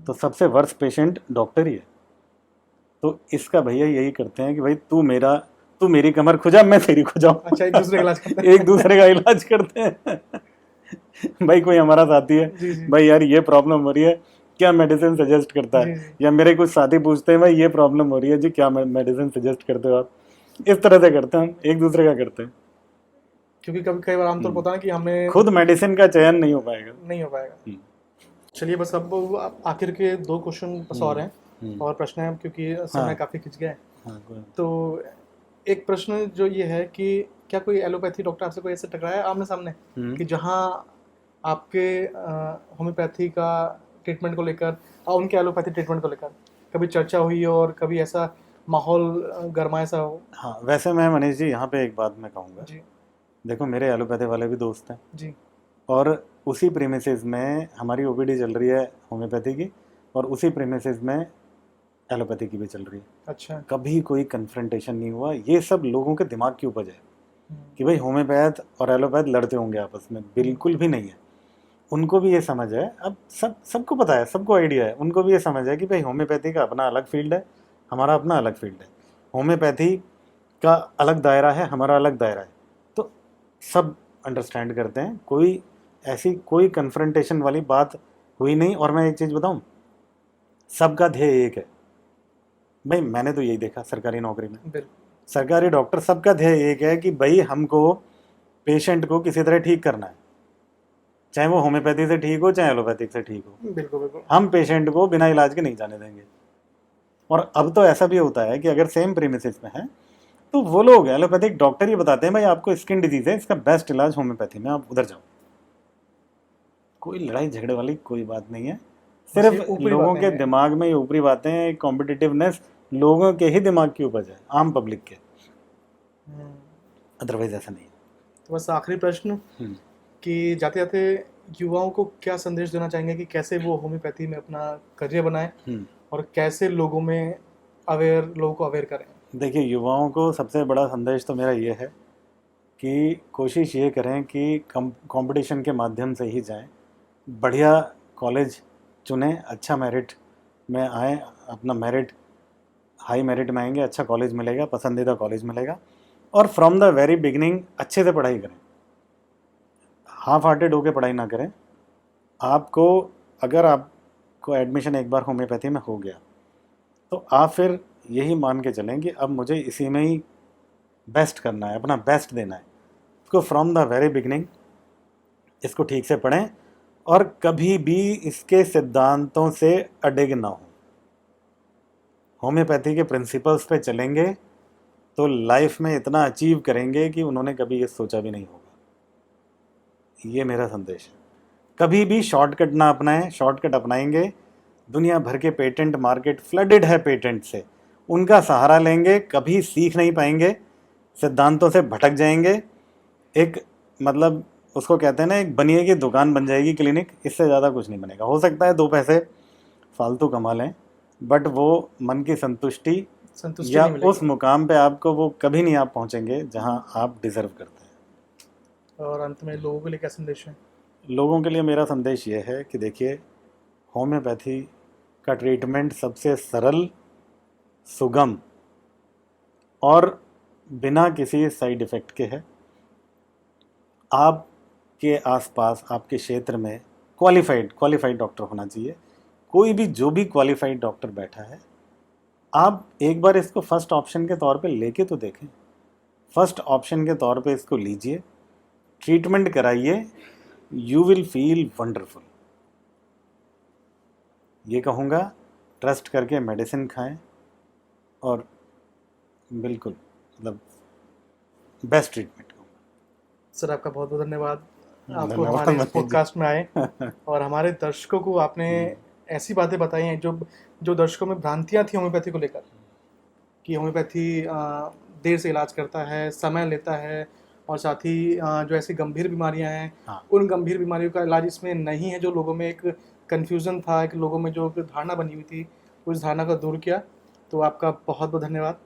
तो सबसे वर्स पेशेंट डॉक्टर ही है। तो इसका भैया यही करते हैं कि भाई तू मेरी कमर खुजा, मैं तेरी खुजाऊं। अच्छा, एक दूसरे का इलाज करते हैं। एक दूसरे का इलाज करते हैं। भाई कोई हमारा साथी है, जी जी भाई यार ये प्रॉब्लम हो रही है, क्या मेडिसिन सजेस्ट करता है? जी जी या मेरे कुछ साथी पूछते हैं भाई ये प्रॉब्लम हो रही है जी, क्या मेडिसिन सजेस्ट करते हो आप? इस तरह से करते हैं हम, एक दूसरे का करते हैं। क्योंकि कई बार आमतौर पर होता है कि हमें खुद मेडिसिन का चयन नहीं हो पाएगा। नहीं हो पाएगा। चलिए, बस अब आखिर के 2 क्वेश्चन बस और हैं और प्रश्न हैं, क्योंकि समय काफ़ी खिंच गया है। तो एक प्रश्न जो ये है कि क्या कोई एलोपैथी डॉक्टर आपसे कोई ऐसे टकराया आमने सामने कि जहां आपके होम्योपैथी का ट्रीटमेंट को लेकर और उनके एलोपैथी ट्रीटमेंट को लेकर कभी चर्चा हुई और कभी ऐसा माहौल गरमाया सा हो? हाँ, वैसे मैं मनीष जी यहाँ पे एक बात मैं कहूँगा। जी देखो, मेरे एलोपैथी वाले भी दोस्त हैं जी और उसी प्रीमिसेस में हमारी ओपीडी चल रही है होम्योपैथी की, और उसी प्रीमिसेस में एलोपैथी की भी चल रही है। अच्छा। कभी कोई कन्फ्रंटेशन नहीं हुआ। ये सब लोगों के दिमाग की उपज है कि भाई होम्योपैथ और एलोपैथ लड़ते होंगे आपस में, बिल्कुल भी नहीं है। उनको भी ये समझ है, अब सबको पता है, सबको आइडिया है, उनको भी ये समझ है कि भाई होम्योपैथी का अपना अलग फील्ड है, हमारा अपना अलग फील्ड है। होम्योपैथी का अलग दायरा है, हमारा अलग दायरा है, तो सब अंडरस्टैंड करते हैं। कोई ऐसी कोई कन्फ्रंटेशन वाली बात हुई नहीं। और मैं एक चीज़ बताऊं, सबका ध्येय एक है भाई, मैंने तो यही देखा सरकारी नौकरी में, बिल्कुल। सरकारी डॉक्टर सबका ध्येय एक है कि भाई हमको पेशेंट को किसी तरह ठीक करना है, चाहे वो होम्योपैथी से ठीक हो चाहे एलोपैथिक से ठीक हो, बिल्कुल बिल्कुल। हम पेशेंट को बिना इलाज के नहीं जाने देंगे। और अब तो ऐसा भी होता है कि अगर सेम प्रीमिसेस में है तो वो लोग एलोपैथिक डॉक्टर ही बताते हैं भाई आपको स्किन डिजीज है, इसका बेस्ट इलाज होम्योपैथी में, आप उधर जाओ। कोई लड़ाई झगड़े वाली कोई बात नहीं है, बस सिर्फ ये ऊपरी लोगों बातें के हैं। दिमाग में ये ऊपरी बातें, कॉम्पिटिटिवनेस लोगों के ही दिमाग की उपज है, आम पब्लिक के, अदरवाइज ऐसा नहीं है। तो बस आखिरी प्रश्न हम्म। कि जाते जाते युवाओं को क्या संदेश देना चाहेंगे कि कैसे वो होम्योपैथी में अपना करियर बनाएं हम्म। और कैसे लोगों को अवेयर करें? देखिए, युवाओं को सबसे बड़ा संदेश तो मेरा ये है कि कोशिश ये करें कि कंपटीशन के माध्यम से ही जाएं, बढ़िया कॉलेज चुनें, अच्छा मेरिट में आएँ, अपना मेरिट हाई मेरिट में आएंगे, अच्छा कॉलेज मिलेगा, पसंदीदा कॉलेज मिलेगा, और फ्रॉम द वेरी बिगनिंग अच्छे से पढ़ाई करें, हाफ हार्टेड होकर पढ़ाई ना करें। आपको अगर आपको एडमिशन एक बार होम्योपैथी में हो गया तो आप फिर यही मान के चलें कि अब मुझे इसी में ही बेस्ट करना है, अपना बेस्ट देना है। इसको फ्रॉम द वेरी बिगनिंग इसको ठीक से पढ़ें और कभी भी इसके सिद्धांतों से अडिग ना हो। होम्योपैथी के प्रिंसिपल्स पे चलेंगे तो लाइफ में इतना अचीव करेंगे कि उन्होंने कभी ये सोचा भी नहीं होगा। ये मेरा संदेश है। कभी भी शॉर्टकट ना अपनाएं, शॉर्टकट अपनाएंगे दुनिया भर के पेटेंट मार्केट फ्लडेड है पेटेंट से, उनका सहारा लेंगे, कभी सीख नहीं पाएंगे, सिद्धांतों से भटक जाएंगे। एक मतलब उसको कहते हैं ना, एक बनिए की दुकान बन जाएगी क्लिनिक, इससे ज़्यादा कुछ नहीं बनेगा। हो सकता है 2 पैसे फालतू कमा लें, बट वो मन की संतुष्टि संतुष्टि या नहीं मिलेगी। उस मुकाम पे आपको वो कभी नहीं आप पहुंचेंगे जहां आप डिजर्व करते हैं। और अंत में लोगों के लिए क्या संदेश है? लोगों के लिए मेरा संदेश ये है कि देखिए, होम्योपैथी का ट्रीटमेंट सबसे सरल, सुगम और बिना किसी साइड इफ़ेक्ट के है। आपके आसपास आपके क्षेत्र में क्वालिफाइड डॉक्टर होना चाहिए। कोई भी जो भी क्वालिफाइड डॉक्टर बैठा है, आप एक बार इसको फर्स्ट ऑप्शन के तौर पे लेके तो देखें। फर्स्ट ऑप्शन के तौर पे इसको लीजिए, ट्रीटमेंट कराइए, यू विल फील वंडरफुल। ये कहूँगा, ट्रस्ट करके मेडिसिन खाएं और बिल्कुल मतलब बेस्ट ट्रीटमेंट। सर आपका बहुत बहुत धन्यवाद, आपको धन्यवाद हमारे इस मनीष जी। पॉडकास्ट में आए और हमारे दर्शकों को आपने ऐसी बातें बताई हैं जो जो दर्शकों में भ्रांतियां थी होम्योपैथी को लेकर, कि होम्योपैथी देर से इलाज करता है, समय लेता है, और साथ ही जो ऐसी गंभीर बीमारियां हैं हाँ। उन गंभीर बीमारियों का इलाज इसमें नहीं है, जो लोगों में एक कन्फ्यूज़न था, एक लोगों में जो एक धारणा बनी हुई थी, उस धारणा को दूर किया। तो आपका बहुत बहुत धन्यवाद।